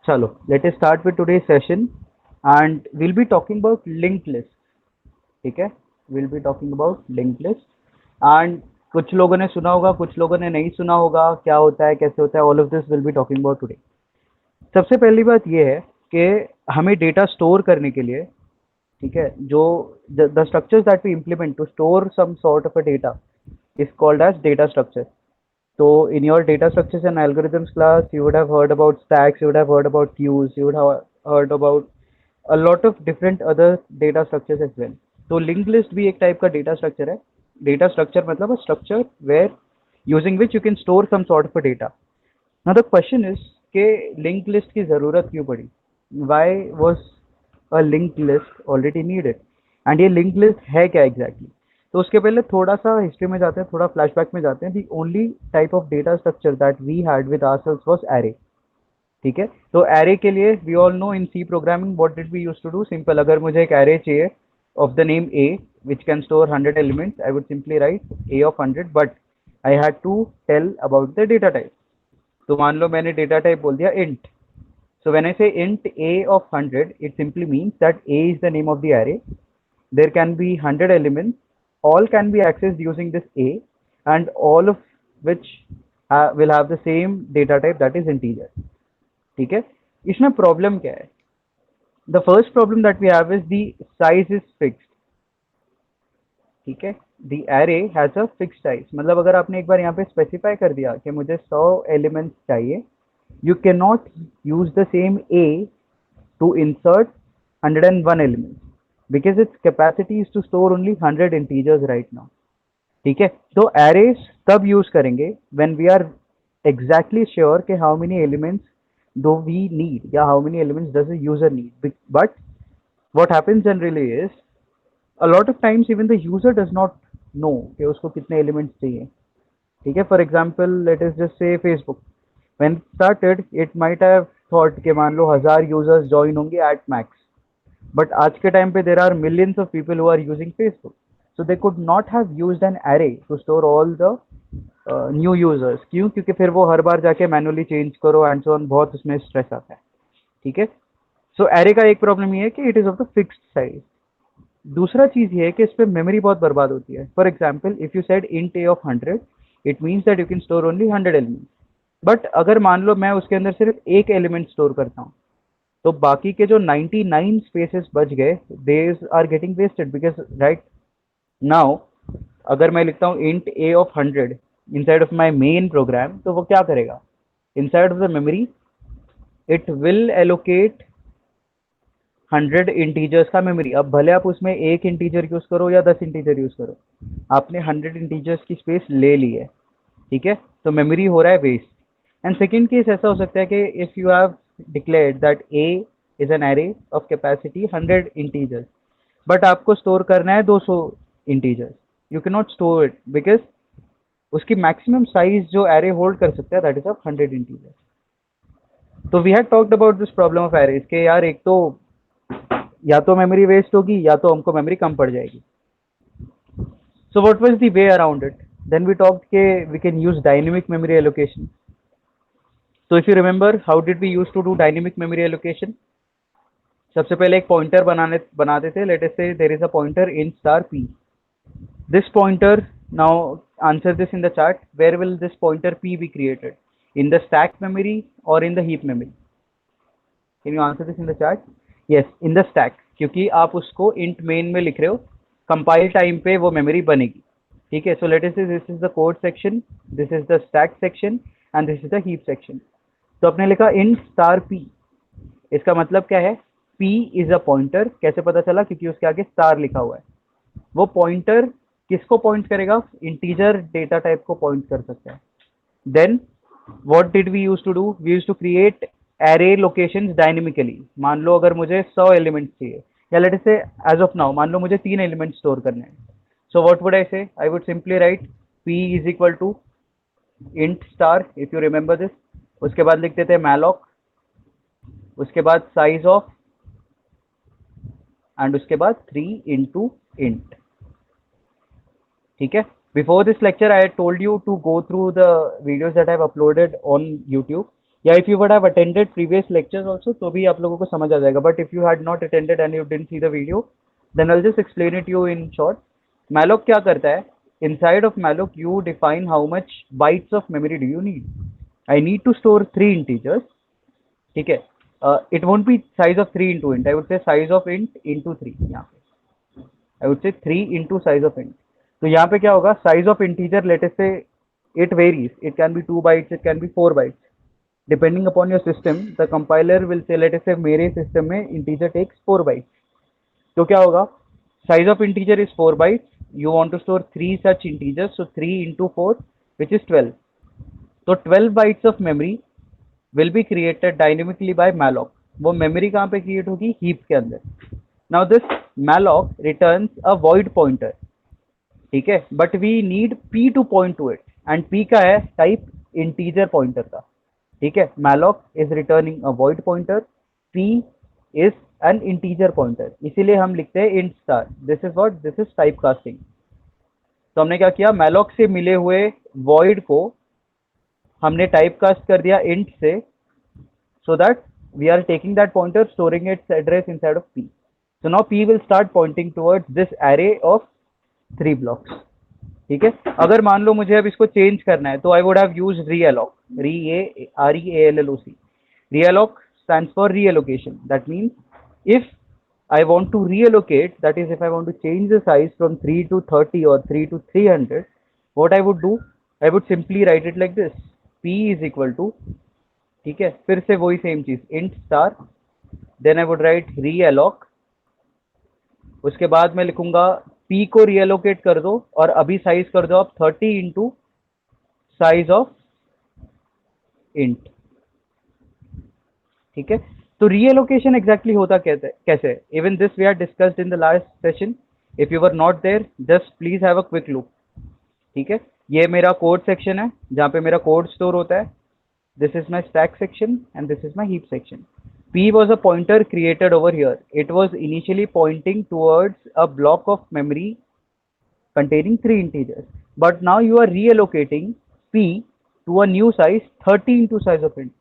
चलो, let us start with today's session and we'll be talking about linked list. ठीक है, we'll be talking about linked list and कुछ लोगों ने सुना होगा, कुछ लोगों ने नहीं सुना होगा, क्या होता है, कैसे होता है, all of this will be talking about today. सबसे पहली बात ये है कि हमें डेटा स्टोर करने के लिए, ठीक है, जो the structures that we implement to store some sort of a data is called as data structure. So in your data structures and algorithms class, you would have heard about stacks, you would have heard about queues, you would have heard about a lot of different other data structures as well. तो linked list भी एक type का data structure है. Data structure मतलब a structure where using which you can store some sort of a data. Now the question is कि linked list की ज़रूरत क्यों पड़ी? Why was a linked list already needed? And ये linked list है क्या exactly? तो उसके पहले थोड़ा सा हिस्ट्री में जाते हैं, थोड़ा फ्लैशबैक में जाते हैं. The only type of data structure that we had with ourselves was array. ठीक है, तो एरे के लिए we all know in C programming what did we use to do. Simple, अगर मुझे एक एरे चाहिए of the name A which can store 100 elements, I would simply write A of 100, but I had to tell about the data type. तो मान लो मैंने data type बोल दिया int. So when I say int a of 100, it simply means that a is the name of the array. There can be 100 elements. All can be accessed using this a, and all of which will have the same data type, that is integer. ठीक है, इसमें problem क्या है? The first problem that we have is the size is fixed. ठीक है, the array has a fixed size. मतलब अगर आपने एक बार यहाँ पे स्पेसिफाई कर दिया कि मुझे 100 एलिमेंट्स चाहिए, you cannot use the same a to insert 101 elements because its capacity is to store only 100 integers right now. ठीक है, तो arrays तब यूज करेंगे when we are exactly sure कि how many elements do we need या how many elements does the user need. But what happens generally is a lot of times even the user does not know कि उसको कितने elements चाहिए. ठीक है, for example let us just say Facebook when started it might have thought कि मान लो 1000 users join होंगे एट मैक्स, बट आज के टाइम पे there are millions of people who are using Facebook, so they could not have used an array to store all the new users. क्यों? क्योंकि फिर वो हर बार जाके मैनुअली चेंज करो एंड सो ऑन, बहुत उसमें स्ट्रेस आता है. ठीक है, सो एरे का एक प्रॉब्लम ये है कि it is of the fixed size. दूसरा चीज ये है कि इस पे मेमोरी बहुत बर्बाद होती है. For example if you said int A of 100, it means that you can store only 100 elements. But अगर मान लो मैं उसके अंदर सिर्फ एक एलिमेंट स्टोर करता हूँ, तो बाकी के जो 99 स्पेसेस बच गए, they are getting wasted because right now अगर मैं लिखता हूँ int A of 100 inside of my main program, तो वो क्या करेगा? Inside of the memory it will allocate 100 integers का मेमोरी. अब भले आप उसमें एक इंटीजर यूज करो या 10 इंटीजर यूज करो, आपने 100 इंटीजर्स की स्पेस ले ली है. ठीक है, तो मेमोरी हो रहा है वेस्ट. एंड सेकेंड केस ऐसा हो सकता है कि if you have declared that A is an array of capacity 100 integers, but आपको स्टोर करना है 200 integers, you can not store it because उसकी मैक्सिमम साइज जो एरे होल्ड कर सकता है दैट इज ऑफ 100 इंटीजर्स. तो we had talked about this problem of arrays के यार एक तो या तो मेमोरी वेस्ट होगी या तो हमको मेमोरी कम पड़ जाएगी. So what was the way around it? Then we talked के we can use dynamic memory allocation. So if you remember how did we use to do dynamic memory allocation? सबसे पहले एक पॉइंटर बनाते थे. Let us say there is a pointer in star P. This pointer, now answer this in the chat, where will this pointer P be created? In the stack memory और in the heap memory? Can you answer this in the chat? Yes, in the stack, क्योंकि आप उसको int main में लिख रहे हो. Compile time पे वो मेमोरी बनेगी. ठीक है, सो let us say this is the code section, this is the stack section and this is the heap section. तो आपने लिखा int स्टार p. इसका मतलब क्या है? p is a pointer. कैसे पता चला? क्योंकि उसके आगे स्टार लिखा हुआ है. वो पॉइंटर किसको पॉइंट करेगा? इंटीजर डेटा टाइप को पॉइंट कर सकता है. Then what did we use to do? We use to create array locations dynamically. मान लो अगर मुझे 100 एलिमेंट्स चाहिए, या लेट अस से एज ऑफ नाउ मान लो मुझे 3 एलिमेंट स्टोर करने हैं. So what would I say? I would simply write p is equal to int star, if you remember this. उसके बाद लिखते थे मैलॉक, उसके बाद साइज ऑफ, एंड उसके बाद 3 इंटू इंट. ठीक है, before this lecture I told you to go through the videos that I have uploaded on YouTube. या if you would have attended previous lectures also तो भी आप लोगों को समझ आ जाएगा, but if you had not attended and you didn't see the video then I will just explain it you in short. Malloc क्या करता है? Inside of malloc you define how much bytes of memory do you need. I need to store 3 integers. ठीक है, it won't be size of 3 into int, I would say size of int into 3. यहाँ पे आई would से 3 into size of int. तो यहाँ पे क्या होगा? Size of integer late us से it varies, it can be 2 bytes, it can be 4 bytes depending upon your system. The compiler will say let us say मेरे system में integer takes 4 bytes. तो क्या होगा? Size of integer is 4 bytes, you want to store 3 such integers, so 3 into 4 which is 12. तो 12 bytes of memory will be created dynamically by malloc. वो memory कहाँ पे create होगी? heap के अंदर. Now this malloc returns a void pointer. ठीक है, but we need p to point to it, and p का है टाइप इंटीजर पॉइंटर का. ठीक है, malloc is returning a void pointer, p is an integer pointer, इसीलिए हम लिखते हैं int star. This is what, this is type casting. तो हमने क्या किया? malloc से मिले हुए void को हमने टाइप कास्ट कर दिया int से, so that we are taking that pointer, storing its address inside of p. So now p will start pointing towards this array of 3 blocks. ठीक है, अगर मान लो मुझे अब इसको चेंज करना है तो I would have use realloc, REALLOC. realloc stands for reallocation. That means if I want to reallocate, that is if I want to change the size from 3 to 30 or 3 to 300, what I would do, I would simply write it like this, p is equal to, ठीक है, फिर से वही same चीज, int star, then I would write realloc. उसके बाद मैं लिखूंगा p को रिएलोकेट कर दो और अभी साइज कर दो आप 30 इंटू साइज ऑफ इंट. ठीक है, तो रिएलोकेशन एग्जैक्टली होता कैसे? Even this we are discussed in the last session. If you were not there, just please have a quick look. ठीक है, ये मेरा कोड सेक्शन है जहाँ पे मेरा कोड स्टोर होता है. This is my stack section and this is my heap section. p was a pointer created over here. It was initially pointing towards a block of memory containing 3 integers, but now you are reallocating p to a new size 30 into size of int.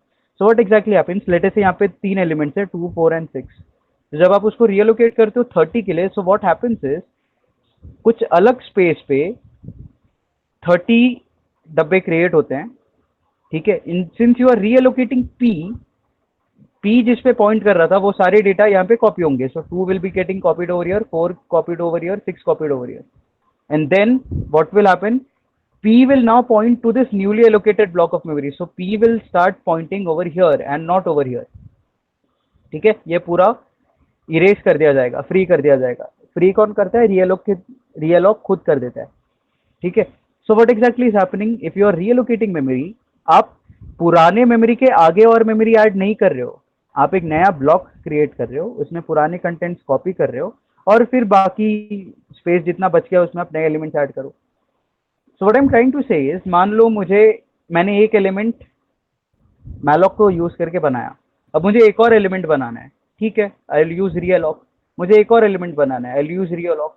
So what exactly happens? Let us say यहाँ पे 3 elements है, 2, 4 and 6. जब आप उसको reallocate करते हो 30 के लिए, so what happens is कुछ अलग स्पेस पे 30 डब्बे क्रिएट होते हैं. ठीक है, since you are reallocating p जिस पे पॉइंट कर रहा था वो सारे डेटा यहाँ पे कॉपी होंगे. So 2 will be getting copied over here, 4 copied over here, 6 copied over here, and then what will happen? p will now point to this newly allocated block of memory. So p will start pointing over here and not over here. ठीक है, ये पूरा erase कर दिया जाएगा, free कर दिया जाएगा. फ्री कौन करता है? रिएलोक खुद कर देता है. ठीक है, so what exactly is happening? If you are reallocating memory, आप पुराने मेमोरी के आगे और मेमोरी ऐड नहीं कर रहे हो, आप एक नया ब्लॉक क्रिएट कर रहे हो, उसमें पुराने कंटेंट्स कॉपी कर रहे हो और फिर बाकी स्पेस जितना बच गया उसमें आप नए एलिमेंट्स ऐड करो. So what I am trying to say is, मान लो मैंने एक एलिमेंट मैलोक को यूज करके बनाया, अब मुझे एक और एलिमेंट बनाना है. ठीक है, आई विल यूज रियलॉक. मुझे एक और एलिमेंट बनाना है, आई विल यूज रियलॉक.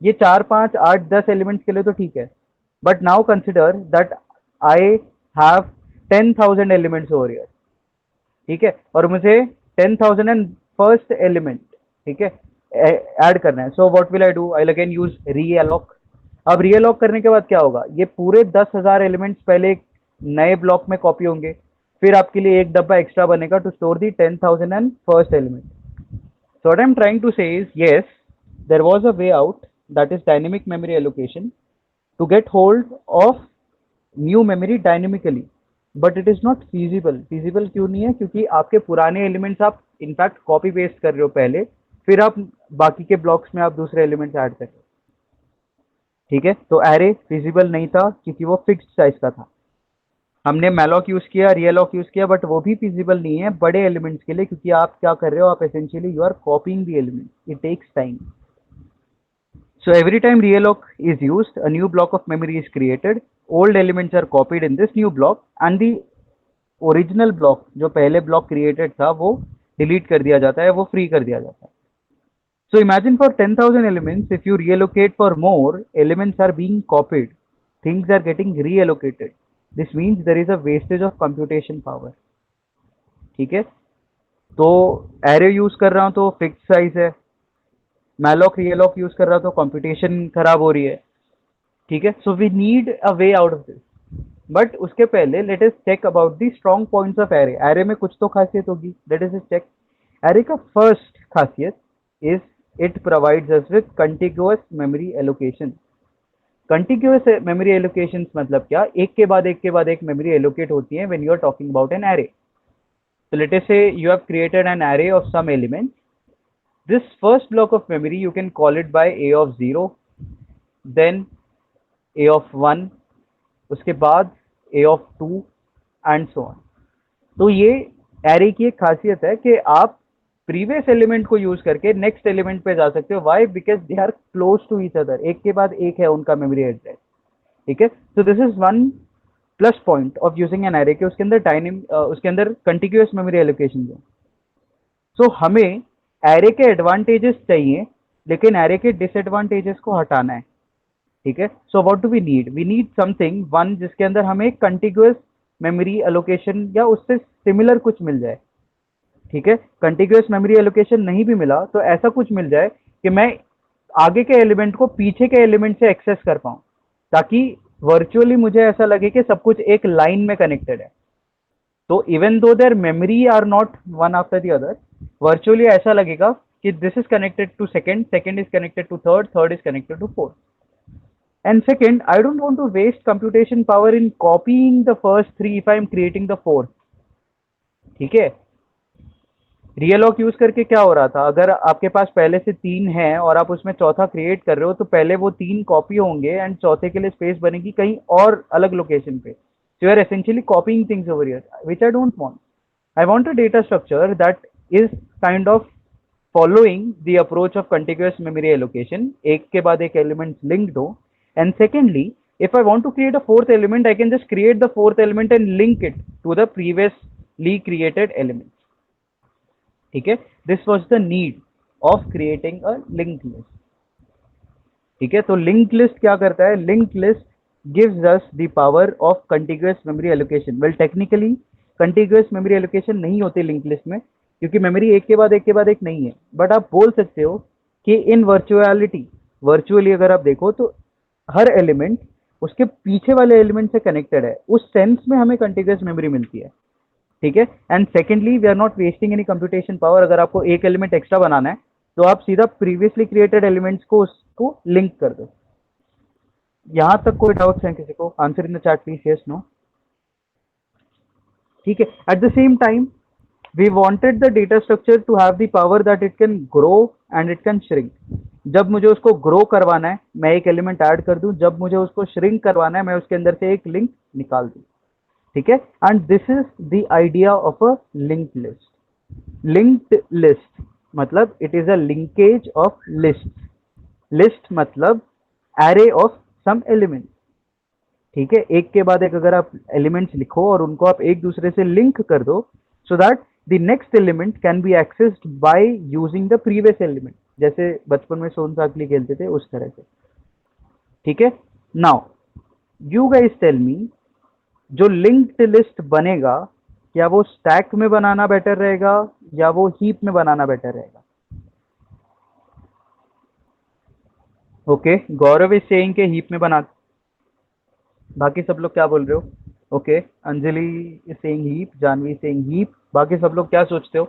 ये 4, 5, 8, 10 एलिमेंट्स के लिए तो ठीक है, but now consider that I have 10,000 elements over here. ठीक है, और मुझे 10,000 एंड फर्स्ट एलिमेंट, ठीक है, ऐड करना है. So what will I do? I will again use realloc. अब रीअलॉक करने के बाद क्या होगा? ये पूरे 10,000 एलिमेंट्स पहले एक नए ब्लॉक में कॉपी होंगे, फिर आपके लिए एक डब्बा एक्स्ट्रा बनेगा to store the 10,000 and first element. So what I am trying to say is, yes, there was a way out, that is dynamic memory allocation, to get hold of new memory dynamically, but it is not feasible. feasible क्यों नहीं है? क्योंकि आपके पुराने elements आप in fact copy paste कर रहे हो पहले, फिर आप बाकी के ब्लॉक्स में आप दूसरे एलिमेंट्स ऐड कर रहे हो. ठीक है, तो एरे फिजिबल नहीं था क्योंकि वो फिक्स्ड साइज का था. हमने मैलॉक यूज किया, रियलॉक यूज किया, बट वो भी फिजिबल नहीं है बड़े एलिमेंट्स के लिए, क्योंकि आप क्या कर रहे हो? आप essentially you are copying the element. It takes time. So every time realoc is used, a new block of memory is created. Old elements are copied in this new block, and the original block जो पहले block created था वो delete कर दिया जाता है, वो free कर दिया जाता है. So imagine for 10,000 elements, if you reallocate for more, elements are being copied. Things are getting reallocated. This means there is a wastage of computation power. ठीक है, तो एरे यूज कर रहा हूँ तो फिक्स साइज है, मैलॉक रियलॉक यूज कर रहा हूँ तो कंप्यूटेशन खराब हो रही है। ठीक है, so we need a way out of this. But उसके पहले let us check about the strong points of array. Array में कुछ तो खासियत होगी, लेट अस चेक। एरे का फर्स्ट खासियत is it provides us with continuous memory allocation. Continuous memory allocation मतलब क्या, एक के बाद एक के बाद एक मेमोरी एलोकेट होती है when you are talking about an array. So let us say you have created an array of some elements. This first block of memory you can call it by a of 0, then a of 1, उसके बाद a of 2 and so on. तो ये array की एक खासियत है कि आप प्रीवियस एलिमेंट को यूज करके नेक्स्ट एलिमेंट पे जा सकते हो। Why? Because they are close to each other, एक के बाद एक है उनका मेमोरी एड्रेस। ठीक है, so this is one plus point of using an array, के उसके अंदर उसके अंदर कंटिन्यूअस मेमोरी एलोकेशन है। सो हमें एरे के एडवांटेजेस चाहिए, लेकिन एरे के डिसएडवांटेजेस को हटाना है। ठीक है, so what do we need something one जिसके अंदर हमें कंटिन्यूअस मेमोरी एलोकेशन या उससे सिमिलर कुछ मिल जाए। ठीक है, कंटिन्यूअस मेमोरी एलोकेशन नहीं भी मिला तो ऐसा कुछ मिल जाए कि मैं आगे के एलिमेंट को पीछे के एलिमेंट से एक्सेस कर पाऊं, ताकि वर्चुअली मुझे ऐसा लगे कि सब कुछ एक लाइन में कनेक्टेड है। तो even though their memory are not one after the other, virtually ऐसा लगेगा कि this is connected to second, second is connected to third, third is connected to fourth. And second, I don't want to waste computation power in copying the first three if I am creating the fourth. ठीक है, रियलॉक use करके क्या हो रहा था, अगर आपके पास पहले से 3 है और आप उसमें चौथा क्रिएट कर रहे हो तो पहले वो 3 कॉपी होंगे एंड चौथे के लिए स्पेस बनेगी कहीं और अलग लोकेशन पे। So you are essentially copying things over here, which I don't want. I want a data structure that is kind of following the approach of contiguous memory allocation, एक के बाद एक elements linked हो। And secondly, if I want to create a fourth element, I can just create the fourth element and link it to the previously created element. ठीक है, this was the need of creating a linked list. ठीक है, तो link list क्या करता है, link list gives us the power of continuous memory allocation. Well technically continuous memory allocation नहीं होती लिंक लिस्ट में, क्योंकि मेमोरी एक के बाद एक के बाद एक नहीं है। बट आप बोल सकते हो कि इन वर्चुअलिटी, वर्चुअली अगर आप देखो तो हर एलिमेंट उसके पीछे वाले एलिमेंट से कनेक्टेड है, उस सेंस में हमें कंटिन्यूअस मेमोरी मिलती है। ठीक है, and secondly we are not wasting any computation power. अगर आपको एक एलिमेंट एक्स्ट्रा बनाना है तो आप सीधा प्रीवियसली क्रिएटेड एलिमेंट्स को उसको लिंक कर दो। यहां तक कोई डाउट्स हैं किसी को? Answer in the chat please, yes no. ठीक है, at the same time we wanted the data structure to have the power that it can grow and it can shrink. जब मुझे उसको ग्रो करवाना है मैं एक एलिमेंट ऐड कर दूं, जब मुझे उसको श्रिंक करवाना है मैं उसके अंदर से एक लिंक निकाल दूं। ठीक है, and this is the idea of a linked list. Linked list मतलब it is a linkage of list. List मतलब एरे ऑफ सम एलिमेंट। ठीक है, एक के बाद एक अगर आप एलिमेंट्स लिखो और उनको आप एक दूसरे से लिंक कर दो, so that the next element can be accessed by using the previous element, जैसे बचपन में सोन साखली खेलते थे उस तरह से। ठीक है, now you guys tell me, जो लिंक्ड लिस्ट बनेगा क्या वो स्टैक में बनाना बेटर रहेगा या वो हीप में बनाना बेटर रहेगा? ओके, गौरव इज सेइंग के हीप में बना, बाकी सब लोग क्या बोल रहे हो? Okay, Anjali is saying heap, Janvi is saying heap, बाकी सब लोग क्या सोचते हो,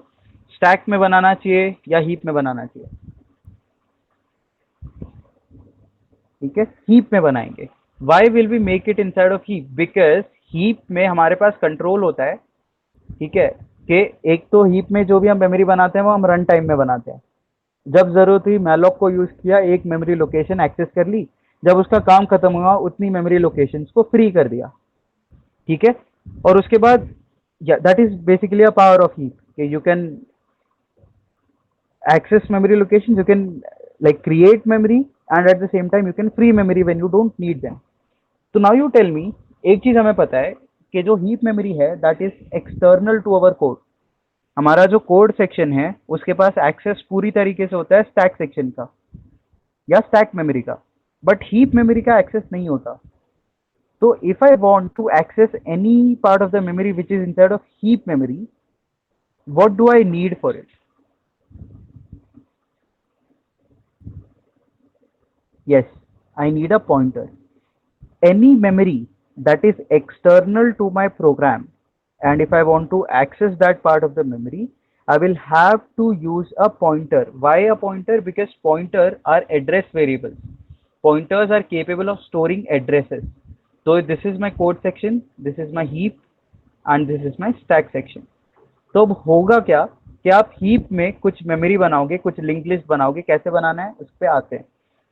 स्टैक में बनाना चाहिए या हीप में बनाना चाहिए? ठीक है, हीप में बनाएंगे। Why will we make it inside of heap? Because heap में हमारे पास कंट्रोल होता है। ठीक है, कि एक तो हीप में जो भी हम मेमोरी बनाते हैं वो हम रन टाइम में बनाते हैं। जब जरूरत हुई मैलॉक को यूज किया, एक मेमोरी लोकेशन एक्सेस कर ली, जब उसका काम खत्म हुआ उतनी मेमोरी लोकेशंस को फ्री कर दिया। ठीक है, और उसके बाद that is basically a power of heap, कि you can access memory locations, you can like create memory and at the same time you can free memory when you don't need them. So now you tell me, एक चीज हमें पता है कि जो heap memory है that is external to our code. हमारा जो कोड सेक्शन है उसके पास एक्सेस पूरी तरीके से होता है स्टैक सेक्शन का या स्टैक मेमोरी का, बट हीप मेमोरी का एक्सेस नहीं होता। तो if I want to access any part of the memory which is inside of heap memory, what do I need for it? Yes, I need a pointer. Any memory that is external to my program, and if I want to access that part of the memory, I will have to use a pointer. Why a pointer? Because pointer are address variables. Pointers are capable of storing addresses. So this is my code section, this is my heap, and this is my stack section. तो अब होगा क्या कि आप heap में कुछ memory बनाओगे, कुछ लिंक लिस्ट बनाओगे, कैसे बनाना है उस पर आते हैं.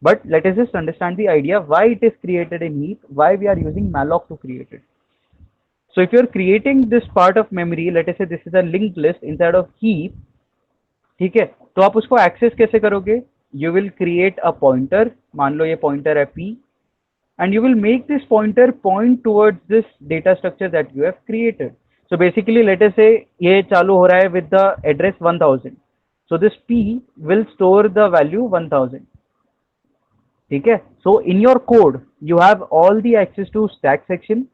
But let us just understand the idea why it is created in heap, why we are using malloc to create it. So if you're creating this part of memory, let us say this is a linked list inside of heap, ठीक है, तो आप उसको access कैसे करोगे? You will create a pointer, मान लो ये pointer है p, and you will make this pointer point towards this data structure that you have created. So basically let us say ये चालू हो रहा है with the address 1000. So this p will store the value 1000. ठीक है. So in your code you have all the access to stack section.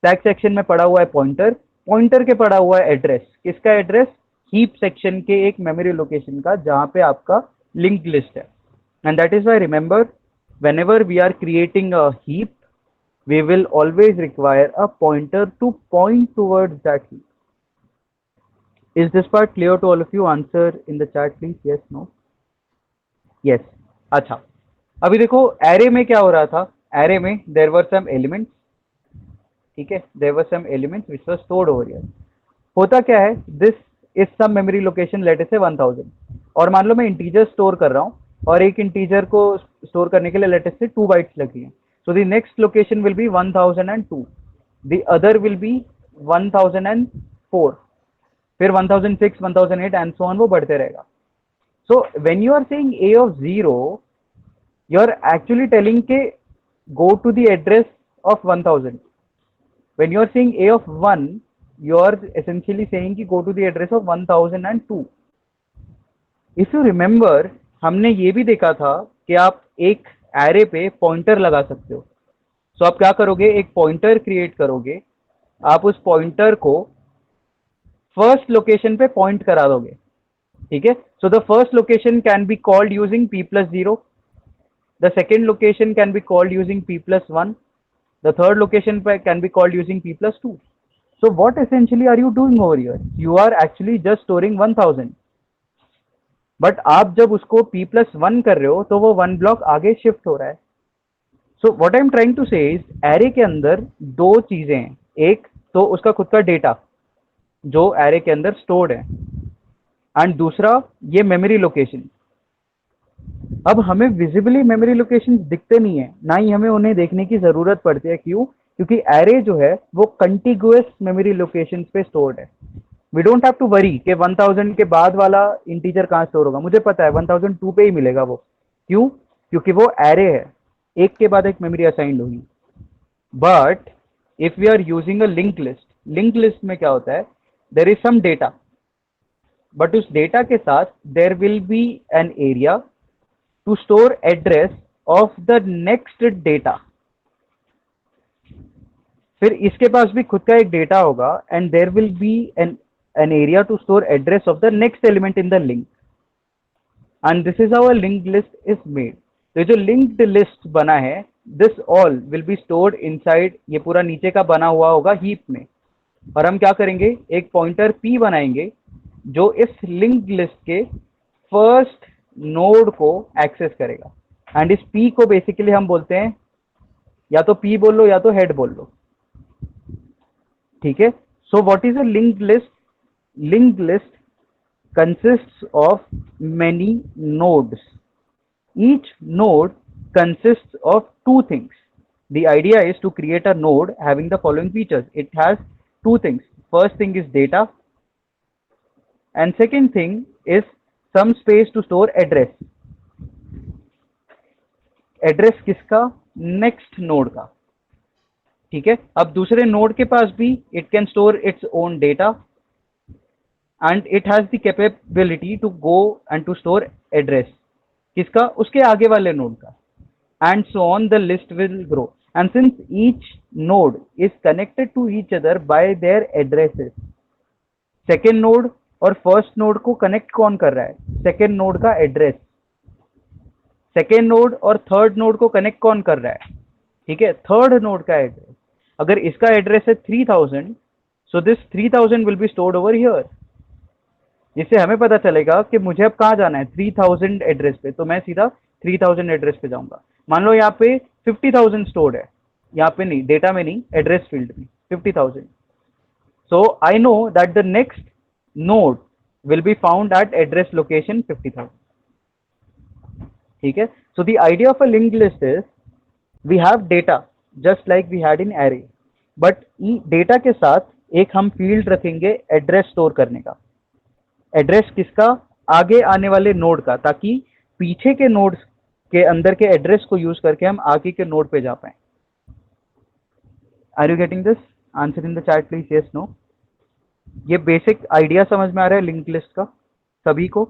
Stack section में पड़ा हुआ है pointer, pointer के पड़ा हुआ है address. किसका address? Heap section के एक memory location का जहाँ पे आपका linked list है. And that is why remember, whenever we are creating a heap, we will always require a pointer to point towards that heap. Is this part clear to all of you? Answer in the chat please. Yes, no? Yes. अच्छा, अभी देखो array में क्या हो रहा था. array में there were some elements, ठीक है, there were some elements which were stored over here. होता क्या है, this is some memory location, let us say 1000, और मान लो मैं इंटीजर स्टोर कर रहा हूँ और एक इंटीजर को स्टोर करने के लिए लेट अस से 2 बाइट्स लगी हैं. So the next location will be 1002, the other will be 1004, फिर 1006, 1008 एंड सो ऑन, वो बढ़ते रहेगा. So when you are saying a of 0, you are actually telling के go to the address of 1000. When you are saying a of 1, you are essentially saying कि go to the address of 1002. If you remember, हमने ये भी देखा था कि आप एक एरे पे पॉइंटर लगा सकते हो. सो आप क्या करोगे, एक पॉइंटर क्रिएट करोगे, आप उस पॉइंटर को फर्स्ट लोकेशन पे पॉइंट करा दोगे, ठीक है. So the first location can be called using p+0, the second location can be called using p+1, the third location can be called using p+2. So what essentially are you doing over here? You are actually just storing 1000. But आप जब उसको p+1 कर रहे हो तो वो 1 block आगे shift हो रहा है. So what I am trying to say is array के अंदर दो चीजें हैं. एक तो उसका खुद का डेटा जो एरे के अंदर स्टोर्ड है, एंड दूसरा ये मेमोरी लोकेशन. अब हमें विजिबली मेमोरी लोकेशन दिखते नहीं है, ना ही हमें उन्हें देखने की जरूरत पड़ती है. क्यों? क्योंकि एरे जो है वो कंटिगुअस मेमोरी लोकेशन पे स्टोर्ड है. We don't have to worry कि 1000 के बाद वाला इंटीजर कहाँ स्टोर होगा. मुझे पता है 1002 पे ही मिलेगा वो. क्यों? क्योंकि वो एरे है, एक के बाद एक मेमोरी असाइंड होगी. But if we are using a link list, link list में क्या होता है, there is some data, but उस डेटा के साथ there will be an area to store address of the next data. फिर इसके पास भी खुद का एक डेटा होगा and there will be an area to store address of the next element in the link, and this is how a linked list is made. तो जो linked list बना है, this all will be stored inside, ये पूरा नीचे का बना हुआ होगा heap में. और हम क्या करेंगे, एक पॉइंटर p बनाएंगे जो इस linked list के फर्स्ट नोड को एक्सेस करेगा. एंड इस p को बेसिकली हम बोलते हैं, या तो p बोल लो या तो हेड बोल लो, ठीक है. So what is a linked list? Linked list consists of many nodes. Each node consists of two things. The idea is to create a node having the following features. It has two things. First thing is data, and second thing is some space to store address. Address किसका? Next node का, ठीक है. अब दूसरे node के पास भी it can store its own data and it has the capability to go and to store address. किसका? उसके आगे वाले नोड का. And so on the list will grow. And since each node is connected to each other by their addresses, second node और first node को connect कौन कर रहा है? सेकेंड नोड का एड्रेस। सेकेंड नोड और थर्ड नोड को connect कौन कर रहा है? ठीक है, थर्ड नोड का एड्रेस। अगर इसका एड्रेस है 3000, so this 3000 will be stored over here. जिससे हमें पता चलेगा कि मुझे अब कहाँ जाना है, 3000 एड्रेस पे, तो मैं सीधा 3000 एड्रेस पे जाऊंगा। मान लो यहाँ पे 50,000 स्टोर्ड है, यहाँ पे नहीं, डेटा में नहीं, एड्रेस फील्ड में 50,000। So I know that the next node will be found at address location 50,000। ठीक है, so the idea of a linked list is we have data just like we had in array, but data के साथ एक हम field रखेंगे address store करने का। Address किसका? आगे आने वाले नोड का, ताकि पीछे के नोड्स के अंदर के एड्रेस को यूज करके हम आगे के नोड पे जा पाए। Are you getting this? Answer in the chat please, yes no. ये बेसिक आइडिया समझ में आ रहा है लिंक लिस्ट का सभी को?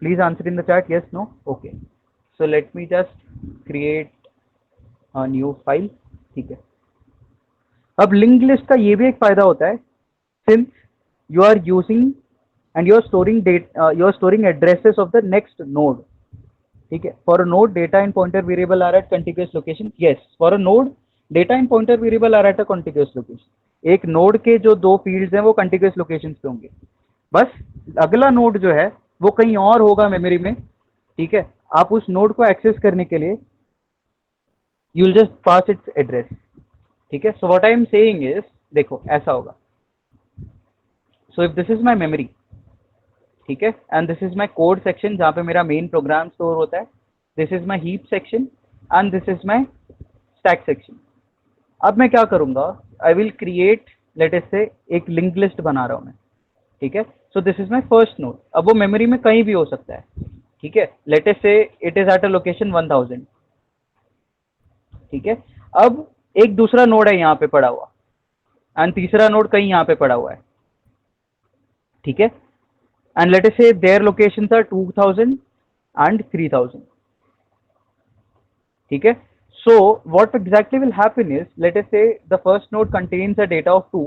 Please answer in the chat, yes no. Okay, so let me just create a new file. ठीक है, अब लिंक लिस्ट का ये भी एक फायदा होता है, since you are using and you are storing data, you are storing addresses of the next node. ठीक है, for a node data and pointer variable are at contiguous location. Yes, for a node data and pointer variable are at a contiguous location. एक node के जो दो fields हैं वो contiguous locations पे होंगे, बस अगला नोड जो है वो कहीं और होगा मेमोरी में। ठीक है, आप उस नोड को एक्सेस करने के लिए you will just pass its address। ठीक है, so what I am saying is, देखो ऐसा होगा, so if this is my memory, ठीक है, and this is my code section जहाँ पे मेरा मेन प्रोग्राम स्टोर होता है, this is my heap section and this is my stack section. अब मैं क्या करूंगा, I will create, late us से एक लिंक लिस्ट बना रहा हूं मैं। ठीक है, so this is my first node. अब वो मेमोरी में कहीं भी हो सकता है। ठीक है, लेट अस से it is at a location 1000। ठीक है, अब एक दूसरा नोड है यहाँ पे पड़ा हुआ एंड तीसरा नोड कहीं यहाँ पे पड़ा हुआ है। ठीक है, and let us say their locations are 2000 and 3000। ठीक है, so what exactly will happen is, let us say the first node contains a data of 2,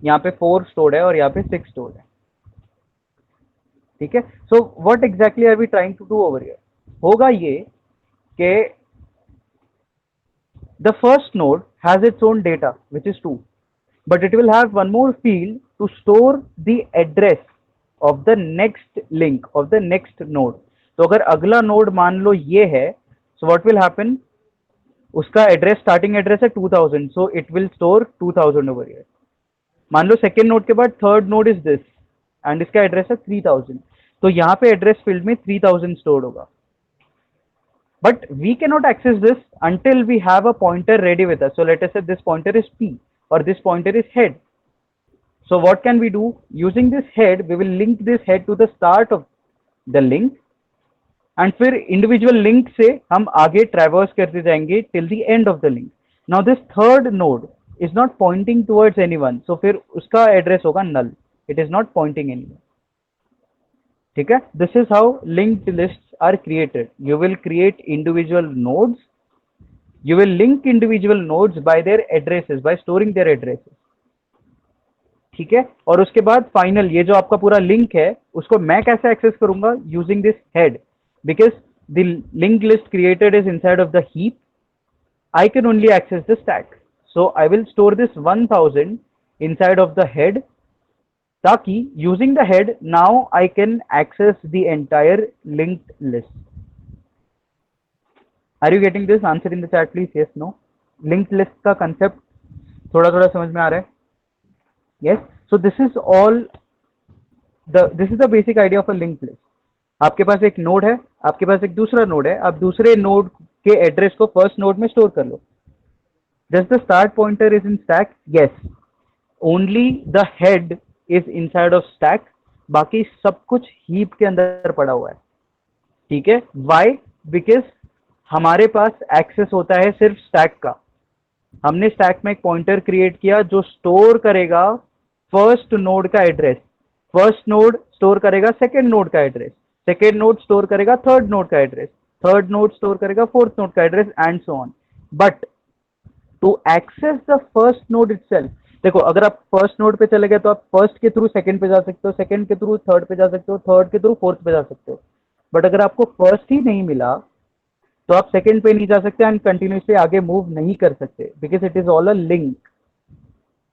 यहाँ पे 4 stored है और यहाँ पे 6 stored है। ठीक है, so what exactly are we trying to do over here? होगा ये कि the first node has its own data which is 2, but it will have one more field to store the address of the next link of the next node। तो अगर अगला node मान लो ये है, so what will happen, उसका address starting address है 2000, so it will store 2000 over here। मान लो second node के बाद third node is this and इसका एड्रेस है 3000, तो यहाँ पे एड्रेस फील्ड में 3000 स्टोर्ड होगा। But we cannot access this until we have a pointer ready with us. So let us say this pointer is P or this pointer is head. So what can we do? Using this head, we will link this head to the start of the link and फिर individual link से हम आगे traverse करते जाएंगे till the end of the link. Now this third node is not pointing towards anyone, so फिर उसका address होगा null. It is not pointing anywhere. ठीक है, this is how linked lists are created. You will create individual nodes, you will link individual nodes by their addresses, by storing their addresses. ठीक है, और उसके बाद final ये जो आपका पूरा लिंक है उसको मैं कैसे एक्सेस करूंगा, using this head, because the link list created is inside of the heap, I can only access the stack. So I will store this 1000 inside of the head, ताकि using the head now I can access the entire linked list। Are you getting this? Answer in the chat please, yes no। linked list का concept थोड़ा थोड़ा समझ में आ रहा है? yes, so this is all this is the basic idea of a linked list। आपके पास एक नोड है, आपके पास एक दूसरा नोड है, आप दूसरे नोड के एड्रेस को फर्स्ट नोड में स्टोर कर लो। Does the start pointer is in stack? Yes, only the head is inside of stack, बाकी सब कुछ हीप के अंदर पड़ा हुआ है। ठीक है, वाई? बिकॉज हमारे पास एक्सेस होता है सिर्फ स्टैक का। हमने स्टैक में एक पॉइंटर क्रिएट किया जो स्टोर करेगा फर्स्ट नोड का एड्रेस, फर्स्ट नोड स्टोर करेगा सेकेंड नोड का एड्रेस, सेकेंड नोड स्टोर करेगा थर्ड नोड का एड्रेस, थर्ड नोड स्टोर करेगा फोर्थ नोड का address and so on. But to access the first node itself, देखो अगर आप फर्स्ट नोड पे चले गए तो आप फर्स्ट के थ्रू सेकंड पे जा सकते हो, सेकंड के थ्रू थर्ड पे जा सकते हो, थर्ड के थ्रू फोर्थ पे जा सकते हो। बट अगर आपको फर्स्ट ही नहीं मिला तो आप सेकंड पे नहीं जा सकते एंड कंटिन्यूसली आगे मूव नहीं कर सकते, because it is all a link.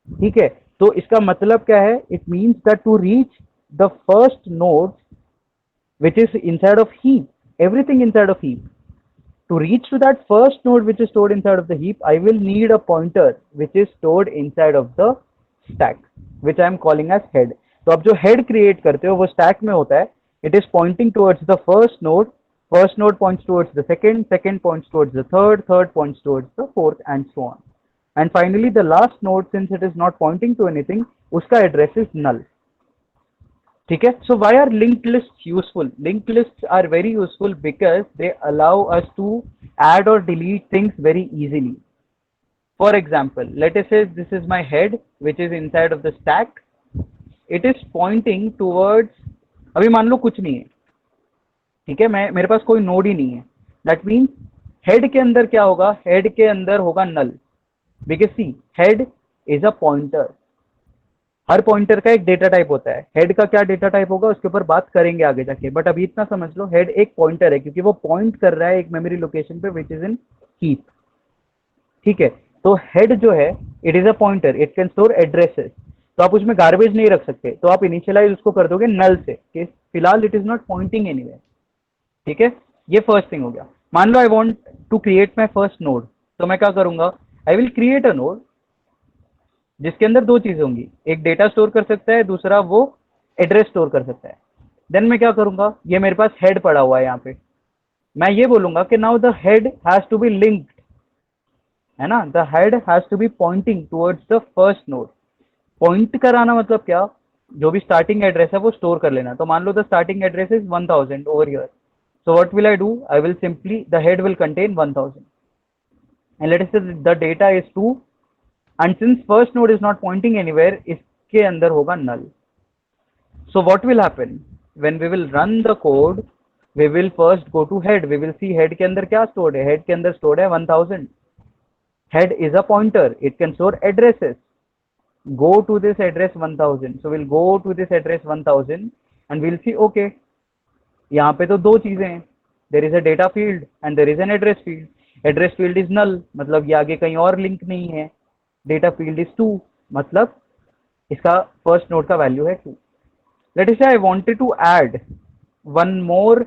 ठीक है, तो इसका मतलब क्या है? It means that to reach the first node which is inside of heap, everything inside of heap. To reach to that first node which is stored inside of the heap, I will need a pointer which is stored inside of the stack, which I am calling as head. तो आप जो head create करते हो वो stack में होता है. It is pointing towards the first node points towards the second, second points towards the third, third points towards the fourth, and so on. And finally, the last node, since it is not pointing to anything, उसका address is null. ठीक है, so why are linked lists useful? Linked lists are very useful because they allow us to add or delete things very easily. For example, let us say this is my head which is inside of the stack. It is pointing towards, अभी मान लो कुछ नहीं है, ठीक है, मैं मेरे पास कोई नोड ही नहीं है, दैट मीन्स हेड के अंदर क्या होगा? हेड के अंदर होगा null, because see head is a pointer. हर पॉइंटर का एक डेटा टाइप होता है, हेड का क्या डेटा टाइप होगा उसके ऊपर बात करेंगे आगे जाके, बट अभी इतना समझ लो हेड एक पॉइंटर है क्योंकि वो पॉइंट कर रहा है एक मेमोरी लोकेशन पे विच इज इन हीप। ठीक है, तो हेड जो है it is a pointer, it can store addresses, तो आप उसमें गार्बेज नहीं रख सकते, तो आप इनिशियलाइज उसको कर दोगे नल से कि फिलहाल it is not pointing anywhere. ठीक है, ये फर्स्ट थिंग हो गया। मान लो I want to create my first node, तो मैं क्या करूंगा? I will create a node जिसके अंदर दो चीजें होंगी, एक डेटा स्टोर कर सकता है, दूसरा वो एड्रेस स्टोर कर सकता है। देन मैं क्या करूंगा? ये मेरे पास हेड पड़ा हुआ है यहाँ पे, मैं ये बोलूंगा कि now the head has to be linked, है ना, the head has to be pointing towards the first node. Point कराना मतलब क्या? जो भी स्टार्टिंग एड्रेस है वो स्टोर कर लेना। तो मान लो the starting address is 1000 over here, so what will I do? I will simply, the head will contain 1000 and let us say the data is 2, and since first node is not pointing anywhere, इसके अंदर होगा null. So what will happen? When we will run the code, we will first go to head, we will see head के अंदर क्या stored है? Head के अंदर stored है 1000. Head is a pointer, it can store addresses. Go to this address 1000. So we'll go to this address 1000 and we'll see, okay, यहाँ पे तो दो चीजें हैं, there is a data field and there is an address field. Address field is null, मतलब ये आगे कहीं और लिंक नहीं है। डेटा फील्ड इज 2, मतलब इसका फर्स्ट नोड का वैल्यू है 2। Let us say I wanted to add one more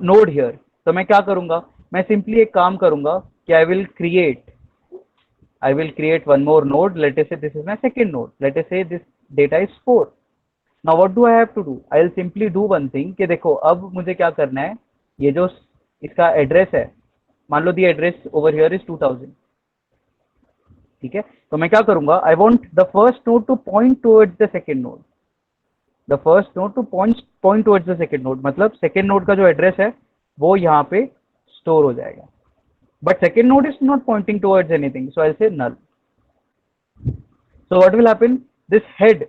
node here, तो मैं क्या करूंगा? मैं सिंपली एक काम करूंगा कि I will create one more node. Let us say this is my second node. Let us say this data is 4. Now what do I have to do? I will simply do one thing कि देखो अब मुझे क्या करना है, ये जो इसका एड्रेस है, मान लो the address over here is 2000, ठीक है, तो मैं क्या करूंगा? I want the first node to point towards the second node, the first node to point towards the second node, मतलब सेकंड नोड का जो एड्रेस है वो यहाँ पे स्टोर हो जाएगा, but second node is not pointing towards anything, so I say null. So what will happen? This head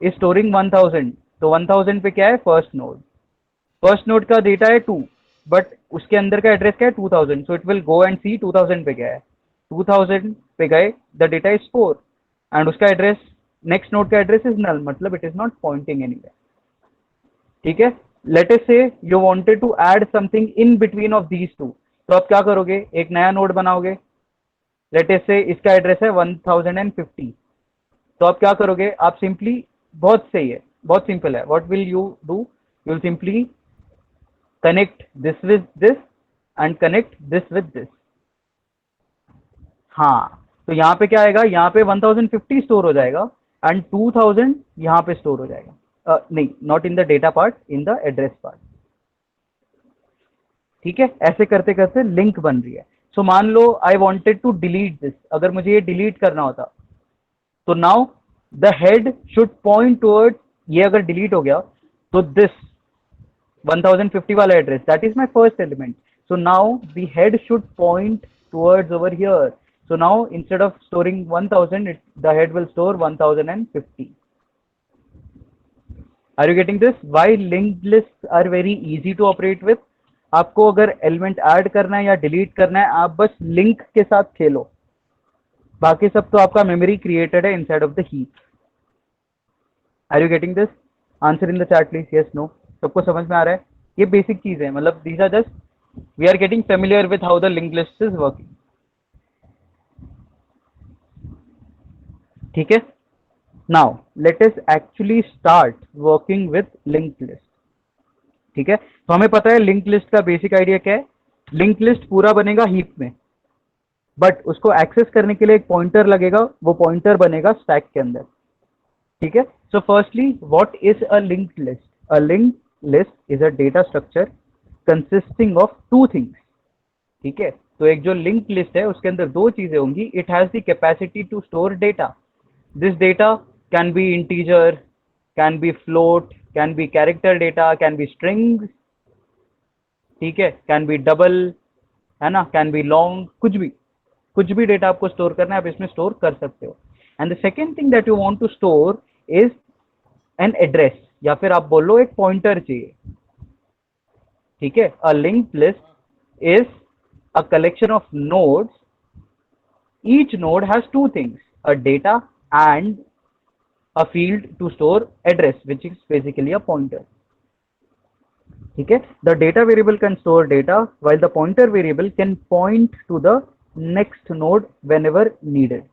is storing 1000, तो 1000 पे क्या है? First node. फर्स्ट नोड का डेटा है 2, बट उसके अंदर का एड्रेस क्या है? 2000, so it will go and see 2000 पे क्या है। 2000 पे गए, द डेटा इज 4 एंड उसका एड्रेस, नेक्स्ट नोड का एड्रेस इज नल, मतलब it is not pointing anywhere. ठीक है, let us say you wanted to add something in between of these two, तो आप क्या करोगे? एक नया नोड बनाओगे। लेट अस से इसका एड्रेस है 1050, तो आप क्या करोगे? आप सिंपली, बहुत सही है, बहुत सिंपल है, what will you do? You will simply connect this with this and connect this with this. हाँ, तो यहाँ पे क्या आएगा? यहाँ पे 1050 स्टोर हो जाएगा एंड 2000 यहाँ पे स्टोर हो जाएगा। नहीं, not in the data part, in the address part. ठीक है, ऐसे करते करते लिंक बन रही है। सो मान लो I wanted to delete this, अगर मुझे ये डिलीट करना होता तो now the head should point towards, ये अगर डिलीट हो गया तो दिस 1050 वाला address, that is my first element, so now the head should point towards over here, so now instead of storing 1000, the head will store 1050. Are you getting this? Why linked lists are very easy to operate with? आपको अगर element add करना है या delete करना है, आप बस link के साथ खेलो, बाकी सब तो आपका मेमोरी क्रिएटेड है inside of the heap. Are you getting this? Answer in the chat please, yes no. सबको समझ में आ रहा है? ये बेसिक चीज है, मतलब these are just we are getting familiar with how the link list is working. ठीक है, now let us actually start working with link list. ठीक है, तो हमें पता है लिंक लिस्ट का बेसिक आइडिया क्या है। लिंक लिस्ट पूरा बनेगा हीप में, बट उसको एक्सेस करने के लिए एक पॉइंटर लगेगा, वो पॉइंटर बनेगा स्टैक के अंदर। ठीक है, so firstly what is a linked list? A linked list is a data structure consisting of two things. ठीक है, तो एक जो लिंक लिस्ट है उसके अंदर दो चीजें होंगी। It has the capacity to store data. This data can be integer, can be float, can be character data, can be strings, ठीक है, कैन बी डबल, है ना, कैन बी लॉन्ग, कुछ भी डेटा आपको स्टोर करना है आप इसमें स्टोर कर सकते हो। And the second thing that you want to store is an address, या फिर आप बोलो एक पॉइंटर चाहिए। ठीक है, a linked list is a collection of nodes. Each node has two things, a data and a field to store address, which is basically a pointer. ठीक है, the data variable can store data while the pointer variable can point to the next node whenever needed.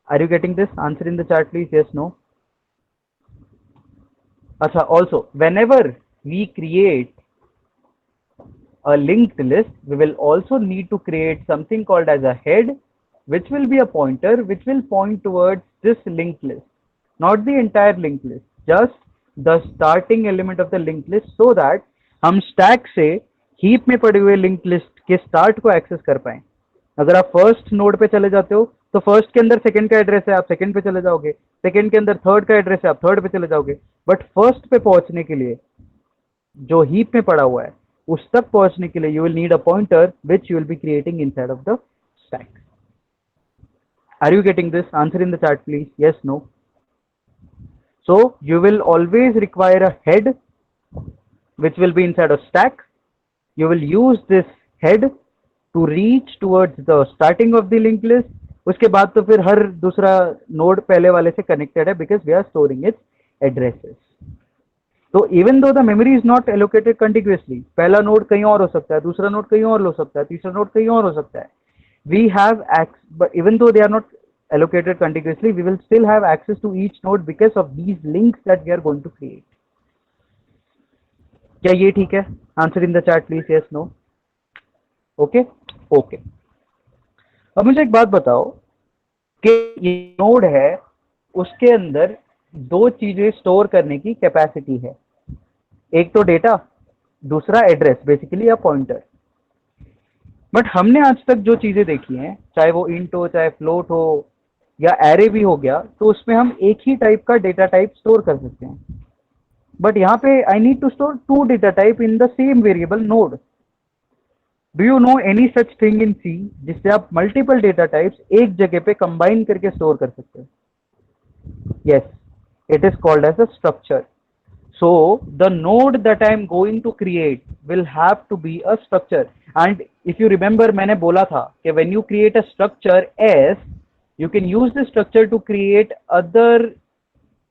Are you getting this? Answer in the chat please, yes no. Acha, also whenever we create a linked list, we will also need to create something called as a head, which will be a pointer which will point towards this linked list, not the entire linked list, just the starting element of the linked list, so that हम stack से heap में पड़े हुए link list के start को access कर पाए। अगर आप फर्स्ट नोड पे चले जाते हो तो फर्स्ट के अंदर सेकंड का एड्रेस है, आप सेकंड पे चले जाओगे। सेकंड के अंदर थर्ड का एड्रेस है, आप थर्ड पे चले जाओगे। बट फर्स्ट पे पहुंचने के लिए जो हीप में पड़ा हुआ है उस तक पहुंचने के लिए you will need a pointer which you will be creating inside of the stack. Are you getting this? Answer in the chat please, yes no. So you will always require a head which will be inside a stack. You will use this head to reach towards the starting of the linked list. उसके बाद तो फिर हर दूसरा node पहले वाले से connected है because we are storing its addresses. तो इवन दो the memory is not allocated continuously, पहला नोड कहीं और हो सकता है, दूसरा नोड कहीं और हो सकता है, तीसरा नोड कहीं और हो सकता है, we have even though they are not allocated contiguously, we will still have access to each node because of these links that we are going to create. क्या ये ठीक है? Answer in the chat please, yes no. Okay okay, अब मुझे एक बात बताओ कि ये नोड है उसके अंदर दो चीजें स्टोर करने की कैपेसिटी है, एक तो डेटा, दूसरा एड्रेस, बेसिकली या पॉइंटर। बट हमने आज तक जो चीजें देखी हैं, चाहे वो इंट हो, चाहे फ्लोट हो, या एरे भी हो गया, तो उसमें हम एक ही टाइप का डेटा टाइप स्टोर कर सकते हैं। बट यहाँ पे I need to store two data type in the same variable node. Do you know any such thing in C जिससे आप मल्टीपल डेटा टाइप्स एक जगह पे कंबाइन करके स्टोर कर सकते हो? Yes, it is called as a structure. So the node that I am going to create will have to be a structure. And if you remember, मैंने बोला था कि when you create a structure S, you can use this structure to create other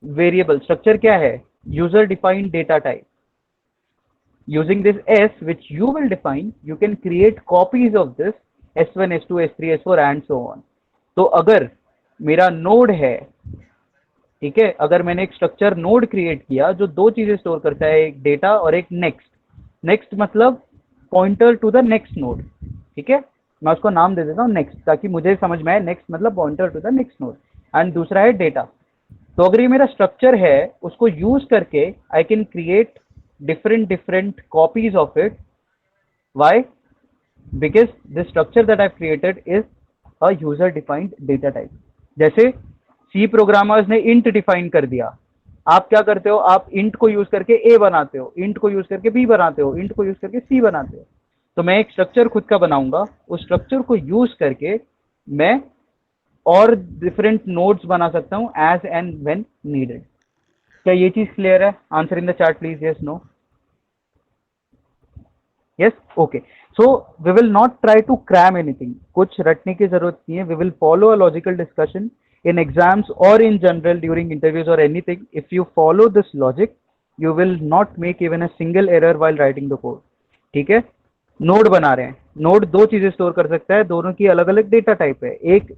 variable. Structure क्या है? User defined data type. Using this S, which you will define, you can create copies of this S1, S2, S3, S4 and so on. तो अगर मेरा node है, ठीक है, अगर मैंने एक स्ट्रक्चर नोड क्रिएट किया जो दो चीजें स्टोर करता है, एक डेटा और एक नेक्स्ट, नेक्स्ट मतलब pointer to the next node, ठीक है, मैं उसको नाम दे देता हूँ नेक्स्ट ताकि मुझे समझ में आए, नेक्स्ट मतलब pointer to the next node, and दूसरा है डेटा। तो अगर ये मेरा स्ट्रक्चर है उसको यूज करके I can create different different copies of it. Why? Because the structure that I created is a user defined data type. जैसे सी प्रोग्रामर्स ने इंट डिफाइन कर दिया, आप क्या करते हो, आप इंट को यूज करके ए बनाते हो, इंट को यूज करके बी बनाते हो, इंट को यूज करके सी बनाते हो। तो मैं एक स्ट्रक्चर खुद का बनाऊंगा, उस स्ट्रक्चर को यूज करके मैं और डिफरेंट नोड्स बना सकता हूं एज एंड व्हेन नीडेड। क्या ये चीज क्लियर है? Answer in the chat please, yes no. Yes, okay. So we will not try to cram anything. कुछ रटने की जरूरत नहीं है. We will follow a logical discussion in exams or in general during interviews or anything. If you follow this logic, you will not make even a single error while writing the code. ठीक है? Node बना रहे हैं. Node दो चीजें store कर सकता है, दोनों की अलग अलग डेटा टाइप है. एक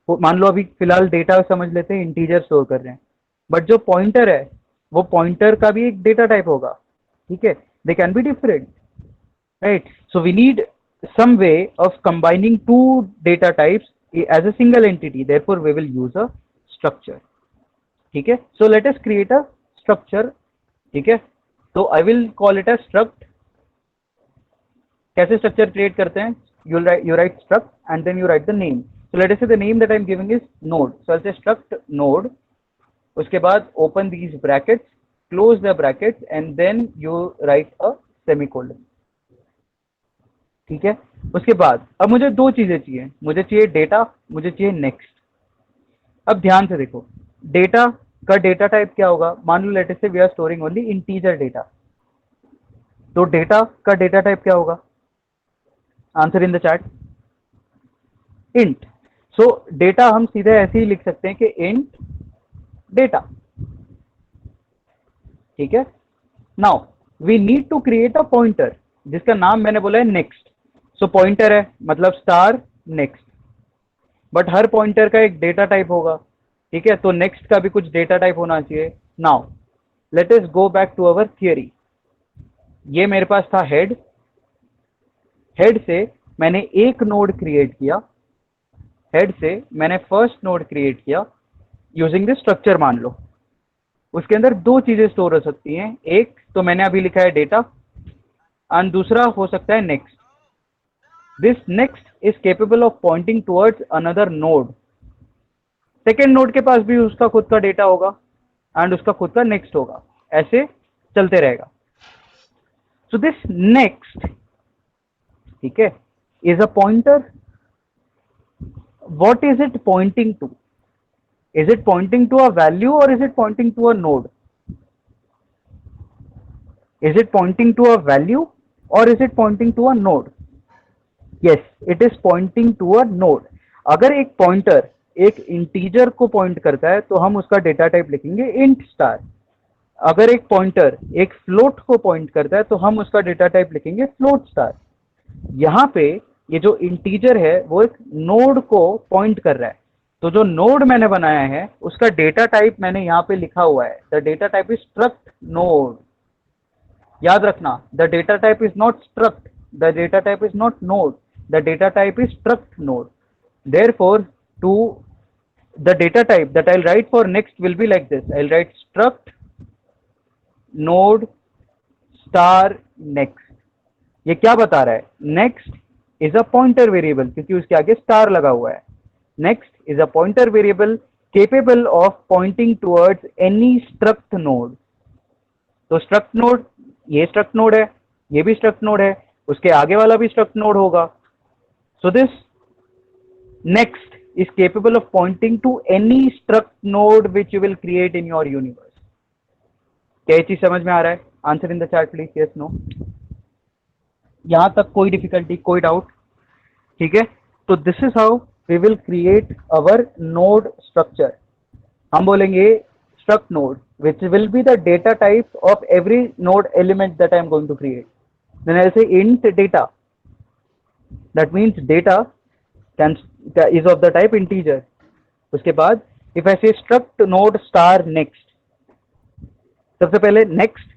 मान लो अभी फिलहाल डेटा समझ लेते हैं, इंटीजर स्टोर कर रहे हैं, बट जो पॉइंटर है वो पॉइंटर का भी एक डेटा टाइप होगा. ठीक है? They can be different, right? So we need some way of combining two data types as a single entity. Therefore, we will use a structure. ठीक है? So let us create a structure. ठीक है? So I will call it a struct. कैसे structure create करते हैं? You write struct and then you write the name. So let us say the name that I am giving is node. So I'll say struct node. उसके बाद open these brackets, close the brackets, and then you write a semicolon. ठीक है? उसके बाद अब मुझे दो चीजें चाहिए. मुझे चाहिए डेटा, मुझे चाहिए नेक्स्ट. अब ध्यान से देखो, डेटा का डेटा टाइप क्या होगा. मान लो let us say we are storing only integer data, तो डेटा का डेटा टाइप क्या होगा? Answer in the chat. Int. So data हम सीधे ऐसे ही लिख सकते हैं कि इंट डेटा. ठीक है? Now we need to create a pointer जिसका नाम मैंने बोला है नेक्स्ट. सो पॉइंटर है मतलब star next, but her pointer का एक डेटा टाइप होगा. ठीक है? तो नेक्स्ट का भी कुछ डेटा टाइप होना चाहिए. Now let us go back to our theory. ये मेरे पास था हेड. हेड से मैंने एक नोड क्रिएट किया. हेड से मैंने फर्स्ट नोड क्रिएट किया यूजिंग दिस स्ट्रक्चर. मान लो उसके अंदर दो चीजें स्टोर हो सकती हैं. एक तो मैंने अभी लिखा है डेटा, एंड दूसरा हो सकता है next. This next is capable of pointing towards another node. Second node के पास भी उसका खुद का डेटा होगा एंड उसका खुद का नेक्स्ट होगा. ऐसे चलते रहेगा. सो दिस नेक्स्ट, ठीक है, is a pointer. What is it pointing to? Is it pointing to a value or is it pointing to a node? Is it pointing to a value or is it pointing to a node? Yes, it is pointing to a node. अगर एक pointer एक integer को point करता है तो हम उसका data type लिखेंगे इंट स्टार. अगर एक पॉइंटर एक फ्लोट को पॉइंट करता है तो हम उसका डेटा टाइप लिखेंगे फ्लोट स्टार. यहाँ पे ये जो इंटीजर है वो एक नोड को पॉइंट कर रहा है. तो जो नोड मैंने बनाया है उसका डेटा टाइप मैंने यहाँ पे लिखा हुआ है. The data type is struct node. याद रखना, the data type is not struct, the data type is not node, the data type is struct node. Therefore to the data type that I'll write for next will be like this. I'll write struct node star next. ये क्या बता रहा है? next is a pointer variable क्योंकि उसके आगे star लगा हुआ है. Next is a pointer variable capable of pointing towards any struct node. तो struct node, ये struct node है, ये भी struct node है, उसके आगे वाला भी struct node होगा. So this next is capable of pointing to any struct node which you will create in your universe. क्या ये चीज समझ में आ रहा है? Answer in the chat please, yes no. यहां तक कोई डिफिकल्टी, कोई डाउट? ठीक है? तो this is how we will create our node structure. हम बोलेंगे struct node which will be the data type of every node element that I am going to create. Then I'll say int data. That means data is of the type integer. उसके बाद if I say struct node star next, सबसे पहले next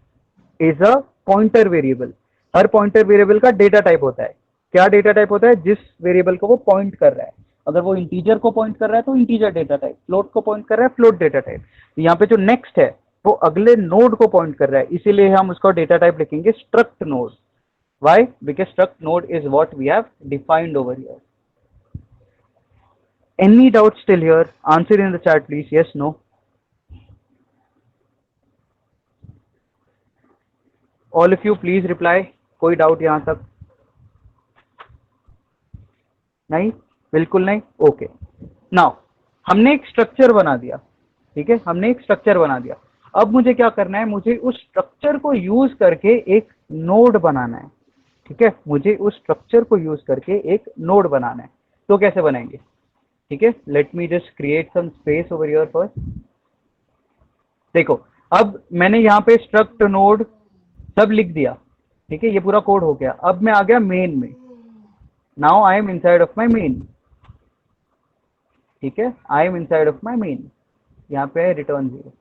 is a pointer variable. Her pointer variable का data type होता है. क्या data type होता है? जिस वेरिएबल को वो पॉइंट कर रहा है. अगर वो इंटीजर को पॉइंट कर रहा है तो इंटीजर डेटा टाइप, फ्लोट को पॉइंट कर रहा है फ्लोट डेटा टाइप. यहाँ पे जो नेक्स्ट है वो अगले नोड को पॉइंट कर रहा है, इसीलिए हम उसका डेटा टाइप लिखेंगे struct node. Why? Because struct node is what we have defined over here. Any doubt still here? Answer in the chat please, yes no. All of you please reply. कोई doubt यहां तक? नहीं, बिल्कुल नहीं. Okay. Now हमने एक structure बना दिया. ठीक है, हमने एक स्ट्रक्चर बना दिया. अब मुझे क्या करना है? मुझे उस स्ट्रक्चर को यूज करके एक नोड बनाना है. ठीक है, मुझे उस स्ट्रक्चर को यूज करके एक नोड बनाना है। तो कैसे बनाएंगे? ठीक है, let me just create some space over here first. देखो, अब मैंने यहाँ पे स्ट्रक्ट नोड सब लिख दिया। ठीक है, ये पूरा कोड हो गया। अब मैं आ गया मेन में। Now I am inside of my main. ठीक है, I am inside of my main. यहाँ पे है return 0।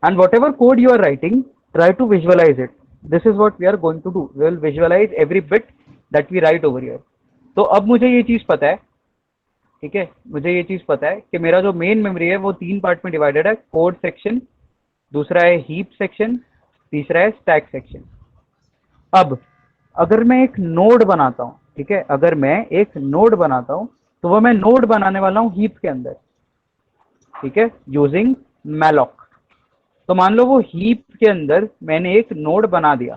and whatever code you are writing, try to visualize it. This is what we are going to do. We will visualize every bit that we write over here. तो अब मुझे ये चीज पता है, ठीक है, मुझे ये चीज पता है कि मेरा जो मेन मेमोरी है वो 3 पार्ट में डिवाइडेड है। कोड सेक्शन, दूसरा है हीप सेक्शन, तीसरा है स्टैक सेक्शन। अब अगर मैं एक नोड बनाता हूँ, ठीक है, अगर मैं एक नोड बनाता हूँ तो वो मैं नोड बनाने वाला हूँ हीप के अंदर। ठीक है, यूजिंग मैलॉक। तो मान लो वो हीप के अंदर मैंने एक नोड बना दिया।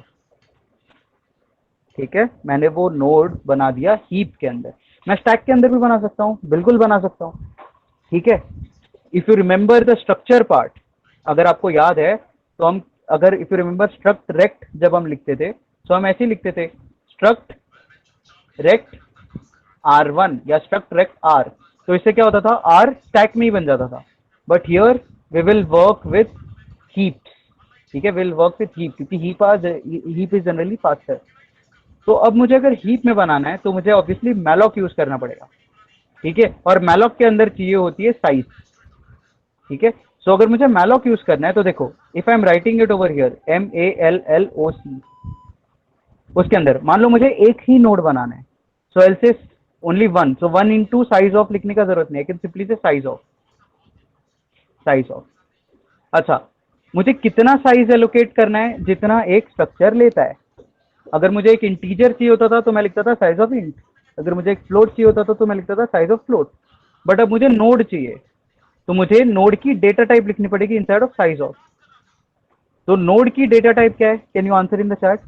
ठीक है, मैंने वो नोड बना दिया हीप के अंदर। मैं स्टैक के अंदर भी बना सकता हूँ, बिल्कुल बना सकता हूँ। ठीक है, if you remember the structure part, अगर आपको याद है तो हम, अगर if you remember struct rect जब हम लिखते थे तो हम ऐसे ही लिखते थे, स्ट्रक्ट रेक्ट R1 या स्ट्रक्ट रेक्ट R। तो इससे क्या होता था, R स्टैक में ही बन जाता था। But here we will work with heaps. ठीक है, विल वर्क विथ हीप, क्योंकि हीप इज जनरली फास्टर। तो अब मुझे अगर हीप में बनाना है तो मुझे ऑब्वियसली मैलॉक यूज करना पड़ेगा। ठीक है, और मैलॉक के अंदर चाहिए होती है साइज। ठीक है, सो अगर मुझे मैलॉक यूज करना है तो देखो, if I am writing it over here MALLOC, उसके अंदर मान लो मुझे एक ही नोड बनाना है, सो एल से only one, so 1 into size of लिखने का जरूरत नहीं है, सिंपली से साइज ऑफ, साइज ऑफ। अच्छा, मुझे कितना साइज एलोकेट करना है? जितना एक स्ट्रक्चर लेता है। अगर मुझे एक इंटीजर चाहिए होता था तो मैं लिखता था साइज ऑफ इंट। अगर मुझे एक फ्लोट चाहिए होता था तो मैं लिखता था साइज ऑफ फ्लोट। बट अब मुझे नोड चाहिए तो मुझे नोड की डेटा टाइप लिखनी पड़ेगी इनसाइड ऑफ साइज ऑफ। तो नोड की डेटा टाइप क्या है? Can you answer in the chat?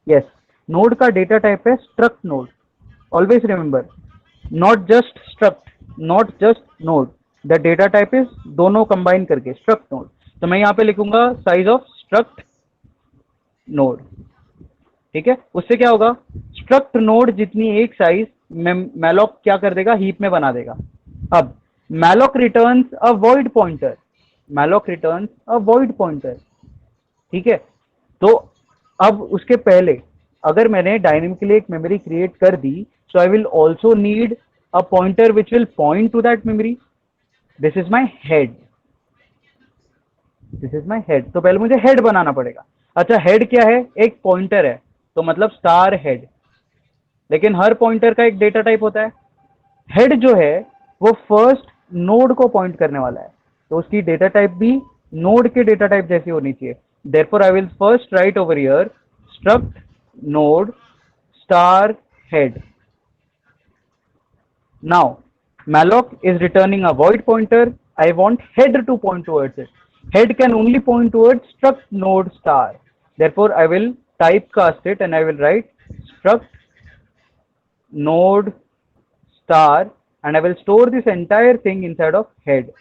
Yes, node का डेटा टाइप है struct node. Always remember, not just struct, not just node, the data type is दोनों combine करके struct node. तो मैं यहाँ पे लिखूंगा साइज ऑफ स्ट्रक्ट नोड। ठीक है, उससे क्या होगा, स्ट्रक्ट नोड जितनी एक साइज मैलॉक क्या कर देगा, हीप में बना देगा। अब मैलॉक रिटर्न्स अ वॉइड पॉइंटर, मैलॉक रिटर्न्स अ वॉइड पॉइंटर। ठीक है, तो अब उसके पहले अगर मैंने डायनेमिकली एक मेमोरी क्रिएट कर दी, so I will also need a pointer which will point to that memory. This is my head, this is my head. तो पहले मुझे हेड बनाना पड़ेगा। अच्छा, हेड क्या है? एक पॉइंटर है, तो मतलब स्टार हेड। लेकिन हर पॉइंटर का एक डेटा टाइप होता है। हेड जो है वो फर्स्ट नोड को पॉइंट करने वाला है, तो उसकी डेटा टाइप भी नोड के डेटा टाइप जैसी होनी चाहिए। Therefore I will first right over here struct node star head. Now malloc is returning a void pointer. I want head to point towards it. Head can only point towards struct node star. Therefore I will typecast it and I will write struct node star and I will store this entire thing inside of head.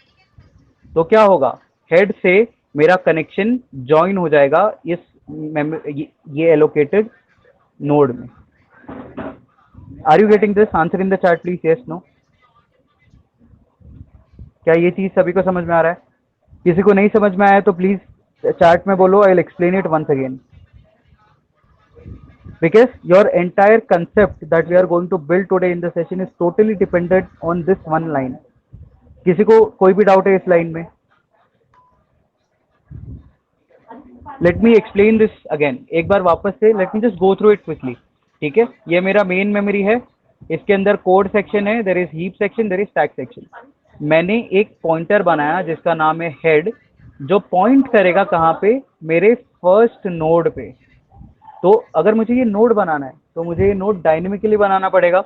तो क्या होगा, head से मेरा connection join हो जाएगा इस ये allocated node में। Are you getting this? Answer in the chat please, yes no. क्या ये चीज सभी को समझ में आ रहा है? किसी को नहीं समझ में आया तो प्लीज चैट में बोलो, I will explain it once again. Because your entire concept that we are going to build today in the session is totally dependent on this one line. किसी को कोई भी डाउट है इस लाइन में? Let me explain this again, एक बार वापस से let me just go through it quickly. ठीक है, ये मेरा मेन मेमोरी है, इसके अंदर कोड सेक्शन है, there is heap section, there is stack section. मैंने एक पॉइंटर बनाया जिसका नाम है हेड, जो पॉइंट करेगा कहाँ पे, मेरे फर्स्ट नोड पे। तो अगर मुझे ये नोड बनाना है तो मुझे ये नोड डायनेमिकली बनाना पड़ेगा।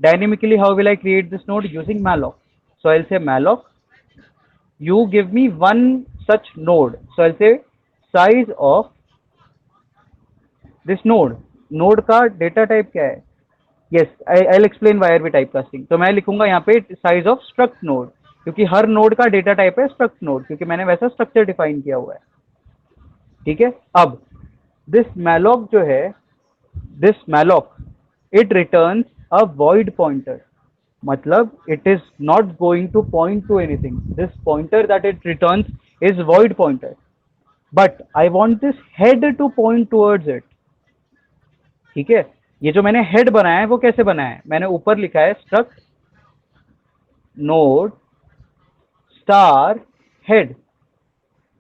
Dynamically how will I create this node? Using malloc. So I will से malloc you give me one such node, so I'll say size of this node. node का data type क्या है? yes, I'll explain why are we typecasting. तो मैं लिखूंगा यहाँ पे size of struct node, क्योंकि हर node का data type है struct node, क्योंकि मैंने वैसा structure define किया हुआ है। ठीक है, अब this malloc जो है this malloc, it returns a void pointer. matlab it is not going to point to anything. This pointer that it returns is void pointer, but I want this head to point towards it. ठीक है, ये जो मैंने head बनाया है वो कैसे बनाया है, मैंने ऊपर लिखा है struct node star head.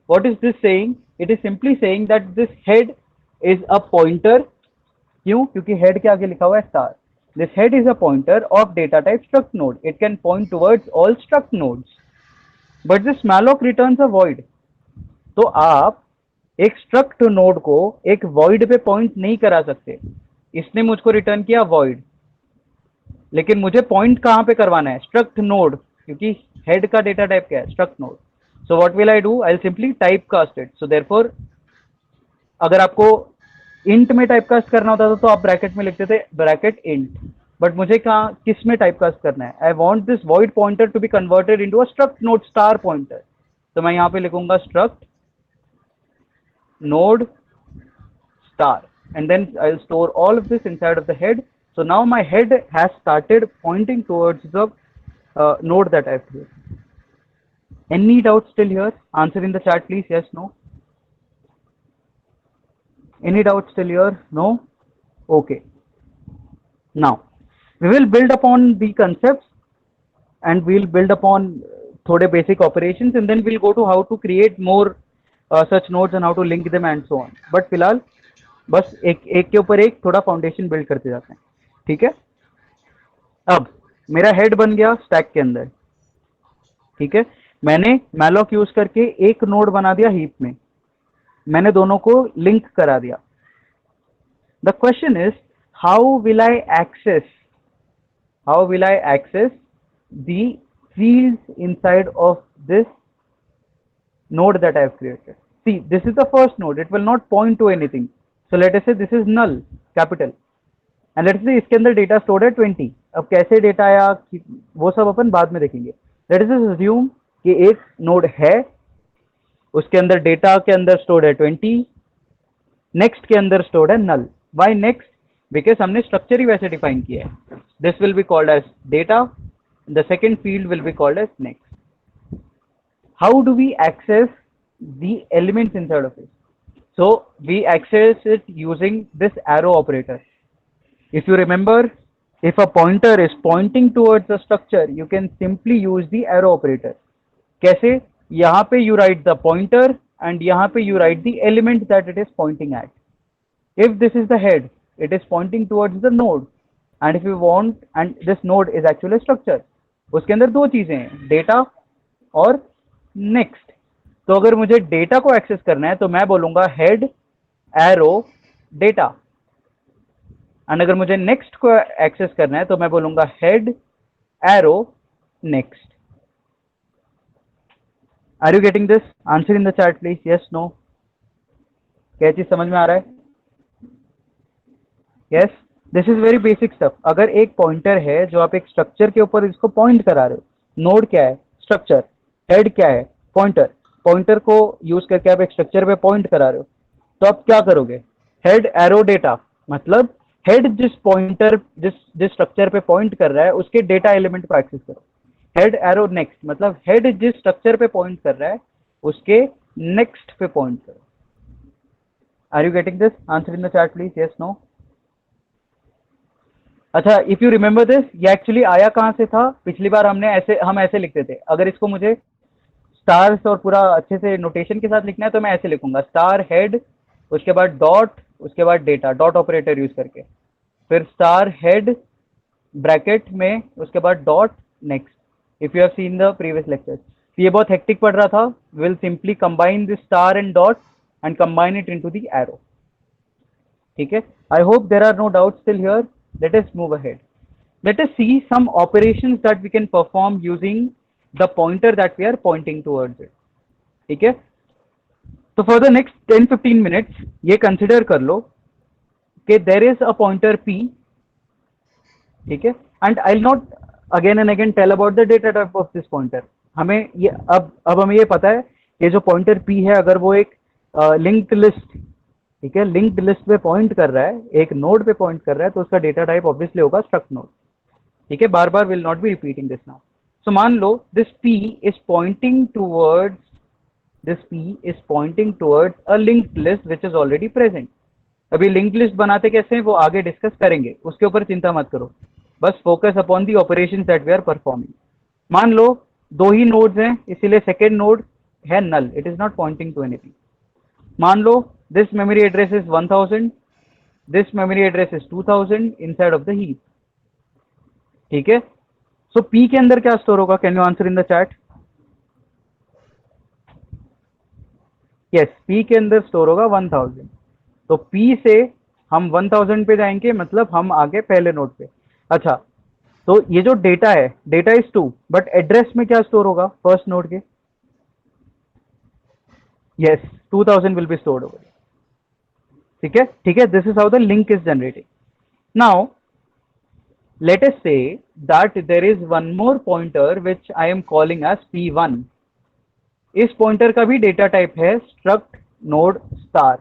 What is this saying? It is simply saying that this head is a pointer. क्यों? क्योंकि head के आगे लिखा हुआ है star. This head is a pointer of data type struct node. It can point towards all struct nodes. But this malloc returns a void. तो आप एक struct node को एक void पे point नहीं करा सकते. इसने मुझको रिटर्न किया void. लेकिन मुझे पॉइंट कहां पे करवाना है, स्ट्रक्ट नोड, क्योंकि हेड का डेटा टाइप क्या है, struct node. So what will I do, I will simply type cast it. So therefore अगर आपको इंट में टाइप कास्ट करना होता था तो आप ब्रैकेट में लिखते थे ब्रैकेट इंट, बट मुझे कहाँ किस में टाइप कास्ट करना है, I want this void pointer to be converted into a struct node star pointer. तो मैं यहाँ पे लिखूंगा struct node star, and then I'll store all of this inside of the head. So now my head has started pointing towards the node that I've created. Any doubts still here? Answer in the chat please, yes, no. Any doubts still here? No. Okay, now we will build upon the concepts and we'll build upon thode basic operations, and then we'll go to how to create more such nodes and how to link them and so on. But फिलहाल बस एक के ऊपर एक थोड़ा foundation build करते जाते हैं. ठीक है, अब मेरा हेड बन गया स्टैक के अंदर. ठीक है, मैंने malloc यूज करके एक नोड बना दिया हीप में, मैंने दोनों को लिंक करा दिया. The question is how will I access the fields inside of this node that I have created. See, this is the first node, it will not point to anything. So let us say this is null capital, and let us say इसके अंदर data stored है 20. अब कैसे data आया वो सब अपन बाद में देखेंगे. लेट अस अज्यूम कि एक नोड है, उसके अंदर डेटा के अंदर स्टोर्ड है 20, नेक्स्ट के अंदर स्टोर्ड है नल. Why next? बिकॉज हमने स्ट्रक्चर ही वैसे डिफाइन किया है. This will be called as data, the second field will be called as next. How do we access the elements inside of it? So we access it using this arrow operator. If you remember, if a pointer is pointing towards a structure, you can simply use the arrow operator. कैसे? यहाँ पे you write the pointer and यहाँ पे you write the element that it is pointing at. If this is the head, it is pointing towards the node, and if you want, and this node is actually a structure, उसके अंदर दो चीजें हैं, data और next. तो अगर मुझे data को एक्सेस करना है तो मैं बोलूंगा हेड एरो डेटा, एंड अगर मुझे नेक्स्ट को एक्सेस करना है तो मैं बोलूंगा head arrow next. Are you getting this? Answer in the chat please, yes no. क्या चीज समझ में आ रहा है? Yes, this is very basic stuff. अगर एक पॉइंटर है जो आप एक स्ट्रक्चर के ऊपर इसको पॉइंट करा रहे हो, नोड क्या है? स्ट्रक्चर. हेड क्या है? पॉइंटर. पॉइंटर को यूज करके आप एक स्ट्रक्चर पे पॉइंट करा रहे हो, तो आप क्या करोगे? हेड एरो डेटा, मतलब हेड जिस पॉइंटर जिस स्ट्रक्चर पे पॉइंट कर रहा है उसके डेटा एलिमेंट को एक्सेस करो. हेड एरो नेक्स्ट, मतलब हेड जिस स्ट्रक्चर पे पॉइंट कर रहा है उसके नेक्स्ट पे पॉइंट करो. Are you getting this? Answer in the chat please, yes no. अच्छा, इफ यू रिमेंबर दिस, ये एक्चुअली आया कहां से था? पिछली बार हम ऐसे लिखते थे. अगर इसको मुझे स्टार्स और पूरा अच्छे से नोटेशन के साथ लिखना है तो मैं ऐसे लिखूंगा, स्टार हेड, उसके बाद डॉट, उसके बाद डेटा, डॉट ऑपरेटर यूज करके, फिर स्टार हेड ब्रैकेट में, उसके बाद dot next. If you have seen the previous lecture, ये बहुत हेक्टिक पड़ रहा था. Will simply combine this star and dot and combine it into the arrow. ठीक है, I hope there are no doubts still here. Let us move ahead. Let us see some operations that we can perform using the pointer that we are pointing towards it. ठीक है, तो for the next 10-15 minutes ये consider कर लो कि there is a pointer p. ठीक है, and I'll not again and again tell about the data type of this pointer. हमें ये अब हमें ये पता है कि जो pointer p है, अगर वो एक linked list ठीक है, लिंक्ड लिस्ट पे पॉइंट कर रहा है, एक नोड पे पॉइंट कर रहा है, तो उसका डेटा टाइप ऑब्वियसली होगा स्ट्रक्ट नोड। ठीक है, बार बार will not be repeating this now. So मान लो this P is pointing towards a linked list which is already present. अभी लिंक्ड लिस्ट बनाते कैसे हैं वो आगे डिस्कस करेंगे, उसके ऊपर चिंता मत करो, बस focus upon the operation that we are performing. मान लो दो ही नोड्स हैं, इसीलिए सेकेंड नोड है null, it is not pointing to anything. मान लो this memory address is 1000, this memory address is 2000 inside of the heap. ठीक है, सो पी के अंदर क्या स्टोर होगा, can you answer in the chat? Yes, P के अंदर स्टोर होगा 1000। तो पी से हम 1000 पे जाएंगे, मतलब हम आगे पहले नोड पे। अच्छा, तो ये जो डेटा है, डेटा इज 2, बट एड्रेस में क्या स्टोर होगा फर्स्ट नोड के? Yes, 2000 will be stored over. ठीक है, ठीक है, this is how the link is generating. Now let us say that there is one more pointer which I am calling as p1। इस pointer का भी data type है struct node star,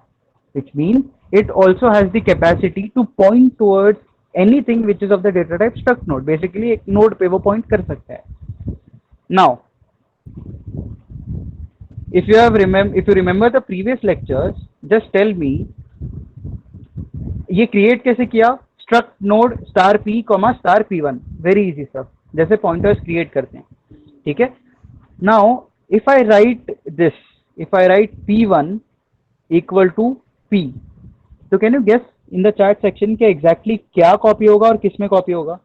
which means it also has the capacity to point towards anything which is of the data type struct node। basically एक node पे वो point कर सकता है। now if you remember the previous lectures, just tell me ये create कैसे किया? Struct node star P comma star पी1, वेरी इजी सब, जैसे पॉइंटर्स क्रिएट करते हैं। ठीक है, now if I write this, if I write p1 equal to p, तो can you guess in the chat section के एग्जैक्टली क्या कॉपी होगा और किस में कॉपी होगा?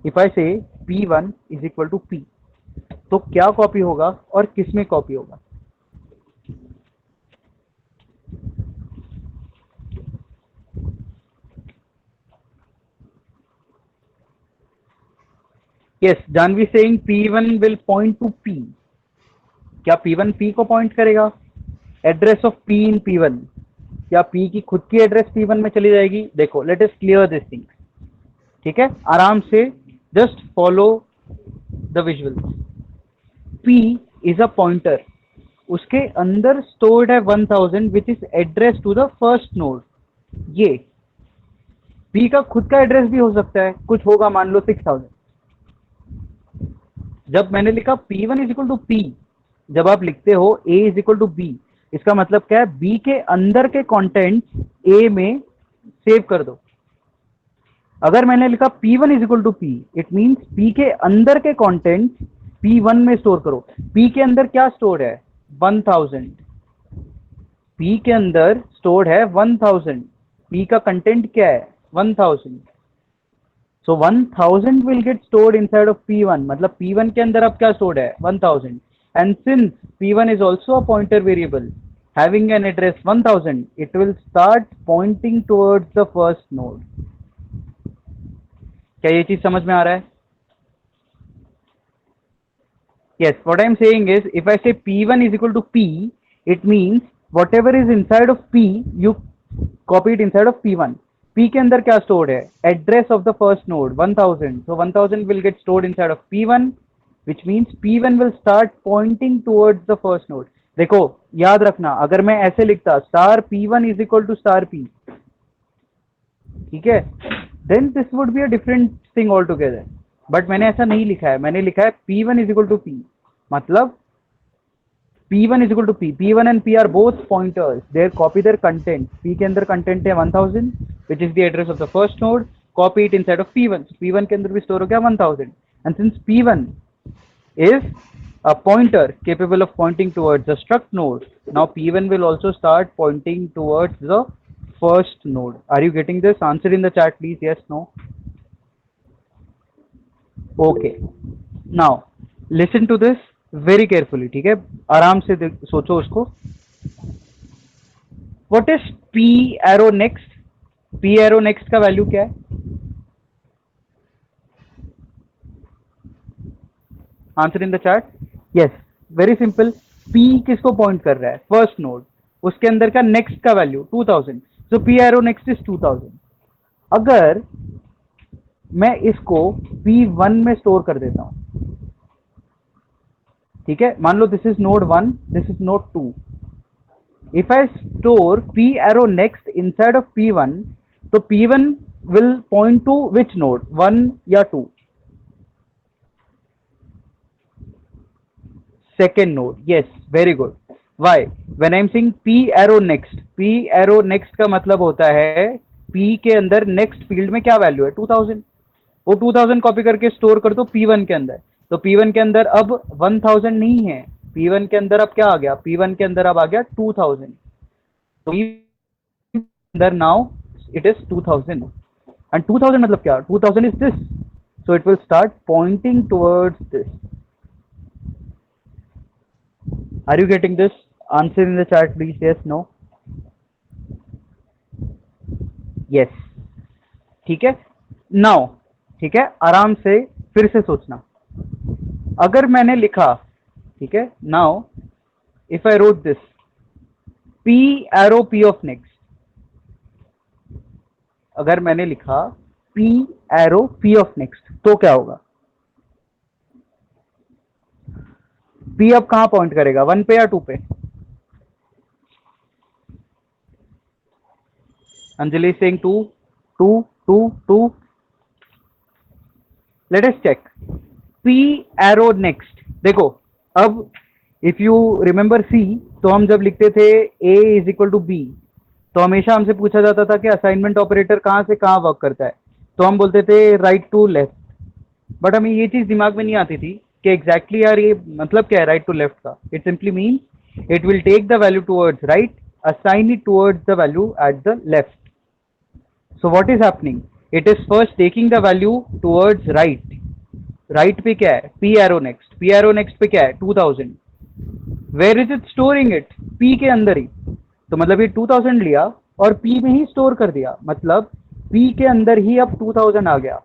इफ आई से p1 is equal to p, तो क्या कॉपी होगा और किस में कॉपी होगा? Yes, Janvi saying p1 will point to p। क्या p1 p को पॉइंट करेगा? Address of p in p1, क्या p की खुद की एड्रेस p1 में चली जाएगी? देखो, let us clear this thing. ठीक है, आराम से just follow the visual. p is a pointer, उसके अंदर स्टोर्ड है 1000 which is address to the first node. ये p का खुद का एड्रेस भी हो सकता है, कुछ होगा मान लो 6000। जब मैंने लिखा p1 is equal to p, जब आप लिखते हो a is equal to b, इसका मतलब क्या है? b के अंदर के कंटेंट्स a में सेव कर दो। अगर मैंने लिखा p1 is equal to p, it means p के अंदर के कंटेंट्स p1 में स्टोर करो। p के अंदर क्या स्टोर है? 1000। p के अंदर स्टोर्ड है 1000, p का कंटेंट क्या है? 1000। So 1000 will get stored inside of P1, मतलब P1 के अंदर अब क्या stored है? 1000। And since P1 is also a pointer variable having an address 1000, it will start pointing towards the first node। क्या ये चीज समझ में आ रहा है? Yes, what I am saying is if I say P1 is equal to P, it means whatever is inside of P, you copy it inside of P1। P के अंदर क्या stored है? Address of the first node 1000, so 1000 will get stored inside of P1, which means P1 will start pointing towards the first node। देखो, याद रखना, अगर मैं ऐसे लिखता star P1 is equal to star P, ठीक है, then this would be a different thing altogether, but मैंने ऐसा नहीं लिखा है, मैंने लिखा है P1 is equal to P, मतलब P1 is equal to P, P1 and P are both pointers, they copy their content। P के अंदर content है 1000 which is the address of the first node, copy it inside of P1, so P1 के अंदर भी store हो गया 1000। and since P1 is a pointer capable of pointing towards the struct node, now P1 will also start pointing towards the first node। are you getting this? Answer in the chat please, yes, no? okay, now listen to this very carefully। ठीक है, आराम से सोचो उसको। what is p arrow next? p arrow next का value क्या है? Answer in the chat. Yes, very simple, p किसको पॉइंट कर रहा है? फर्स्ट नोड, उसके अंदर का नेक्स्ट का value 2000, so p arrow next is 2000। अगर मैं इसको p1 में स्टोर कर देता हूं, ठीक है, मान लो this is node 1, this is node 2, If I store P arrow next inside of P1, तो P1 will point to which node? 1 या 2? Second node. Yes, very good. Why? When I'm saying P arrow next का मतलब होता है P के अंदर next field में क्या वैल्यू है? 2000. वो 2000 कॉपी करके स्टोर कर दो P1 के अंदर. तो P1 के अंदर अब 1000 नहीं है. P1 के अंदर अब क्या आ गया? P1 के अंदर अब आ गया 2000. तो अंदर now it is 2000. And 2000 मतलब क्या? 2000 is this. So it will start pointing towards this. Are you getting this? Answer in the chat please. Yes, no? Yes. ठीक है. Now, ठीक है, आराम से फिर से सोचना. अगर मैंने लिखा, ठीक है, now if I wrote this P arrow P of next, अगर मैंने लिखा P arrow P of next तो क्या होगा? P अब कहां पॉइंट करेगा? 1 पे या 2 पे? Anjali saying 2, 2, 2, 2. Let us check. P arrow next. देखो अब इफ यू रिमेंबर C, तो हम जब लिखते थे A is equal to B, तो हमेशा हमसे पूछा जाता था कि असाइनमेंट ऑपरेटर कहां से कहां वर्क करता है, तो हम बोलते थे राइट टू लेफ्ट. बट हमें ये चीज दिमाग में नहीं आती थी कि एग्जैक्टली यार ये मतलब क्या है राइट टू लेफ्ट का. It simply means it will take the value towards right, assign it towards the value at the left. So what is happening? It is first taking the value towards right. Right पे क्या है? P arrow next. P arrow next पे क्या है? 2000. Where is it storing it? P के अंदर ही. तो मतलब ये 2000 लिया और P में ही स्टोर कर दिया. मतलब P के अंदर ही अब 2000 आ गया.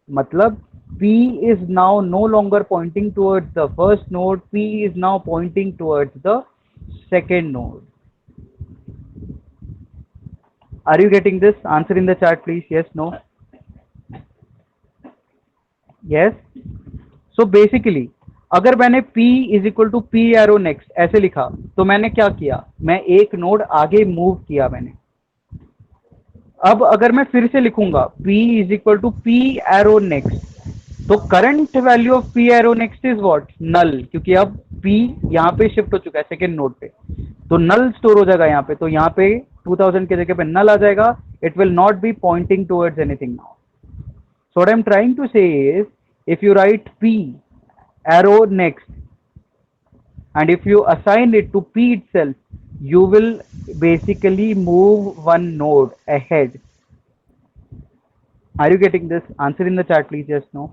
मतलब P is now no longer pointing towards the first node. P is now pointing towards the second node. Are you getting this? Answer in the chat please. Yes, no? Yes. So basically अगर मैंने P is equal to P arrow next ऐसे लिखा तो मैंने क्या किया? मैं एक नोड आगे मूव किया मैंने. अब अगर मैं फिर से लिखूंगा P is equal to P arrow next, तो current value of P arrow next is what? Null, क्योंकि अब P यहाँ पे शिफ्ट हो चुका है सेकेंड नोड पे, तो नल स्टोर हो जाएगा यहाँ पे. तो यहाँ पे 2000 के जगह पे नल आ जाएगा. It will not be pointing towards anything now. So what I am trying to say is if you write P arrow next and if you assign it to P itself, you will basically move one node ahead. Are you getting this? Answer in the chat please. Yes, no?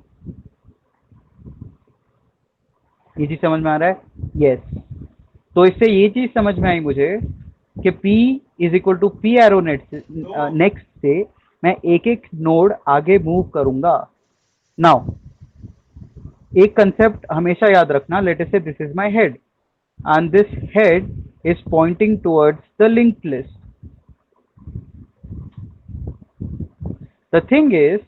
ये चीज समझ में आ रहा है? Yes. तो इससे ये चीज समझ में आई मुझे कि P is equal to P arrow next से मैं एक एक नोड आगे मूव करूंगा. नाउ एक कंसेप्ट हमेशा याद रखना. Let us say this is my head and this head is pointing towards the linked list. The thing is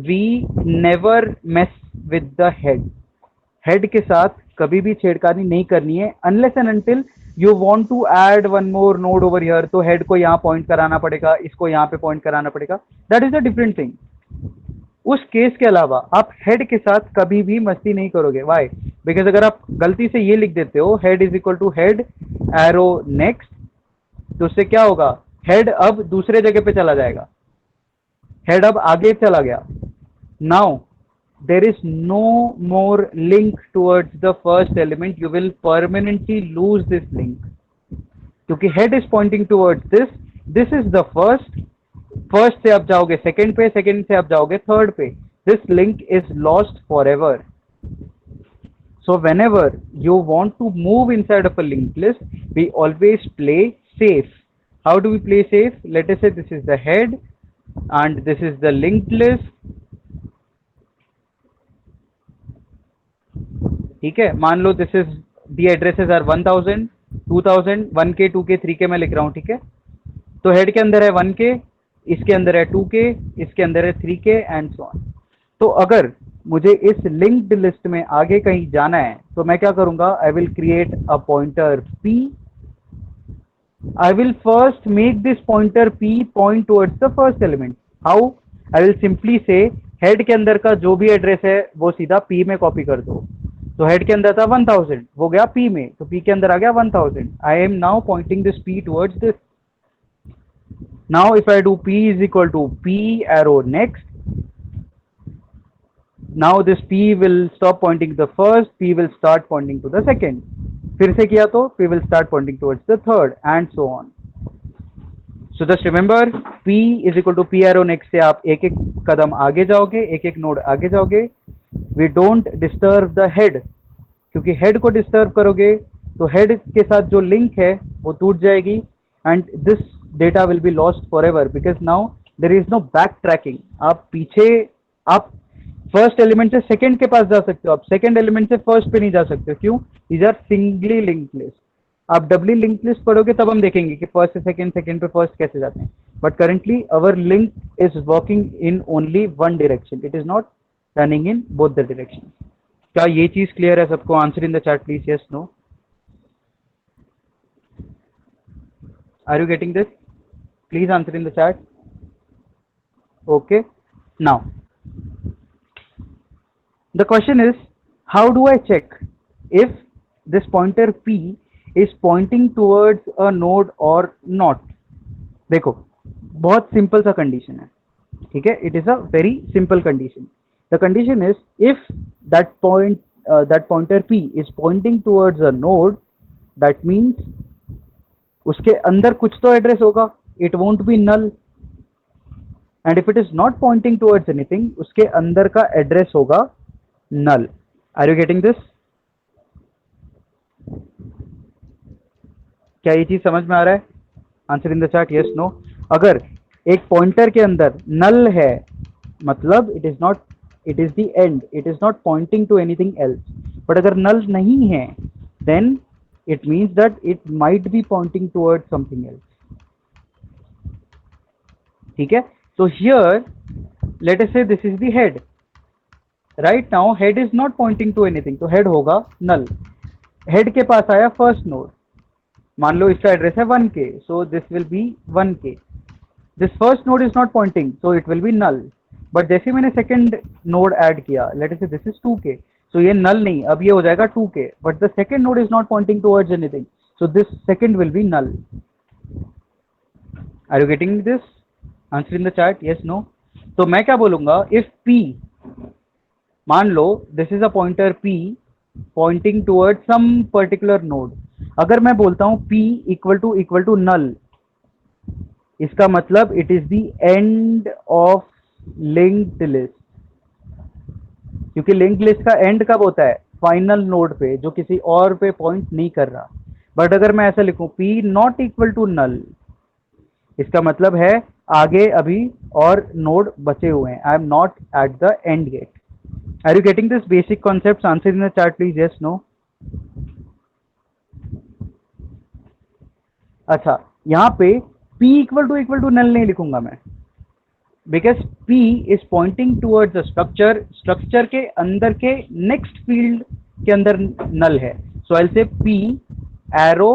we never mess with the head. Head के साथ कभी भी छेड़खानी नहीं करनी है unless and until you want to add one more node over here. तो head को यहाँ पॉइंट कराना पड़ेगा, इसको यहाँ पे पॉइंट कराना पड़ेगा. That is a different thing. उस केस के अलावा आप हेड के साथ कभी भी मस्ती नहीं करोगे. वाई? बिकॉज अगर आप गलती से ये लिख देते हो head is equal to head arrow next, तो उससे क्या होगा? हेड अब दूसरे जगह पे चला जाएगा. हेड अब आगे चला गया. Now there is no more link towards the first element. You will permanently lose this link, क्योंकि head is pointing towards this. This is the first. First से आप जाओगे सेकंड पे, सेकंड से आप जाओगे थर्ड पे. This link is lost for ever. So whenever you want to move inside of a link list, we always play safe. How do we play safe? Let us say this is the head and this is the linked list. ठीक है, मान लो this is the addresses are 1000, 2000, 1K, 2K, 3K मैं लिख रहा हूं. ठीक है, तो हेड के अंदर है 1K, इसके अंदर है 2K, इसके अंदर है 3K एंड सो ऑन. तो अगर मुझे इस लिंक्ड लिस्ट में आगे कहीं जाना है तो मैं क्या करूंगा? I will create a pointer P I will first make this pointer P point towards the first element. How? I will simply say head के अंदर का जो भी एड्रेस है वो सीधा P में कॉपी कर दो. तो हेड के अंदर था 1000, वो गया P में, तो P के अंदर आ गया 1000. I am now pointing this P towards this. Now if I do P is equal to P arrow next, now this P will stop pointing to the first, P will start pointing to the second. फिर से किया तो P will start pointing towards the third and so on. So just remember P is equal to P arrow next से आप एक एक कदम आगे जाओगे, एक एक नोड आगे जाओगे. We don't disturb the head, क्योंकि हेड को डिस्टर्ब करोगे तो हेड के साथ जो लिंक है वो टूट जाएगी and this data will be lost for ever because now there is no back tracking. आप पीछे आप फर्स्ट एलिमेंट से सेकंड के पास जा सकते हो, आप सेकंड एलिमेंट से फर्स्ट पे नहीं जा सकते. क्यों? These are singly linked list. आप डबली लिंक लिस्ट पढ़ोगे तब हम देखेंगे कि फर्स्ट से सेकंड, सेकंड पे फर्स्ट कैसे जाते हैं. But currently our link is working in only one direction, it is not running in both the direction. क्या ये चीज क्लियर है सबको? Answer in the chat please, yes no. Are you getting this? Please answer in the chat. Okay, now the question is, how do I check if this pointer P is pointing towards a node or not? देखो बहुत simple सा condition है, ठीक है. It is a very simple condition. The condition is if that pointer P is pointing towards a node, that means उसके अंदर कुछ तो एड्रेस होगा. It won't be null. And if it is not pointing towards anything, उसके अंदर का address होगा null. Are you getting this? क्या ये चीज समझ में आ रहा है? Answer in the chat, yes no. अगर एक पॉइंटर के अंदर नल है मतलब it is not, it is the end, it is not pointing to anything else. But अगर नल नहीं है then it means that it might be pointing towards something else. ठीक है. So here let us say this is the head. Right now head is not pointing to anything, तो head होगा null. head के पास आया first node, मान लो इसका address है 1k, so this will be 1k. this first node is not pointing, so it will be null. but जैसे मैंने second node add किया, let us say this is 2k, so ये null नहीं, अब ये हो जाएगा 2k. but the second node is not pointing towards anything, so this second will be null. Are you getting this? Answer in the chat, yes no. तो मैं क्या बोलूंगा, if p, मान लो this is a pointer p pointing towards some particular node. अगर मैं बोलता हूं p इक्वल टू नल, इसका मतलब it is the and of linked list. क्योंकि लिंक्ड लिस्ट का एंड कब होता है? फाइनल नोड पे, जो किसी और पे पॉइंट नहीं कर रहा. बट अगर मैं ऐसा लिखूं p not equal to null, इसका मतलब है आगे अभी और नोड बचे हुए हैं. I am not at the end get. Are you getting this basic concepts? Answer in the chat please, yes no. अच्छा, यहाँ पे p इक्वल टू नल नहीं लिखूंगा मैं, because p is pointing towards the structure. Structure के अंदर के next field के अंदर नल है. So I will say p arrow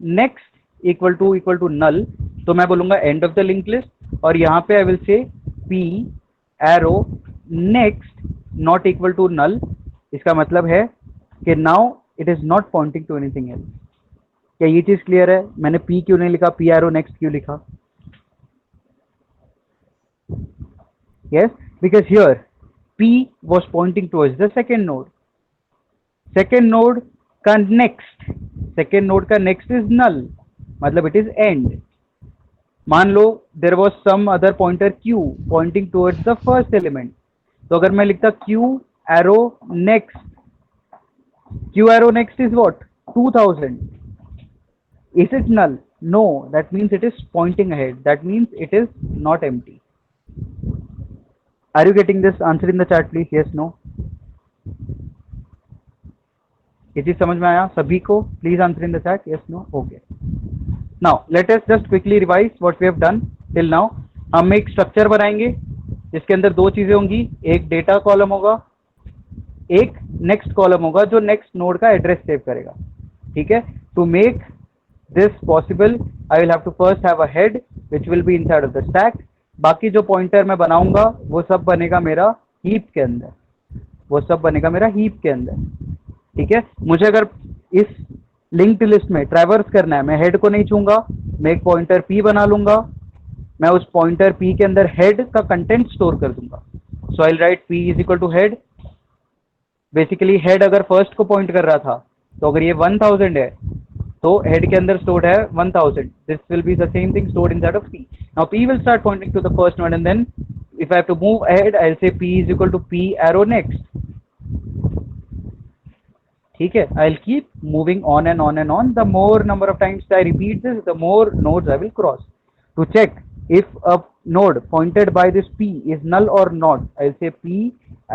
next equal to null. तो मैं बोलूंगा end of the link list, और यहाँ पे I will say p arrow next not equal to null. इसका मतलब है कि now it is not pointing to anything else. क्या ये चीज क्लियर है? मैंने p क्यों नहीं लिखा, p एरो नेक्स्ट क्यों लिखा? yes, because here p was pointing towards the second node. second node का next is null, मतलब it is end. मान लो there was some other pointer q pointing towards the first element, तो अगर मैं लिखता q arrow next is what? 2000. is it null? No, that means it is pointing ahead, that means it is not empty. Are you getting this? Answer in the chat please, yes no. ये चीज समझ में आया सभी को? Please answer in the chat, yes no. okay, now let us just quickly revise what we have done till now. हम एक structure बनाएंगे जिसके अंदर दो चीजें होंगी, एक डेटा कॉलम होगा, एक नेक्स्ट कॉलम होगा जो नेक्स्ट नोड का एड्रेस सेव करेगा. ठीक है. To make this possible, I will have to first have a head which will be inside of the stack. बाकी जो पॉइंटर मैं बनाऊंगा वो सब बनेगा मेरा हीप के अंदर, वो सब बनेगा मेरा हीप के अंदर। ठीक है, मुझे अगर इस लिंक्ड लिस्ट में ट्रैवर्स करना है, मैं हेड को नहीं छूंगा, मैं एक पॉइंटर p बना लूंगा, मैं उस पॉइंटर p के अंदर हेड का कंटेंट स्टोर कर दूंगा। So I write p is equal to head. Basically head अगर फर्स्ट को पॉइंट कर रहा था, तो अगर ये 1000 है तो हेड के अंदर स्टोर्ड है 1000, this will be the same thing stored inside of p। Now p will start pointing to the first node, and then if I have to move ahead, I'll say p is equal to p arrow next। ठीक है, I'll keep moving on and on and on, the more number of times I repeat this, the more nodes I will cross। to check if a node pointed by this p is null or not, I'll say p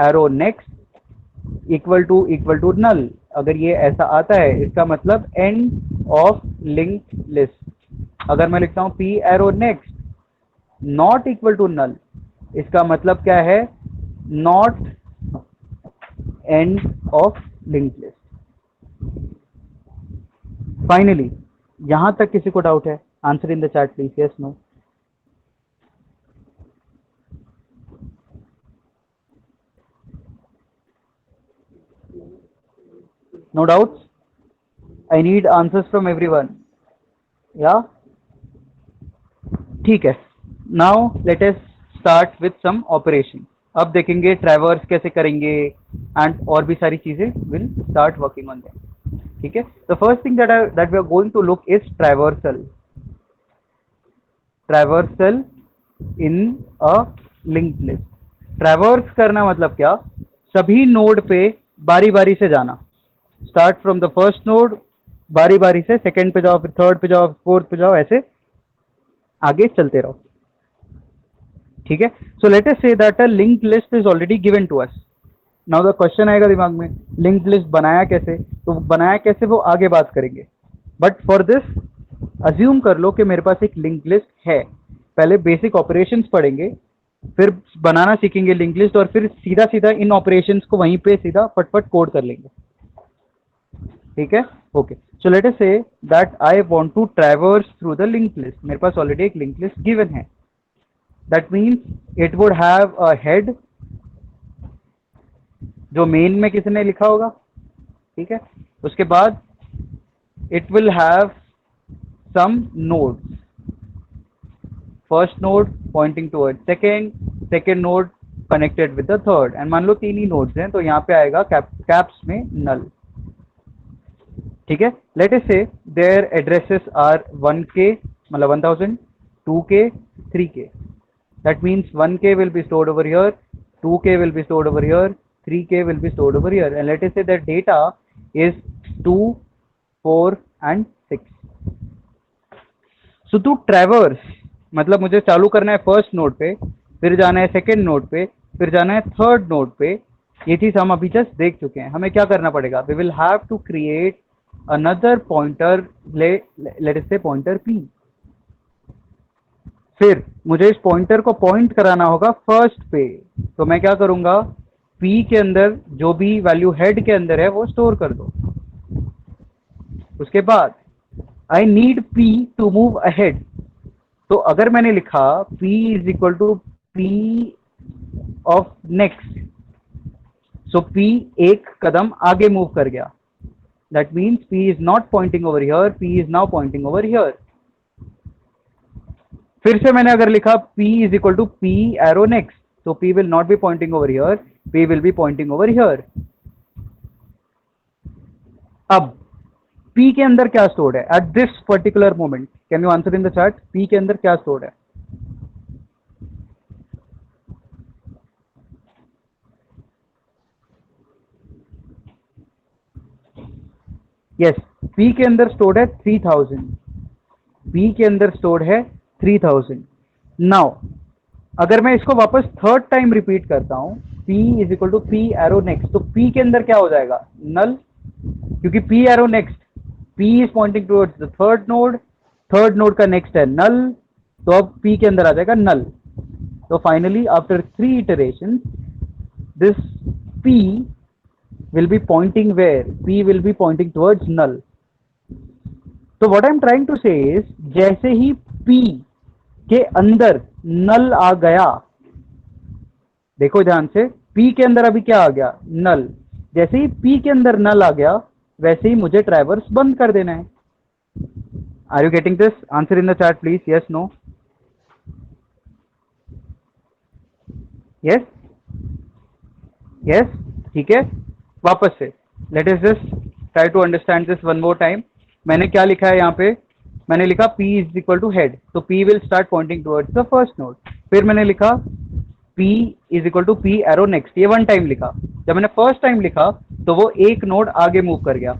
arrow next equal to null. अगर ये ऐसा आता है इसका मतलब and of linked list. अगर मैं लिखता हूं p arrow next not equal to null, इसका मतलब क्या है, not end of linked list. Finally यहां तक किसी को डाउट है? Answer in the chat please, yes no. No doubts? I need answers from everyone. Yeah? ठीक है, now let us start with some operation। अब देखेंगे ट्रैवर्स कैसे करेंगे एंड और भी सारी चीजें will start working on them. ठीक है, the first thing that we are going to look is traversal. Traversal in a linked list. Traverse करना मतलब क्या, सभी नोड पे बारी बारी से जाना। Start from the first node, बारी बारी से सेकंड पे जाओ, फिर थर्ड पे जाओ, फोर्थ पे जाओ, ऐसे आगे चलते रहो। ठीक है, सो let us say that a linked list is already given to us. Now the question आएगा दिमाग में, लिंक्ड लिस्ट बनाया कैसे? तो बनाया कैसे वो आगे बात करेंगे, बट फॉर दिस अज्यूम कर लो कि मेरे पास एक लिंक्ड लिस्ट है। पहले बेसिक ऑपरेशंस पढ़ेंगे, फिर बनाना सीखेंगे लिंक्ड लिस्ट, और फिर सीधा सीधा इन ऑपरेशंस को वहीं पे सीधा फटफट कोड कर लेंगे। ठीक है, okay. So let us say that I want to traverse through the linked list. मेरे पास ऑलरेडी एक लिंक्ड लिस्ट गिवन है, that means it would have a head जो मेन में किसी ने लिखा होगा। ठीक है, उसके बाद it will have some nodes, first node pointing toward second, second node connected with the third, and मान लो तीन ही नोड्स हैं तो यहाँ पे आएगा कैप्स में नल। ठीक है, let us say there addresses are 1k मतलब 1000, 2k, 3k। That means 1k will be stored over here, 2k will be stored over here, 3k will be stored over here, and let us say that data is 2, 4 and 6। so to traverse मतलब मुझे चालू करना है first node पे, फिर जाना है second node पे, फिर जाना है थर्ड नोड पे। ये चीज हम अभी जस्ट देख चुके हैं। हमें क्या करना पड़ेगा, we will have to create another pointer, let us say pointer p। फिर मुझे इस पॉइंटर को पॉइंट कराना होगा फर्स्ट पे, तो मैं क्या करूंगा, p के अंदर जो भी वैल्यू हेड के अंदर है वो स्टोर कर दो। उसके बाद I need p to move ahead, तो अगर मैंने लिखा p is equal to p of next, so p एक कदम आगे मूव कर गया। That means p is not pointing over here, p is now pointing over here. फिर से मैंने अगर लिखा p is equal to p arrow next, तो p will not be pointing over here, p will be pointing over here. अब p के अंदर क्या स्टोर्ड है at this particular moment? Can you answer in the chat, p के अंदर क्या stored है? यस, p के अंदर स्टोर्ड है 3000, p के अंदर स्टोर्ड है 3000। नाउ अगर मैं इसको वापस थर्ड टाइम रिपीट करता हूं, p is equal to p arrow next, तो p के अंदर क्या हो जाएगा, नल, क्योंकि p arrow next, p is pointing towards the third node का नेक्स्ट है नल, तो अब p के अंदर आ जाएगा नल। तो finally after 3 iteration this p will be pointing where, p will be pointing towards null। तो what I am trying to say is, जैसे ही P के अंदर नल आ गया, देखो ध्यान से, P के अंदर अभी क्या आ गया, नल। जैसे ही P के अंदर नल आ गया, वैसे ही मुझे ट्रैवर्स बंद कर देना है। Are you getting this? Answer in the chat please, yes no. Yes yes, ठीक है। वापस से let us just try to understand this one more time. मैंने क्या लिखा है यहाँ पे, मैंने लिखा P is equal to head, तो P will start pointing towards the first node. फिर मैंने लिखा P is equal to P arrow next, ये वन टाइम लिखा। जब मैंने फर्स्ट टाइम लिखा तो वो एक नोड आगे मूव कर गया।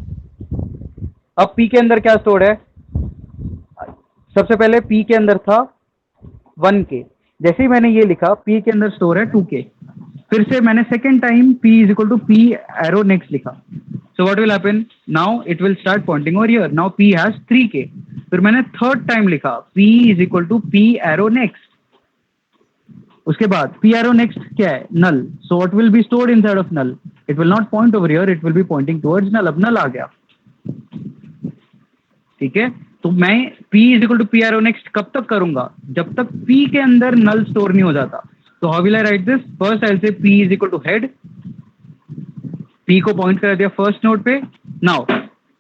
अब P के अंदर क्या स्टोर है, सबसे पहले P के अंदर था 1K। जैसे ही मैंने ये लिखा P के अंदर स्टोर है 2K, फिर से मैंने second time P is equal to P arrow next लिखा। So what will happen, now it will start pointing over here, now P has 3K। फिर मैंने थर्ड टाइम लिखा P is equal to P arrow next. उसके बाद P arrow next क्या है, null. So what will be stored inside of null, it will not point over here, it will be pointing towards null. अब नल आ गया, ठीक है। तो मैं P is equal to P arrow next कब तक करूंगा, जब तक P के अंदर नल स्टोर नहीं हो जाता। तो how will I write this, first I say P is equal to head, P को पॉइंट कर दिया फर्स्ट नोड पे। Now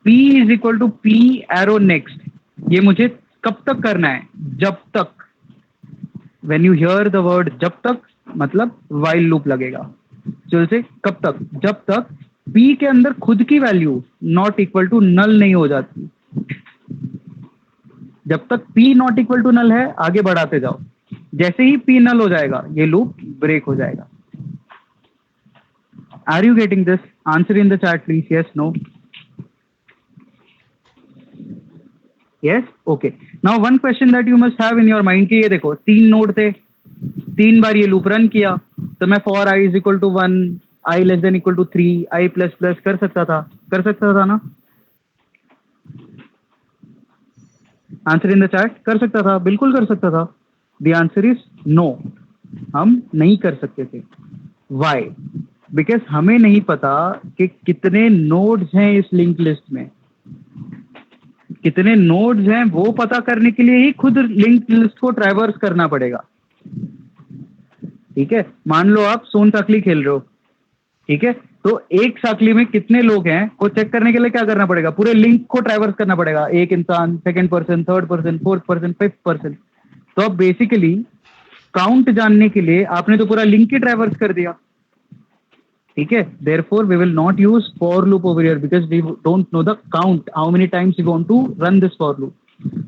P is equal to P arrow next, ये मुझे कब तक करना है, जब तक, when you hear the word जब तक, मतलब वाइल लूप लगेगा। चल से कब तक, जब तक P के अंदर खुद की value not equal to null नहीं हो जाती। जब तक P not equal to null है आगे बढ़ाते जाओ, जैसे ही P नल हो जाएगा ये लूप ब्रेक हो जाएगा। Are you getting this? Answer in the chat please, yes no. Yes, okay. Now one question that you must have in your mind कि ये देखो 3 नोड थे, 3 बार ये लूप रन किया, तो मैं for i is equal to 1, i less than equal to 3, i plus plus कर सकता था ना? आंसर इन द चैट, कर सकता था, बिल्कुल कर सकता था। द आंसर इज नो, हम नहीं कर सकते थे। वाई? बिकॉज हमें नहीं पता कि कितने नोड्स हैं इस लिंक लिस्ट में। कितने नोड्स हैं वो पता करने के लिए ही खुद लिंक लिस्ट को ट्रैवर्स करना पड़ेगा, ठीक है। मान लो आप सोन साखली खेल रहे हो, ठीक है, तो एक साखली में कितने लोग हैं वो चेक करने के लिए क्या करना पड़ेगा, पूरे लिंक को ट्रैवर्स करना पड़ेगा। एक इंसान, second person, third person, fourth person, fifth person. तो अब बेसिकली काउंट जानने के लिए आपने तो पूरा लिंक ही ट्रैवर्स कर दिया, ठीक है। Therefore we will not use for loop over here because we don't know the count, how many times you want to run this for loop.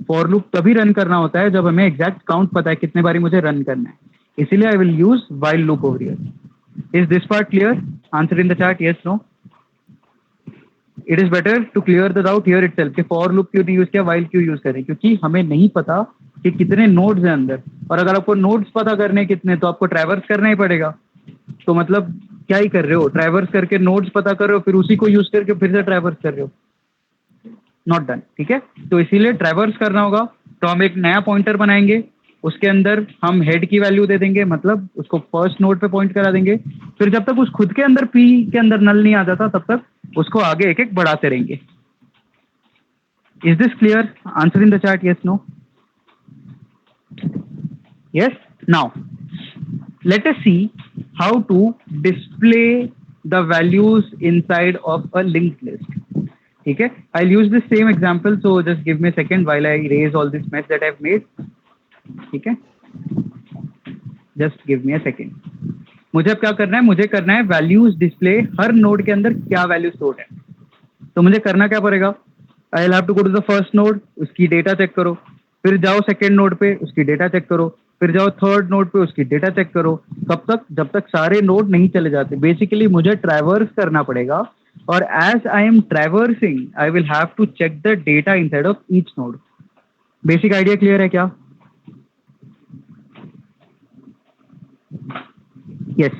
For loop तभी रन करना होता है जब हमें एग्जैक्ट काउंट पता है कितने बारी मुझे रन करना है, इसीलिए I will use while loop over here. Is this part clear? Answer in the chat, yes no. It is better to clear the doubt here itself कि फॉर लूप क्यों नहीं यूज किया, व्हाइल क्यों use करें, क्योंकि हमें नहीं पता कि कितने नोड्स हैं अंदर, और अगर आपको नोड्स पता करने कितने तो आपको ट्रैवर्स करना ही पड़ेगा। तो मतलब क्या ही कर रहे हो, ट्रैवर्स करके नोड्स पता कर रहे हो, फिर उसी को यूज करके फिर से ट्रैवर्स कर रहे हो, नॉट डन, ठीक है। तो इसीलिए ट्रैवर्स करना होगा, तो हम एक नया पॉइंटर बनाएंगे, उसके अंदर हम हेड की वैल्यू दे देंगे, मतलब उसको फर्स्ट नोड पे पॉइंट करा देंगे। फिर जब तक उस खुद के अंदर P के अंदर नल नहीं आ जाता तब तक उसको आगे एक एक बढ़ाते रहेंगे। Is this clear? Answer in the chat, yes no. Yes, now let us see how to display the values inside of a linked list. ठीक है, I'll use the same example, so just give me a second while I erase all this mess that I've made. ठीक है, just give me a second. मुझे अब क्या करना है, मुझे करना है वैल्यूज डिस्प्ले, हर नोड के अंदर क्या वैल्यू स्टोर है। तो मुझे करना क्या पड़ेगा, I will have to go to the first node, उसकी डेटा चेक करो, फिर जाओ सेकेंड नोड पे, उसकी डेटा चेक करो, फिर जाओ थर्ड नोड पे, उसकी डेटा चेक करो। कब तक, जब तक सारे नोड नहीं चले जाते। बेसिकली मुझे ट्रैवर्स करना पड़ेगा, और as I am traversing I will have to check the data inside of each node. Basic idea clear है क्या? Yes,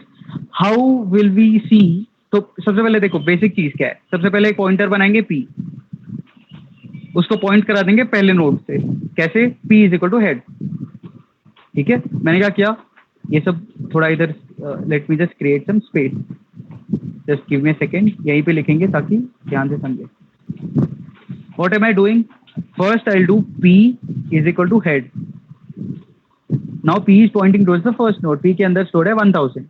how will we see? तो सबसे पहले देखो बेसिक चीज क्या है, सबसे पहले एक पॉइंटर बनाएंगे P, उसको पॉइंट करा देंगे पहले नोड से, कैसे, P is equal to head, ठीक है। मैंने क्या किया, ये सब थोड़ा इधर, let me just create some space, just give me a second, यहीं पे लिखेंगे ताकि ध्यान से समझे। What am I doing, First I'll do P is equal to head. Now P is pointing towards the first node. P के अंदर stored है 1000.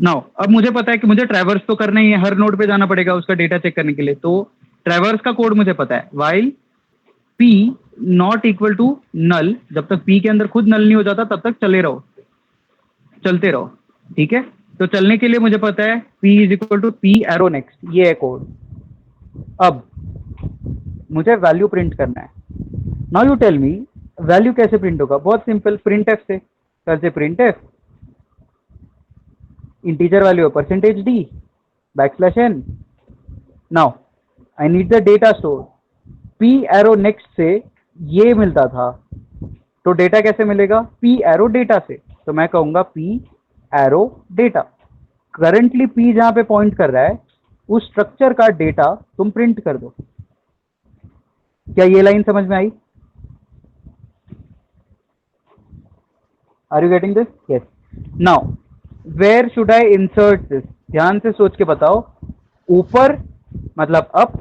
Now अब मुझे पता है कि मुझे ट्रैवर्स तो करना ही है, हर नोड पे जाना पड़ेगा उसका डेटा चेक करने के लिए. तो ट्रैवर्स का कोड मुझे पता है. while P not equal to null, जब तक P के अंदर खुद नल नहीं हो जाता तब तक चलते रहो. ठीक है, तो चलने के लिए मुझे पता है P is equal to P arrow next. ये है कोड. अब मुझे वैल्यू प्रिंट करना है. Now you tell me value कैसे प्रिंट होगा. बहुत सिंपल, प्रिंट एफ से. कैसे printf, integer value percentage d backslash n. Now I need the data store. P arrow next से ये मिलता था, तो डेटा कैसे मिलेगा, P एरो डेटा से. तो मैं कहूंगा P arrow data. Currently P जहां पे पॉइंट कर रहा है उस स्ट्रक्चर का डेटा तुम प्रिंट कर दो. क्या ये लाइन समझ में आई? Are you getting this? Yes. Now where should I insert this? ध्यान से सोच के बताओ. ऊपर मतलब अप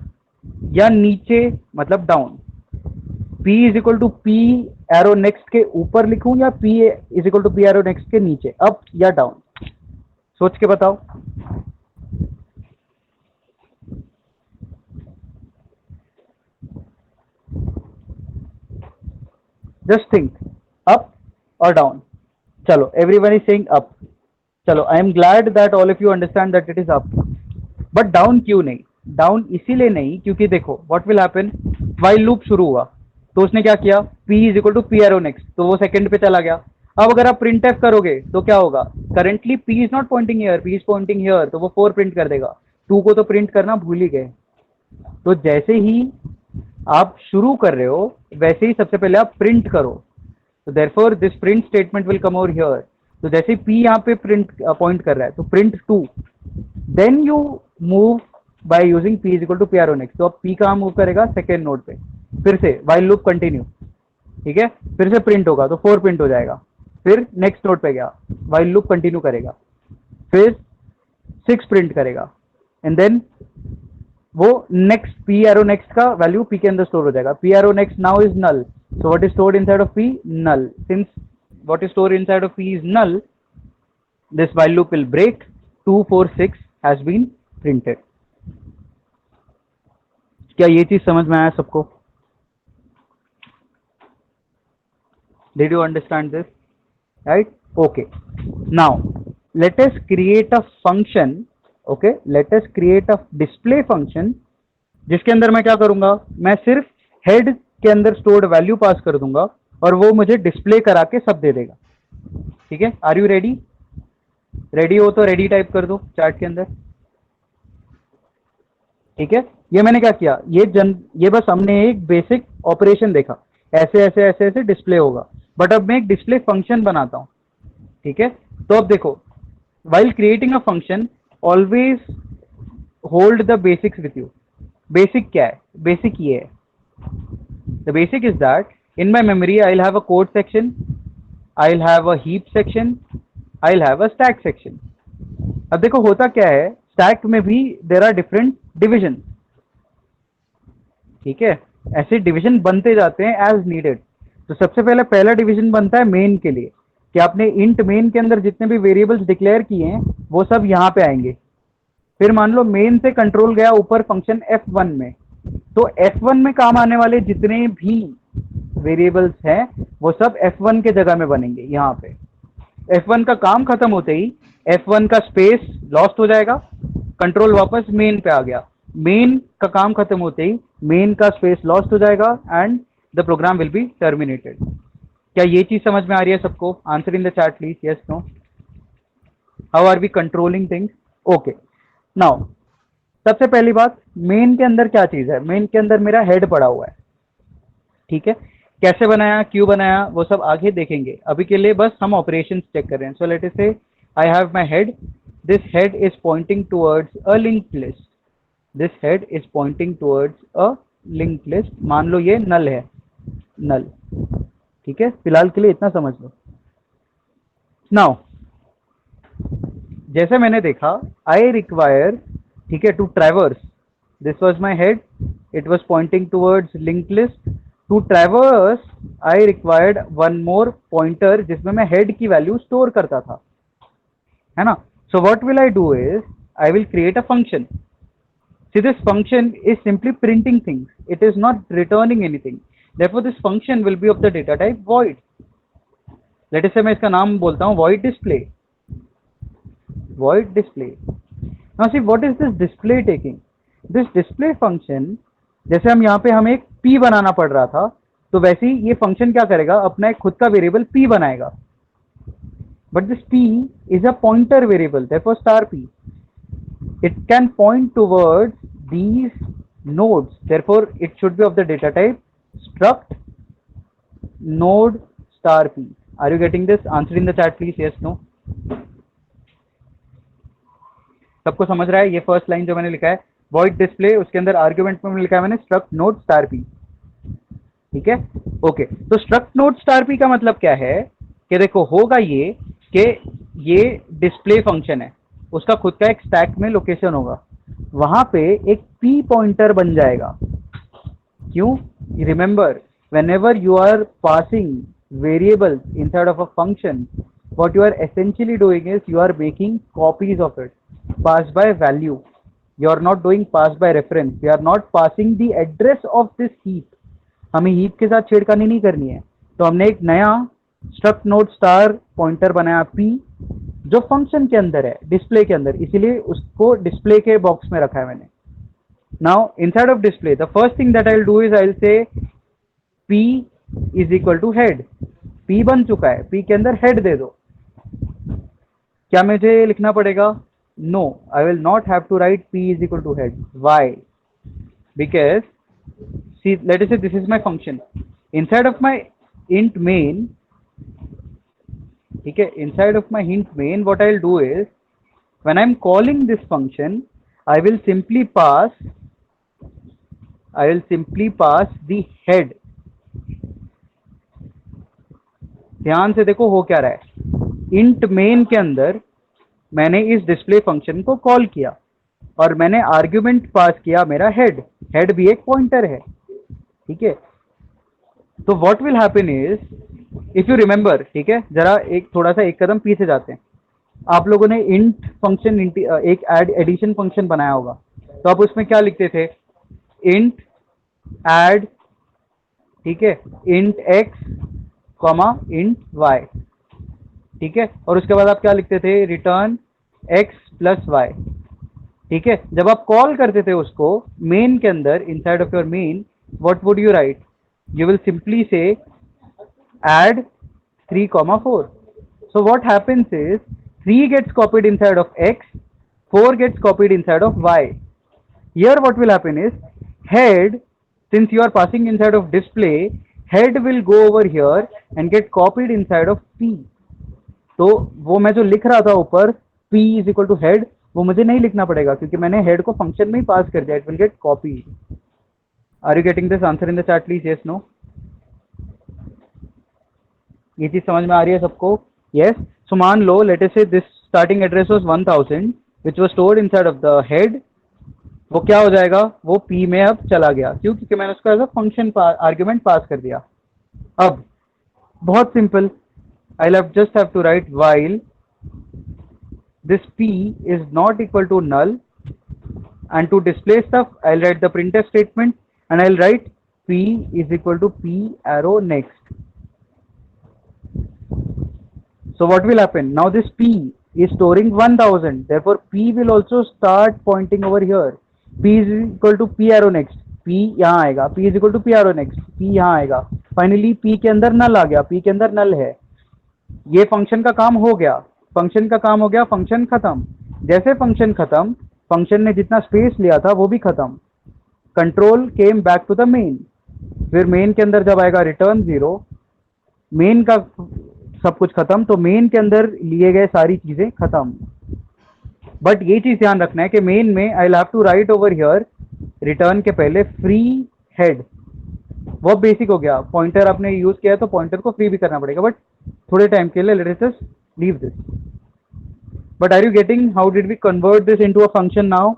या नीचे मतलब down. P is equal to P arrow next के ऊपर लिखूं या P is equal to P arrow next के नीचे, अप या डाउन? सोच के बताओ. जस्ट थिंक, अप और डाउन. चलो, एवरीवन इज सेइंग अप. चलो, I am glad that all of you understand that it is up. But down क्यों नहीं? डाउन इसीलिए नहीं क्योंकि देखो what will happen. While loop शुरू हुआ तो उसने क्या किया, P is equal to P arrow next, तो वो सेकंड पे चला गया. अब अगर आप प्रिंट एफ करोगे तो क्या होगा, currently P is not Poynting here, P is Poynting here, तो वो 4 प्रिंट कर देगा. 2 को तो प्रिंट करना भूल ही गए. तो जैसे ही आप शुरू कर रहे हो वैसे ही सबसे पहले आप प्रिंट करो. तो therefore this print statement will come over here. तो जैसे P यहाँ पे प्रिंट पॉइंट कर रहा है तो print 2, then you move by using P is equal to P arrow next. तो अब P कहाँ मूव करेगा, सेकेंड नोड पे. फिर से व्हाइल लूप कंटिन्यू. ठीक है, फिर से प्रिंट होगा तो 4 प्रिंट हो जाएगा. फिर नेक्स्ट नोड पे गया, व्हाइल लूप कंटिन्यू करेगा, फिर 6 प्रिंट करेगा, एंड देन वो नेक्स्ट P एरो नेक्स्ट का वैल्यू P के अंदर स्टोर हो जाएगा. P arrow next now is null, so what is stored inside of P, null. Since what is stored inside of P is null, this while loop will break. 2 4 6 has been printed. क्या ये चीज समझ में आया सबको? Did you understand this? Right? Okay. Now let us create a function. Okay, let us create a display function जिसके अंदर मैं क्या करूंगा, मैं सिर्फ हेड के अंदर स्टोर्ड वैल्यू पास कर दूंगा और वो मुझे डिस्प्ले करा के सब दे देगा. ठीक है, आर यू रेडी? रेडी हो तो रेडी टाइप कर दो चार्ट के अंदर. ठीक है, ये मैंने क्या किया, ये बस हमने एक बेसिक ऑपरेशन देखा, ऐसे ऐसे ऐसे ऐसे डिस्प्ले होगा. बट अब मैं एक डिस्प्ले फंक्शन बनाता हूं. ठीक है, तो अब देखो, while creating a function always hold the basics with you. Basic क्या है? बेसिक ये है, the basic is that in my memory I'll have a code section, I'll have a heap section, I'll have a stack section. अब देखो होता क्या है, stack में भी there are different divisions. ठीक है, ऐसे डिवीजन बनते जाते हैं एज नीडेड. तो सबसे पहला डिवीजन बनता है मेन के लिए, कि आपने इंट मेन के अंदर जितने भी वेरिएबल्स डिक्लेयर किए हैं वो सब यहाँ पे आएंगे. फिर मान लो मेन से कंट्रोल गया ऊपर फंक्शन F1 में, तो F1 में काम आने वाले जितने भी वेरिएबल्स हैं वो सब F1 के जगह में बनेंगे. यहाँ पे F1 का काम खत्म होते ही F1 का स्पेस लॉस्ट हो जाएगा, कंट्रोल वापस मेन पे आ गया. मेन का काम खत्म होते ही मेन का स्पेस लॉस्ट हो जाएगा and the program will be terminated. क्या ये चीज समझ में आ रही है सबको? Answer in the chat please, yes no. How are we controlling things? Okay, now सबसे पहली बात, मेन के अंदर क्या चीज है, मेन के अंदर मेरा हेड पड़ा हुआ है. ठीक है, कैसे बनाया, क्यों बनाया, वो सब आगे देखेंगे. अभी के लिए बस हम ऑपरेशंस चेक कर रहे हैं. सो let us say I have my head, this head is pointing towards a linked list, this head is pointing towards a linked list. मान लो ये नल है, नल. ठीक है, फिलहाल के लिए इतना समझ लो. नाउ जैसे मैंने देखा, आई रिक्वायर, ठीक है, to traverse, this was my head it was pointing towards linked list. To traverse I required one more pointer जिसमें मैं head की value store करता था, है ना. So what will I do is I will create a function. See, this function is simply printing things, it is not returning anything. Therefore this function will be of the data type void. Let us say मैं इसका नाम बोलता हूँ void display. Void display. Now see, what is this display taking? This display function, जैसे हम एक p बनाना पड़ रहा था, तो वैसे ही ये फंक्शन क्या करेगा, अपना एक खुद का वेरिएबल p बनाएगा. But this p is a pointer variable, therefore star p. It can point towards these nodes, therefore it should be of the data type struct node star p. Are you getting this? Answer in the chat please, yes, no. सबको समझ रहा है? ये first line जो मैंने लिखा है void display, उसके अंदर आर्ग्यूमेंट में लिखा है मैंने struct node star p. ठीक है, ओके. तो struct node star p का मतलब क्या है कि देखो होगा ये कि ये डिस्प्ले फंक्शन है, उसका खुद का एक स्टैक में लोकेशन होगा, वहां पे एक p पॉइंटर बन जाएगा. क्यों? Remember, whenever you are passing variables inside of a function, what you are essentially doing is you are making copies of it passed by value. You are not doing pass by reference. You are not passing the address of this heap. हमें heap के साथ छेड़खानी नहीं करनी है, तो हमने एक नया struct node star पॉइंटर बनाया p, जो फंक्शन के अंदर है, डिस्प्ले के अंदर, इसीलिए उसको डिस्प्ले के बॉक्स में रखा है मैंने. Now inside of display, the first thing that I'll do is I'll say p is equal to head. p बन चुका है, p के अंदर head दे दो. क्या मुझे लिखना पड़ेगा? No, I will not have to write p is equal to head. Why? Because see, let us say this is my function. Inside of my int main, okay, inside of my int main, what I'll do is when I'm calling this function, I will simply pass the head. ध्यान से देखो हो क्या रहा है. int main के अंदर मैंने इस डिस्प्ले फंक्शन को कॉल किया और मैंने आर्ग्यूमेंट पास किया मेरा हेड. हेड भी एक पॉइंटर है, ठीक है. तो what will happen is, if you remember, ठीक है, जरा एक थोड़ा सा एक कदम पीछे जाते हैं. आप लोगों ने इंट फंक्शन, एक एडिशन फंक्शन बनाया होगा, तो आप उसमें क्या लिखते थे? इंट एड, ठीक है, int x comma int y, ठीक है, और उसके बाद आप क्या लिखते थे? रिटर्न x प्लस वाई, ठीक है. जब आप कॉल करते थे उसको मेन के अंदर, inside of your main, what would you right? You will simply से add 3, 4. So what happens is 3 gets copied inside of x, 4 gets copied inside of y. Here what will happen is head, since you are passing inside of display, head will go over here and get copied inside of p. तो वो मैं जो लिख रहा था ऊपर p is equal to head, वो मुझे नहीं लिखना पड़ेगा क्योंकि मैंने हेड को फंक्शन में ही पास कर दिया. It will get copy. Are you getting this? Answer in the chat please, yes no. ये चीज समझ में आ रही है सबको? यस. सो मान लो let us say this starting address was 1000 which was stored inside of the head. वो क्या हो जाएगा? वो p में अब चला गया. क्यों? क्योंकि मैंने उसको as a function argument pass कर दिया. अब बहुत सिंपल, I'll just have to write while this p is not equal to null, and to display stuff I'll write the printf statement and I'll write p is equal to p arrow next. So what will happen? Now this p is storing 1000, therefore p will also start pointing over here. p is equal to p arrow next, p यहाँ आएगा, p is equal to p arrow next, p यहाँ आएगा. Finally p के अंदर null आ गया, p के अंदर null है. ये फंक्शन का काम हो गया, फंक्शन का काम हो गया, फंक्शन खत्म. जैसे फंक्शन खत्म, फंक्शन ने जितना स्पेस लिया था वो भी खत्म. Control came back to the main. फिर मेन के अंदर जब आएगा रिटर्न 0, मेन का सब कुछ खत्म, तो मेन के अंदर लिए गए सारी चीजें खत्म. बट ये चीज ध्यान रखना है कि मेन में I will have to write over here return के पहले फ्री हेड. वो बेसिक हो गया. पॉइंटर आपने यूज किया है तो पॉइंटर को फ्री भी करना पड़ेगा, बट थोड़े टाइम के लिए let us leave this. But are you getting how did we convert this into a function now?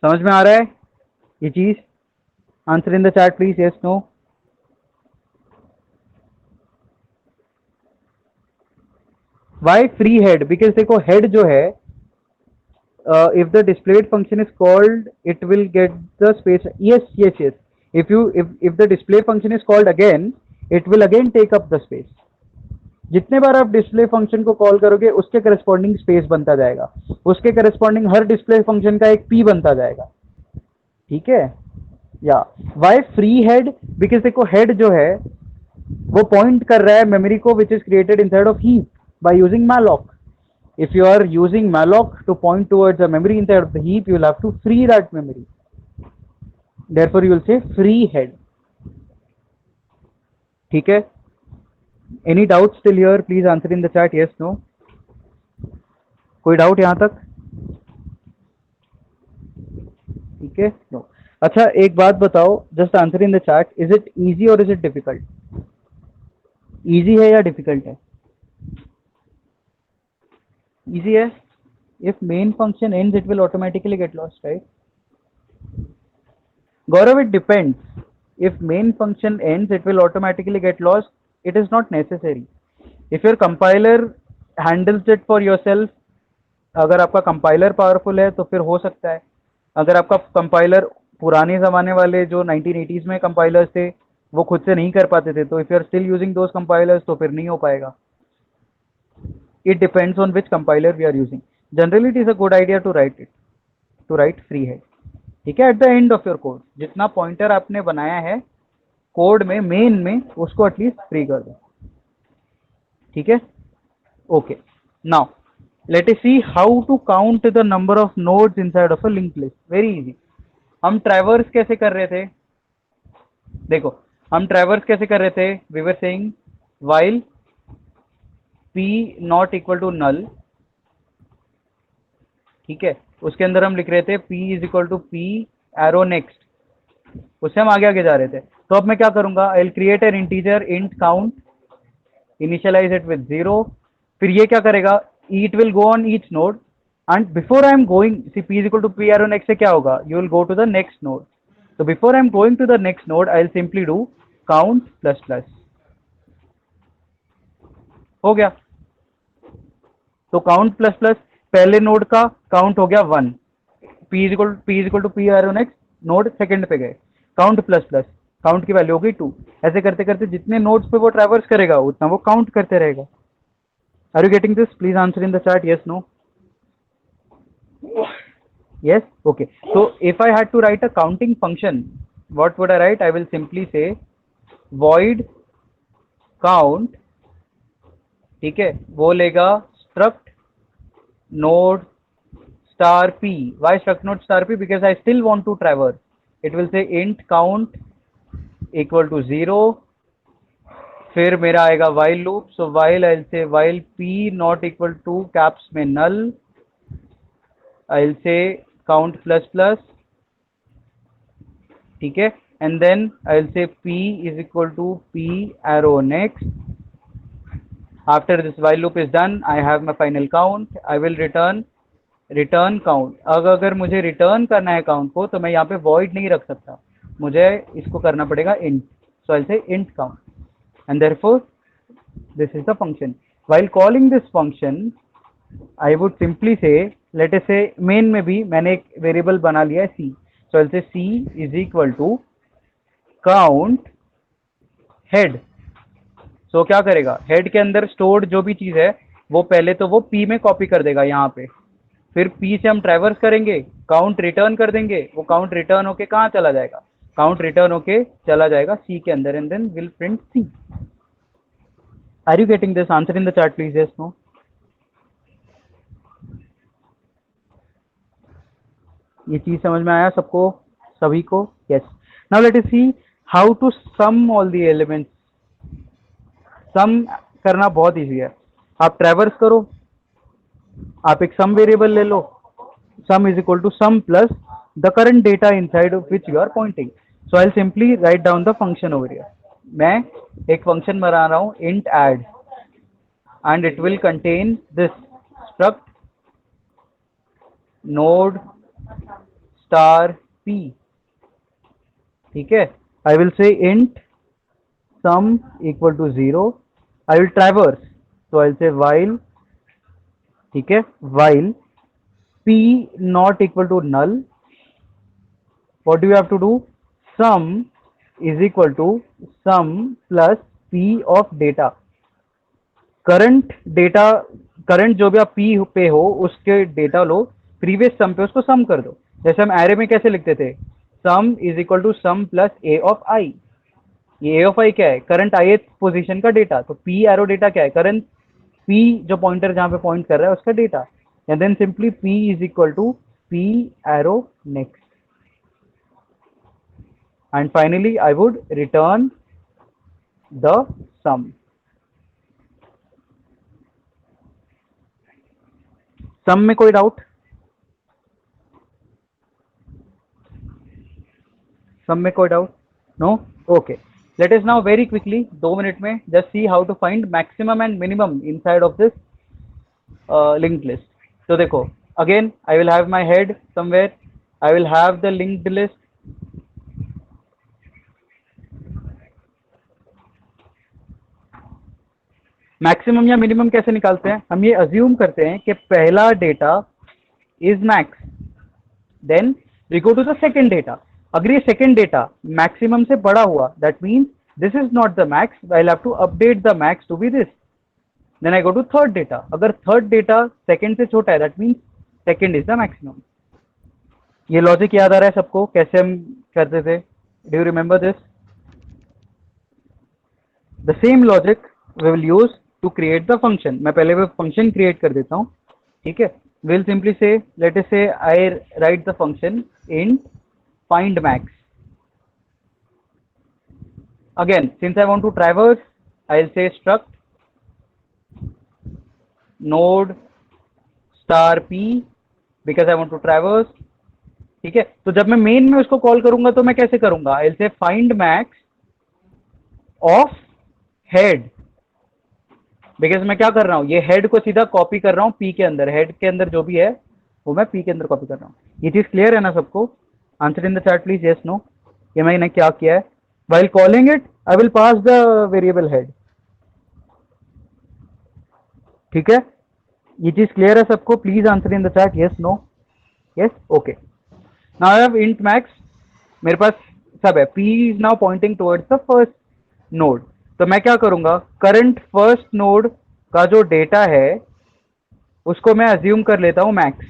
समझ में आ रहा है ये चीज? Answer in the chat please, yes no. Why free head? Because देखो हेड जो है, if the displayed function is called, it will get the space. Yes, yes, yes. If the display function is called again, it will again take up the space. जितने बार आप display function को call करोगे उसके corresponding space बनता जाएगा, उसके corresponding हर display function का एक पी बनता जाएगा, ठीक है? या वाई फ्री हेड? बिकॉज देखो हेड जो है वो पॉइंट कर रहा है मेमोरी को which is created inside of heap by using malloc. If you are using malloc to point towards a memory inside of the heap, you will have to free that memory. Therefore, you will say free head. ठीक है? Any doubts still here? Please answer in the chat. Yes, no. कोई doubt यहाँ तक? ठीक है? No. अच्छा एक बात बताओ, just answer in the chat. Is it easy और इज इट डिफिकल्ट? इजी है या डिफिकल्ट है? इजी है. If main function ends, it will automatically get lost, right? Gaurav, it depends. If main function ends, it will automatically get lost. It is not necessary. If your compiler handles it for yourself, अगर आपका compiler powerful है तो फिर हो सकता है. अगर आपका कंपाइलर पुराने ज़माने वाले जो 1980s में कंपाइलर्स थे वो खुद से नहीं कर पाते थे, तो if you are still using those compilers तो फिर नहीं हो पाएगा. It depends on which compiler we are using. Generally, it is a good idea to write free head. ठीक है? At the end of your code जितना pointer आपने बनाया है कोड में मेन में उसको एटलीस्ट फ्री कर दो. ठीक है? Okay. Now let us see how to count the number of nodes inside of a linked list. Very easy. हम ट्रैवर्स कैसे कर रहे थे? देखो हम ट्रैवर्स कैसे कर रहे थे? We were saying while p not equal to null. ठीक है? उसके अंदर हम लिख रहे थे p is equal to p arrow next. उससे हम आगे आगे जा रहे थे. तो अब मैं क्या करूंगा? I will create an integer int count, initialize it with 0. फिर ये क्या करेगा? It will go on each node and before I am going, see p is equal to p arrow next से क्या होगा? You will go to the next node. तो before I am going to the next node I will simply do count plus plus. हो गया. तो count plus plus पहले node का count हो गया 1. p is equal to p arrow next, node second पे गए, काउंट प्लस प्लस, काउंट की वैल्यू हो गई 2. ऐसे करते करते जितने नोड्स पे वो ट्रैवर्स करेगा उतना वो काउंट करते रहेगा. Are you getting this? Please answer in the chat. Yes, no. Yes, okay. So if I had to write a counting function, what would I write? I will simply say void count. ठीक है? वो लेगा struct node star p. Why struct node star p? Because I still want to traverse. It will say int count equal to 0. फिर मेरा आएगा while loop. So while I'll say while p not equal to caps में null, I'll say count plus plus. ठीक है? And then I'll say p is equal to p arrow next. After this while loop is done, I have my final count. I will return count. अगर मुझे return करना है count को तो मैं यहाँ पे void नहीं रख सकता, मुझे इसको करना पड़ेगा int. So I'll say int count and therefore this is the function. While calling this function I would simply say, let us say main में भी मैंने एक वेरिएबल बना लिया है c. So I'll say c is equal to count head. So क्या करेगा? Head के अंदर स्टोर्ड जो भी चीज है वो पहले तो वो p में कॉपी कर देगा यहाँ पे, फिर p से हम ट्रैवर्स करेंगे, काउंट रिटर्न कर देंगे, वो काउंट रिटर्न होके कहाँ चला जाएगा? काउंट रिटर्न होके चला जाएगा c के अंदर and then will print c. Are you getting this? Answer in the chat please. Yes, no. ये चीज समझ में आया सबको, सभी को? Yes. Now let us see how to sum all the elements. Sum करना बहुत इजी है. आप ट्रैवर्स करो, आप एक सम वेरिएबल ले लो, sum is equal to sum plus the current data inside of which you are pointing. So I will simply write down the function over here. मैं एक फंक्शन बना रहा हूँ int add and it will contain this struct node star p, ठीक है. I will say int sum equal to 0. I will traverse, so I'll say while, ठीक है, while p not equal to null, what do you have to do? Sum is equal to sum plus p of data. Current data, current जो भी आप P पे हो उसके data लो, previous सम पे उसको सम कर दो. जैसे हम एरे में कैसे लिखते थे, sum is equal to sum plus A of I. ये ए ऑफ आई क्या है, करंट आई पोजीशन का डेटा. तो पी एरो डेटा क्या है, करंट पी जो पॉइंटर जहां पे पॉइंट कर रहा है उसका डेटा. And then simply P is equal to P arrow next. And finally I would return the sum. Sum में कोई डाउट? सम में कोई doubt? No? Okay. Let us now very quickly 2 minute में just see how to find maximum and minimum inside of this linked list. तो देखो, again I will have my head somewhere, I will have the linked list. Maximum या minimum कैसे निकालते हैं, हम ये assume करते हैं कि पहला data is max, then we go to the second data. अगर ये सेकेंड डेटा मैक्सिमम से बड़ा हुआ, that means this is not the max, I have to update the max to be this. Then I go to third data. अगर third data second से छोटा है, that means second is the maximum. ये logic याद आ रहा है सबको, कैसे हम करते थे? Do you remember this? The same logic we will use to create the function. मैं पहले वो फंक्शन क्रिएट कर देता हूं, ठीक है. Will simply say, let us say I write the function int find max. Again, since I want to traverse, I'll say struct node star p because I want to traverse, ठीक है. तो जब मैं मेन में उसको call करूंगा तो मैं कैसे करूंगा, I'll say find max of head, because मैं क्या कर रहा हूं, ये हेड को सीधा कॉपी कर रहा हूं पी के अंदर. हेड के अंदर जो भी है वो मैं पी के अंदर कॉपी कर रहा हूं. ये चीज क्लियर है ना सबको? Answer in the chat please, yes no. ये मैंने क्या किया है, while calling it I will pass the variable head, ठीक है. ये चीज क्लियर है सबको? Please answer in the chat, yes no. Yes, okay. Now I have int max, मेरे पास सब है. P is now pointing towards the first node. तो मैं क्या करूंगा, करंट फर्स्ट नोड का जो डेटा है उसको मैं अज्यूम कर लेता हूं max.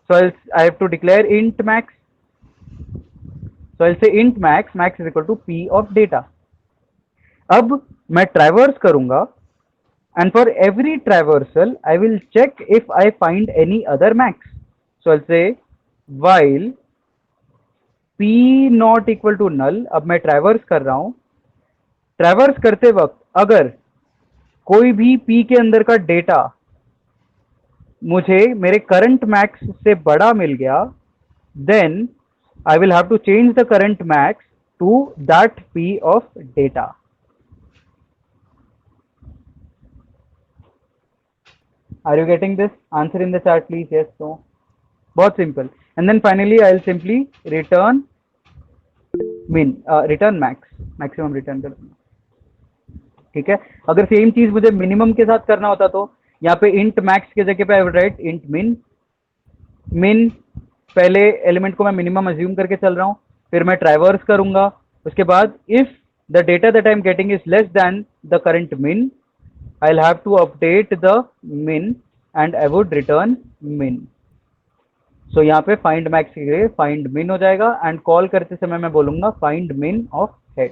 So I have to declare int max. So I say int max, max is equal to P of data. अब मैं ट्रैवर्स करूंगा and for every traversal I will check if I find any other max. So I say while P not equal to null. अब मैं traverse कर रहा हूं, traverse करते वक्त अगर कोई भी पी के अंदर का डेटा मुझे मेरे करंट मैक्स से बड़ा मिल गया, then I will have to change the current max to that P of data. Are you getting this? Answer in the chat please, yes no. बहुत simple. And then finally I will simply return mean, return max, maximum return कर दूंगा, ठीक है. अगर same चीज मुझे minimum के साथ करना होता तो यहाँ पे इंट मैक्स की जगह पे आई वुड राइट इंट मिन. मिन पहले एलिमेंट को मैं मिनिमम अज्यूम करके चल रहा हूँ, फिर मैं ट्रैवर्स करूंगा. उसके बाद if the data that I am getting is less then the current min, I will have to update the min and I would return min. So यहाँ पे फाइंड मैक्स की जगह फाइंड मिन हो जाएगा एंड कॉल करते समय मैं बोलूंगा फाइंड मिन ऑफ हेड.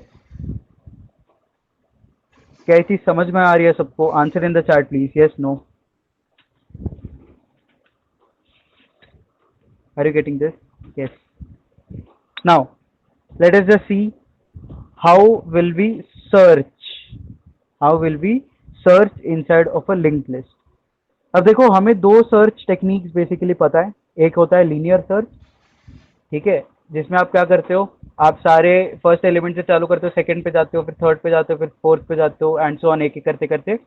क्या ये चीज समझ में आ रही है सबको? Answer in the chat please, yes no. Are you getting this? Yes. Now let us just see how will we search, how will we search inside of a linked list. अब देखो, हमें दो सर्च टेक्निक्स बेसिकली पता है. एक होता है linear search, ठीक है, जिसमें आप क्या करते हो, आप सारे फर्स्ट एलिमेंट से चालू करते हो, सेकंड पे जाते हो, फिर थर्ड पे जाते हो, फिर फोर्थ पे जाते हो एंड सो ऑन, एक एक करते करते.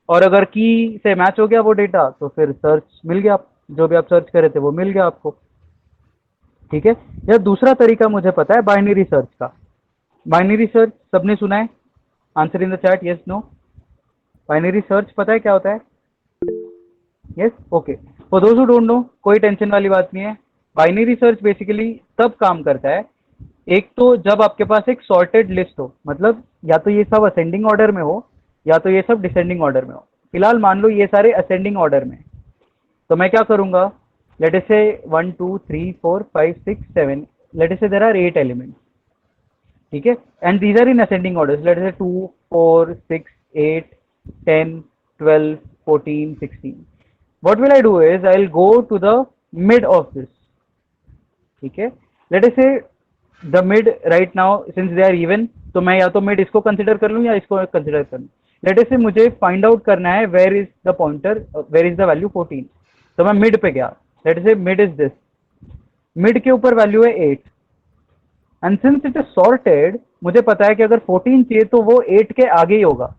और अगर की से मैच हो गया वो डेटा तो फिर सर्च मिल गया, जो भी आप सर्च कर रहे थे वो मिल गया आपको. ठीक है। या दूसरा तरीका मुझे पता है बाइनरी सर्च का। बाइनरी सर्च सबने सुना है? Answer in the chat, yes no. Binary search पता है क्या होता है? Yes, okay. For those who don't know, कोई टेंशन वाली बात नहीं है। बाइनरी सर्च बेसिकली तब काम करता है, एक तो जब आपके पास एक सॉर्टेड लिस्ट हो, मतलब या तो ये सब असेंडिंग ऑर्डर में हो या तो ये सब डिसेंडिंग ऑर्डर में हो। फिलहाल मान लो ये सारे असेंडिंग ऑर्डर में, तो मैं क्या करूंगा, लेट अस से 1 2 3 4 5 6 7, late us say there are 8 elements, ठीक है, and these are in ascending order, let us say 2 4 6 8 10 12 14 16। what will I do is I'll go to the mid of this, ठीक है। Let us say the mid right now since they are even, तो मैं या तो mid इसको consider कर लूं या इसको कंसिडर कर लूं। लेट अस से मुझे फाइंड आउट करना है where is the pointer, where is the value 14, तो मैं मिड पे गया। लेट अस से मिड इज दिस, मिड के ऊपर वैल्यू है 8, and since it is sorted, मुझे पता है कि अगर 14 चाहिए तो वो 8 के आगे ही होगा।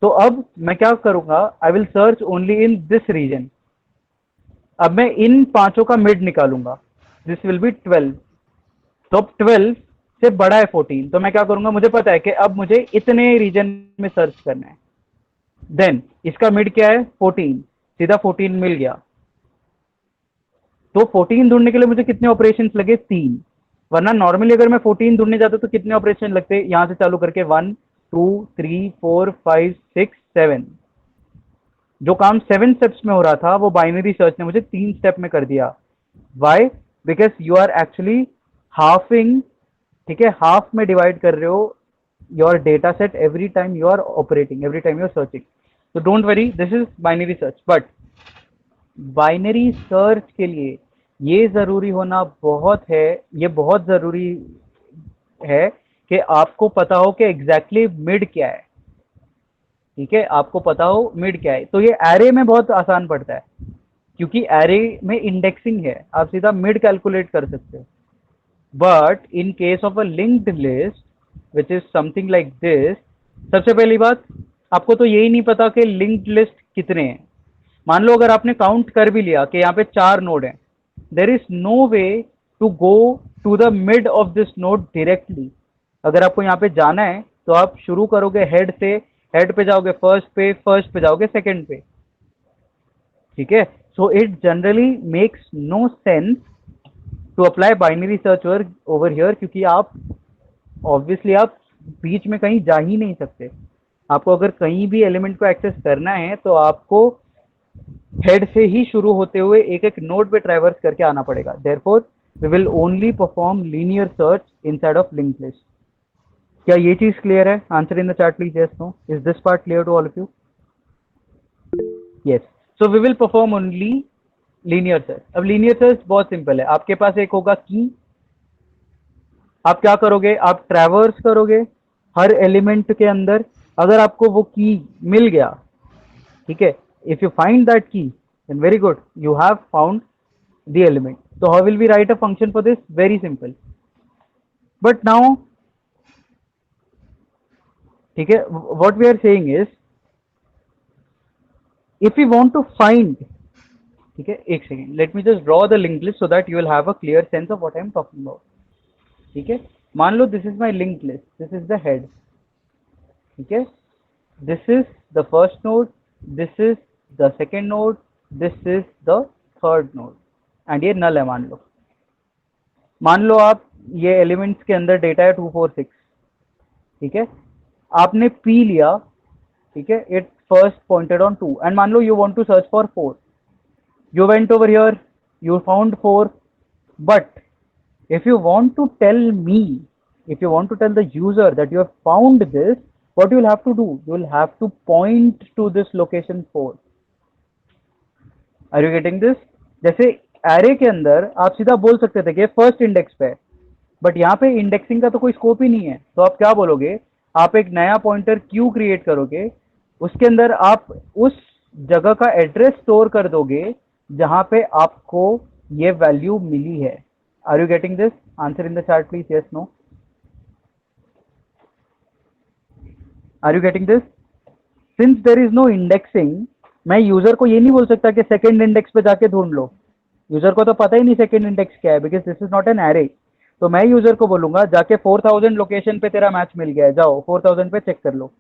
तो अब मैं क्या करूंगा, I will search only in this region. अब मैं इन पांचों का मिड निकालूंगा, दिस विल बी 12। तो अब 12 से बड़ा है 14, तो मैं क्या करूंगा, मुझे पता है कि अब मुझे इतने रीजन में सर्च करना है। देन इसका मिड क्या है 14, सीधा 14 मिल गया। तो 14 ढूंढने के लिए मुझे कितने ऑपरेशन लगे, 3। वरना नॉर्मली अगर मैं 14 ढूंढने जाता तो कितने ऑपरेशन लगते, यहां से चालू करके 1 2 3 4 5 6 7। जो काम 7 स्टेप्स में हो रहा था वो बाइनरी सर्च ने मुझे 3 स्टेप में कर दिया। Why? Because you are actually halving, ठीक है, हाफ में डिवाइड कर रहे हो your data set every time you are operating, every time you are searching. तो don't worry, this is binary search. But binary search के लिए ये जरूरी होना बहुत है, ये बहुत जरूरी है कि आपको पता हो कि एग्जैक्टली मिड क्या है, ठीक है, आपको पता हो मिड क्या है। तो ये एरे में बहुत आसान पड़ता है, क्योंकि एरे में इंडेक्सिंग है, आप सीधा मिड कैलकुलेट कर सकते हो। But in case of a linked list which is something like this, सबसे पहली बात, आपको तो यही नहीं पता कि लिंक्ड लिस्ट कितने हैं। मान लो अगर आपने काउंट कर भी लिया कि यहाँ पे 4 नोड हैं, there is no way to go to the mid of this node directly. अगर आपको यहाँ पे जाना है तो आप शुरू करोगे हेड से, हेड पे जाओगे फर्स्ट पे, फर्स्ट पे जाओगे सेकंड पे, ठीक है। So it generally makes no sense to apply binary search over here, क्योंकि आप ऑब्वियसली आप बीच में कहीं जा ही नहीं सकते। आपको अगर कहीं भी एलिमेंट को एक्सेस करना है तो आपको हेड से ही शुरू होते हुए एक एक नोड पे ट्रैवर्स करके आना पड़ेगा। Therefore we will only perform linear search inside of linked list. क्या ये चीज क्लियर है? Answer in the chat please, yes no. Is this part clear to all of you? Yes. So we will perform only linear search. अब linear search बहुत simple है, आपके पास एक होगा की, आप क्या करोगे, आप ट्रैवर्स करोगे हर एलिमेंट के अंदर। अगर आपको वो की मिल गया, ठीक है, if you find that key then very good, you have found the element. तो how will we write a function for this? Very simple. But now, ठीक है, what we are saying is if you want to find, ठीक है, एक second, let me just draw the link list so that you will have a clear sense of what I am talking about. ठीक है, मान लो this is my link list, this is the head, ठीक है, this is the first node, this is the second node, this is the third node, and ये नल है मान लो। मान लो आप ये एलिमेंट्स के अंदर डेटा है 246, ठीक है, आपने पी लिया, ठीक है, it first pointed on 2, and मान लो you want to search for 4, you went over here, you found 4, but if you want to tell me, if you want to tell the user that you have found this, what you will have to do, you will have to point to this location 4. Are you getting this? जैसे array के अंदर आप सीधा बोल सकते थे कि first index पे है, बट यहाँ पे इंडेक्सिंग का तो कोई स्कोप ही नहीं है, तो आप क्या बोलोगे, आप एक नया पॉइंटर क्यू क्रिएट करोगे, उसके अंदर आप उस जगह का एड्रेस स्टोर कर दोगे जहां पे आपको ये वैल्यू मिली है। Are you getting this? Answer in the chat please, yes no. Are you getting this? Since there is no indexing, मैं यूजर को ये नहीं बोल सकता कि सेकेंड इंडेक्स पे जाके ढूंढ लो, यूजर को तो पता ही नहीं सेकंड इंडेक्स क्या है, because this is not an array. तो मैं यूजर को बोलूंगा जाके 4000 लोकेशन पे तेरा मैच मिल गया है, जाओ 4000 पे चेक कर लो।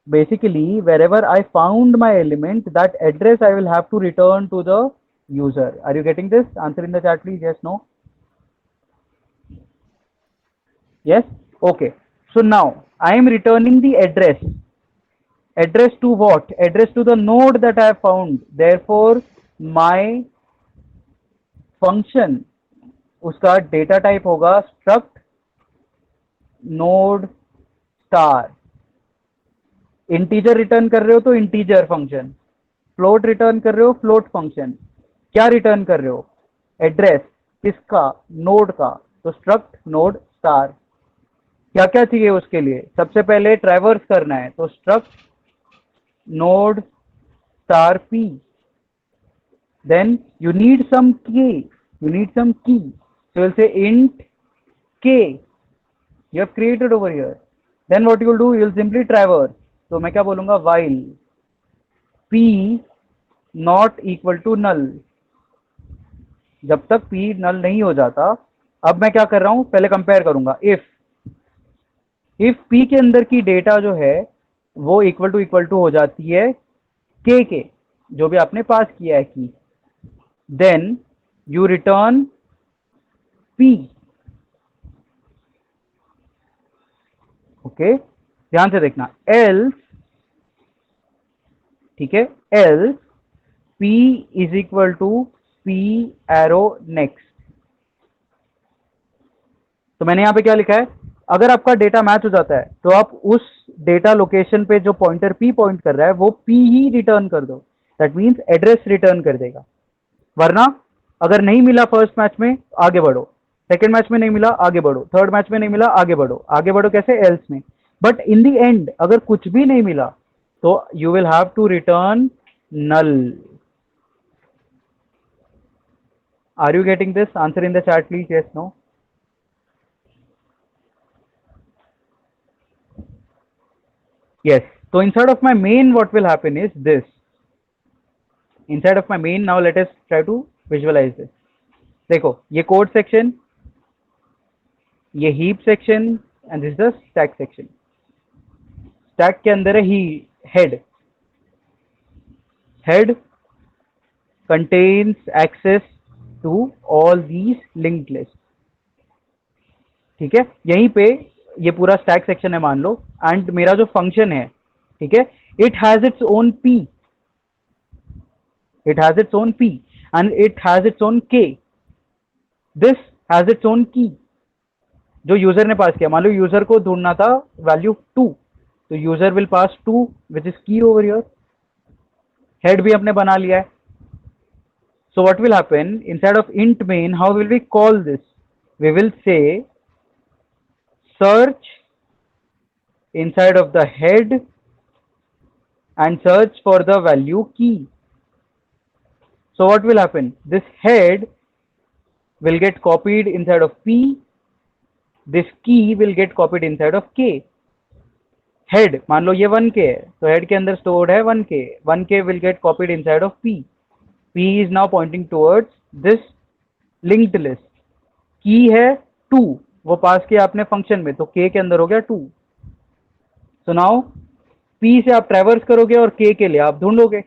Basically, wherever I found my element, that address I will have to return to the user. Are you getting this? Answer in the chat, please. Yes, no? Yes? Okay. So now I am returning the address. Address to what? Address to the node that I have found. Therefore, my function, उसका data type होगा struct node star. Integer return कर रहे हो तो integer function, float return कर रहे हो float function. क्या रिटर्न कर रहे हो? एड्रेस किसका? नोड का। तो स्ट्रक्ट नोड स्टार। क्या क्या चाहिए उसके लिए? सबसे पहले ट्रैवर्स करना है, तो struct node star p. Then you need some key, you need some key, so you'll say int k you have created over here. Then what you'll do, you'll simply traverse. तो मैं क्या बोलूंगा? while p not equal to null, जब तक p null नहीं हो जाता। अब मैं क्या कर रहा हूं, पहले कंपेयर करूंगा। if p के अंदर की डेटा जो है वो इक्वल टू हो जाती है k के, जो भी आपने पास किया है key, then you return p। Okay, ध्यान से देखना। एल्स, ठीक है, else p is equal to p arrow next. तो मैंने यहां पे क्या लिखा है? अगर आपका डेटा मैच हो जाता है तो आप उस डेटा लोकेशन पे जो पॉइंटर p पॉइंट कर रहा है वो p ही रिटर्न कर दो। दैट मीन्स एड्रेस रिटर्न कर देगा। वरना अगर नहीं मिला फर्स्ट मैच में, आगे बढ़ो। सेकंड मैच में नहीं मिला, आगे बढ़ो। थर्ड मैच में नहीं मिला, आगे बढ़ो। आगे बढ़ो कैसे? एल्स में। बट इन द एंड अगर कुछ भी नहीं मिला तो you will have to return null. Are you getting this? Answer in the chat please, yes no. Yes. So inside of my main, what will happen is this. Inside of my main, now let us try to visualize this. देखो, ये code section, ये heap section and this the stack section. Stack के अंदर है ही head. Head contains access to all these linked lists। ठीक है, यहीं पे ये पूरा स्टैक सेक्शन है मान लो, एंड मेरा जो फंक्शन है, ठीक है, it has its own p, it has its own p and it has its own k, this has its own key जो यूजर ने पास किया। मान लो यूजर को ढूंढना था वैल्यू 2, तो user will pass 2 which is key over here. Head भी हमने बना लिया है। So what will happen inside of int main, how will we call this? We will say search inside of the head and search for the value key. So what will happen? This head will get copied inside of p, this key will get copied inside of k. Head मान लो ये 1k है, तो head के अंदर stored है 1k, 1k will get copied inside of p, p is now pointing towards this linked list। key है 2, वो पास किया आपने फंक्शन में, तो k के अंदर हो गया 2। सो नाउ p से आप ट्रैवर्स करोगे और k के लिए आप ढूंढोगे।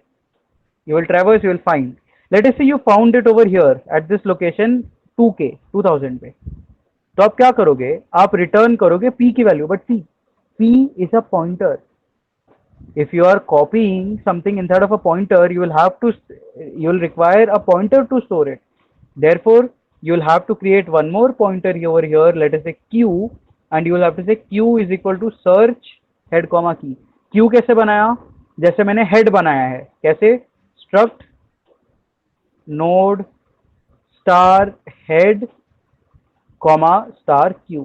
you will traverse, you will find, let us say you found it over here at this location 2k 2000 पे, तो आप क्या करोगे? आप रिटर्न करोगे p की वैल्यू। But see, p is a pointer। if you are copying something inside of a pointer, you will have to, you will require a pointer to store it, therefore you will have to create one more pointer over here, let us say q, and you will have to say q is equal to search head comma key। q कैसे बनाया? जैसे मैंने head बनाया है। कैसे? struct node star head comma star q।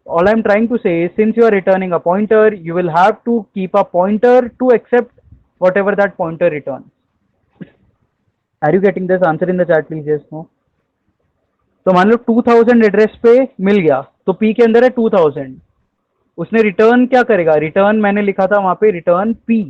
all I'm trying to say is, since you are returning a pointer, you will have to keep a pointer to accept whatever that pointer returns। are you getting this? Answer in the chat please, yes no। तो मान लो 2000 address पे मिल गया, तो p के अंदर है 2000, उसने return क्या करेगा? रिटर्न मैंने लिखा था वहां पे रिटर्न p,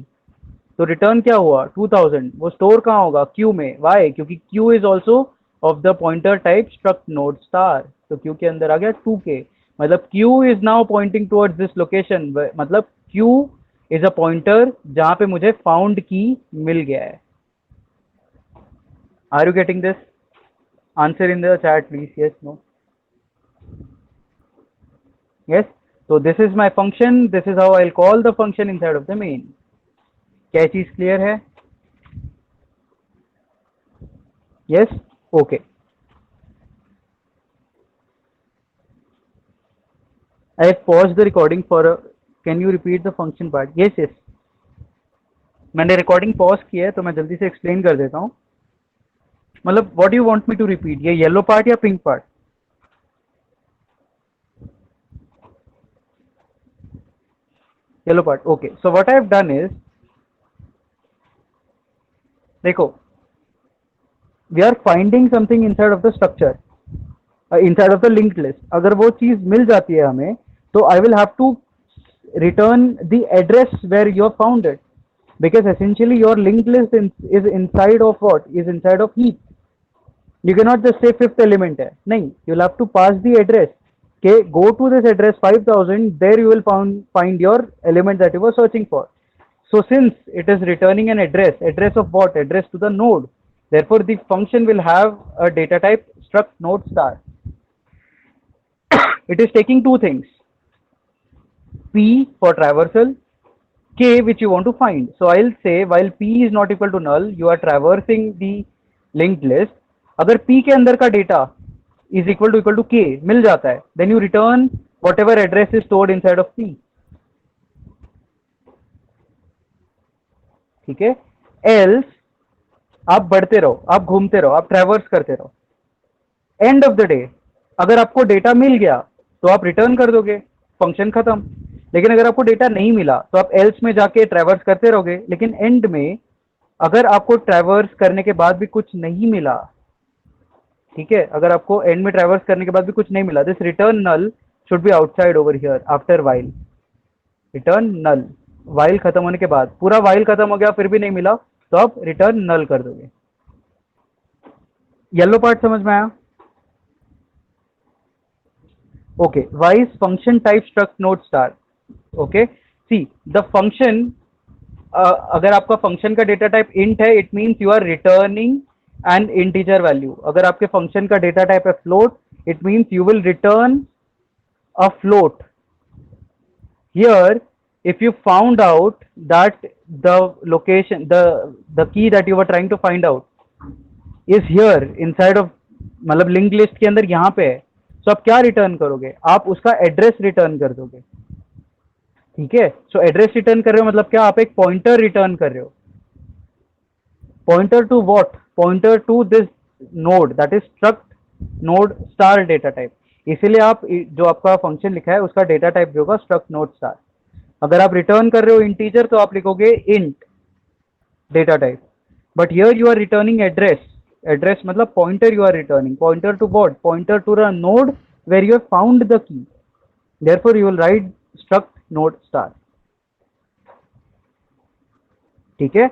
तो रिटर्न क्या हुआ? 2000। वो स्टोर कहाँ होगा? क्यू में। वाई? क्योंकि Q is also of the pointer type struct node star. तो q के अंदर आ गया 2k, मतलब q is now pointing towards this location, मतलब q is a pointer जहां पे मुझे found key मिल गया है. Are you getting this? Answer in the chat please, yes, no, yes. So this is my function, this is how I'll call the function inside of the main. क्या चीज clear है? Yes, okay. I have paused the recording for a, can you repeat the function part? Yes, yes. मैंने recording pause किया है तो मैं जल्दी से एक्सप्लेन कर देता हूँ. मतलब what you want me to repeat, ये येलो पार्ट या pink part? Yellow part, okay. So what I have done is, देखो, we are finding something inside of the structure, inside of the linked list. अगर वो चीज मिल जाती है हमें तो I will have to return the address where you have found it, because essentially your linked list is inside of what? Is inside of heap. You cannot just say fifth element है, नहीं, you'll have to pass the address. Okay, go to this address 5000, there you will find your element that you were searching for. So since it is returning an address of what? Address to the node. Therefore the function will have a data type struct node star. It is taking two things, p for traversal, k which you want to find. So I'll say while p is not equal to null, you are traversing the linked list. अगर p के अंदर का data is equal to k मिल जाता है, then you return whatever address is stored inside of p. ठीक है? Else आप बढ़ते रहो, आप घूमते रहो, आप ट्रैवर्स करते रहो. एंड ऑफ द डे अगर आपको डेटा मिल गया तो आप रिटर्न कर दोगे, फंक्शन खत्म. लेकिन अगर आपको डेटा नहीं मिला तो आप एल्स में जाके ट्रैवर्स करते रहोगे. लेकिन एंड में अगर आपको ट्रैवर्स करने के बाद भी कुछ नहीं मिला, ठीक है, अगर आपको एंड में ट्रैवर्स करने के बाद भी कुछ नहीं मिला, this return null should be outside over here after while. Return null, while खत्म होने के बाद, पूरा वाइल खत्म हो गया फिर भी नहीं मिला तो आप रिटर्न नल कर दोगे. येलो पार्ट समझ में आया? Okay, why is function type struct node star? Okay, see the function, अगर आपका फंक्शन का डेटा टाइप इंट है, it means you are returning an integer value. अगर आपके फंक्शन का डेटा टाइप है float, it means you will return a float. Here if you found out that the location, the key that you were trying to find out is here inside of, मतलब link list के अंदर यहाँ पे है, तो आप क्या return करोगे? आप उसका एड्रेस रिटर्न कर दोगे. ठीक है, सो एड्रेस रिटर्न कर रहे हो मतलब क्या? आप एक पॉइंटर रिटर्न कर रहे हो. Pointer to what? Pointer to this node, that is struct node star data type. इसीलिए आप जो आपका फंक्शन लिखा है उसका डेटा टाइप जो होगा स्ट्रक्ट नोड स्टार. अगर आप रिटर्न कर रहे हो इंटीजर तो आप लिखोगे int data type. But here you are returning address. Address मतलब pointer you are returning. Pointer to what? Pointer to the node where you have found the key. Therefore you will write struct node star. ठीक है?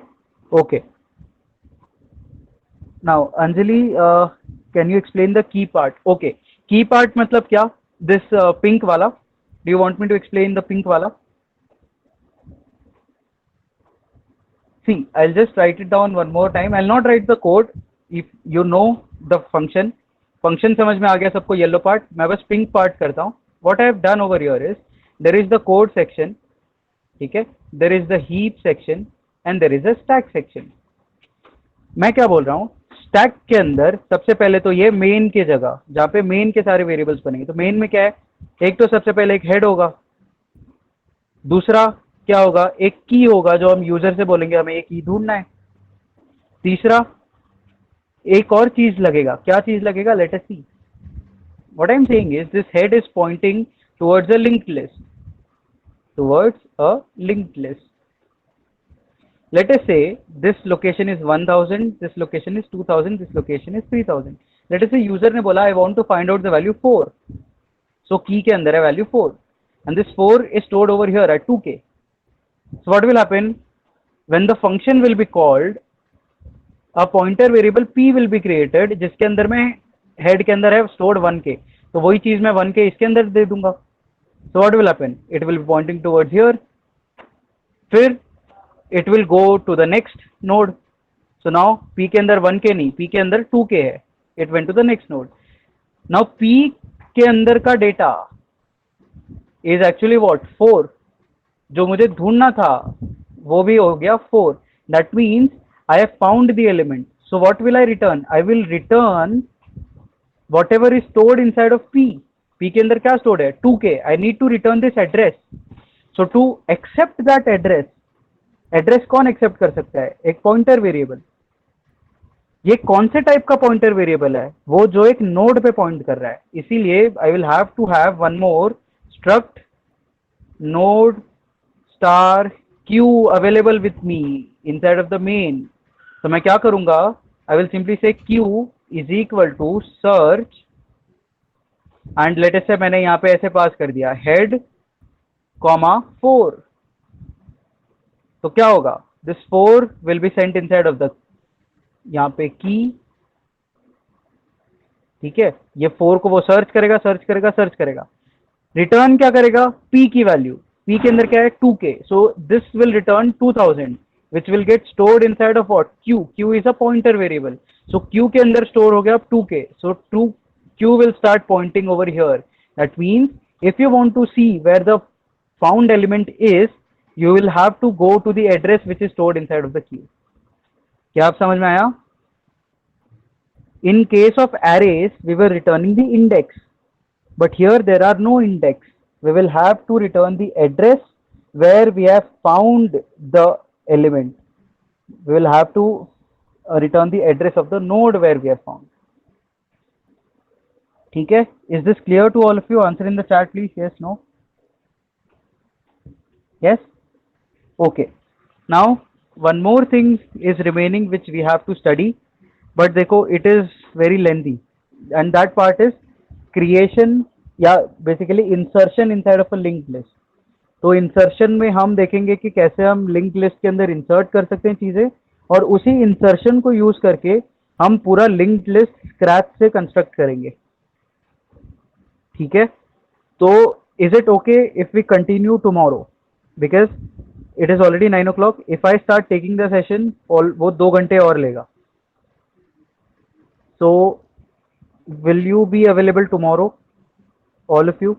Okay. Now Anjali, can you explain the key part? Okay, key part मतलब क्या? This pink वाला. Do you want me to explain the pink वाला? See, I'll just write it down one more time. I'll not write the code. If you know the function, function समझ में आ गया सबको, yellow part. मैं बस pink part करता हूँ. What I have done over here is, there is the code section, ठीक है, there is the heap section and there is the stack section. मैं क्या बोल रहा हूँ, स्टैक के अंदर सबसे पहले तो ये मेन की जगह जहाँ पे मेन के सारे वेरिएबल्स बनेंगे. तो मेन में क्या है? एक तो सबसे पहले एक हेड होगा. दूसरा क्या होगा? एक की होगा जो हम यूजर से बोलेंगे हमें एक की ढूंढना है. तीसरा एक और चीज लगेगा. क्या चीज लगेगा? Let us see. What I am saying is this head is pointing towards a linked list, towards a linked list. Let us say this location is 1000, this location is 2000, this location is 3000. Let us say user ने बोला I want to find out the value 4. So key के अंदर है value 4 and this 4 is stored over here at 2k. So what will happen when the function will be called? A pointer variable p will be created जिसके अंदर में head के अंदर है stored 1k, तो वही चीज मैं 1k इसके अंदर दे दूंगा. So what will happen? It will be pointing towards here. फिर it will go to the next node. So now p के अंदर 1k नहीं, p के अंदर 2k है. It went to the next node. Now p के अंदर का डेटा is actually what? 4. जो मुझे ढूंढना था वो भी हो गया 4. That means I have found the element. So what will I return? I will return whatever is stored inside of p. p के अंदर क्या stored है? 2k. I need to return this address. So to accept that address, address कौन accept कर सकता है? एक pointer variable. ये कौन से टाइप का पॉइंटर वेरिएबल है? वो जो एक नोड पे पॉइंट कर रहा है. इसीलिए I will have to have one more struct node star Q available with me inside of the main. तो मैं क्या करूंगा? I will simply say Q is equal to search and latest से मैंने यहाँ पे ऐसे पास कर दिया हेड कॉमा 4. तो क्या होगा? This 4 will be sent inside of the यहाँ पे की. ठीक है, ये 4 को वो सर्च करेगा, सर्च करेगा, सर्च करेगा. रिटर्न क्या करेगा? p की वैल्यू. p के अंदर क्या है? 2k. So this will return 2000 which will get stored inside of what? q. q is a pointer variable. So q के अंदर स्टोर हो गया 2k. So q will start pointing over here. That means if you want to see where the found element is, you will have to go to the address which is stored inside of the queue. क्या आप समझ में आया? In case of arrays, we were returning the index, but here there are no index. We will have to return the address where we have found the element. We will have to return the address of the node where we have found. ठीक है? Is this clear to all of you? Answer in the chat please. Yes, no? Yes? Okay. Now one more thing is remaining which we have to study, but देखो it is very lengthy, and that part is creation या basically insertion inside of a linked list. तो insertion में हम देखेंगे कि कैसे हम linked list के अंदर insert कर सकते हैं चीजें, और उसी insertion को use करके हम पूरा linked list scratch से construct करेंगे. ठीक है? तो is it okay if we continue tomorrow? Because it is already 9 o'clock. If I start taking the session, वो 2 घंटे और लेगा. So will you be available tomorrow, all of you?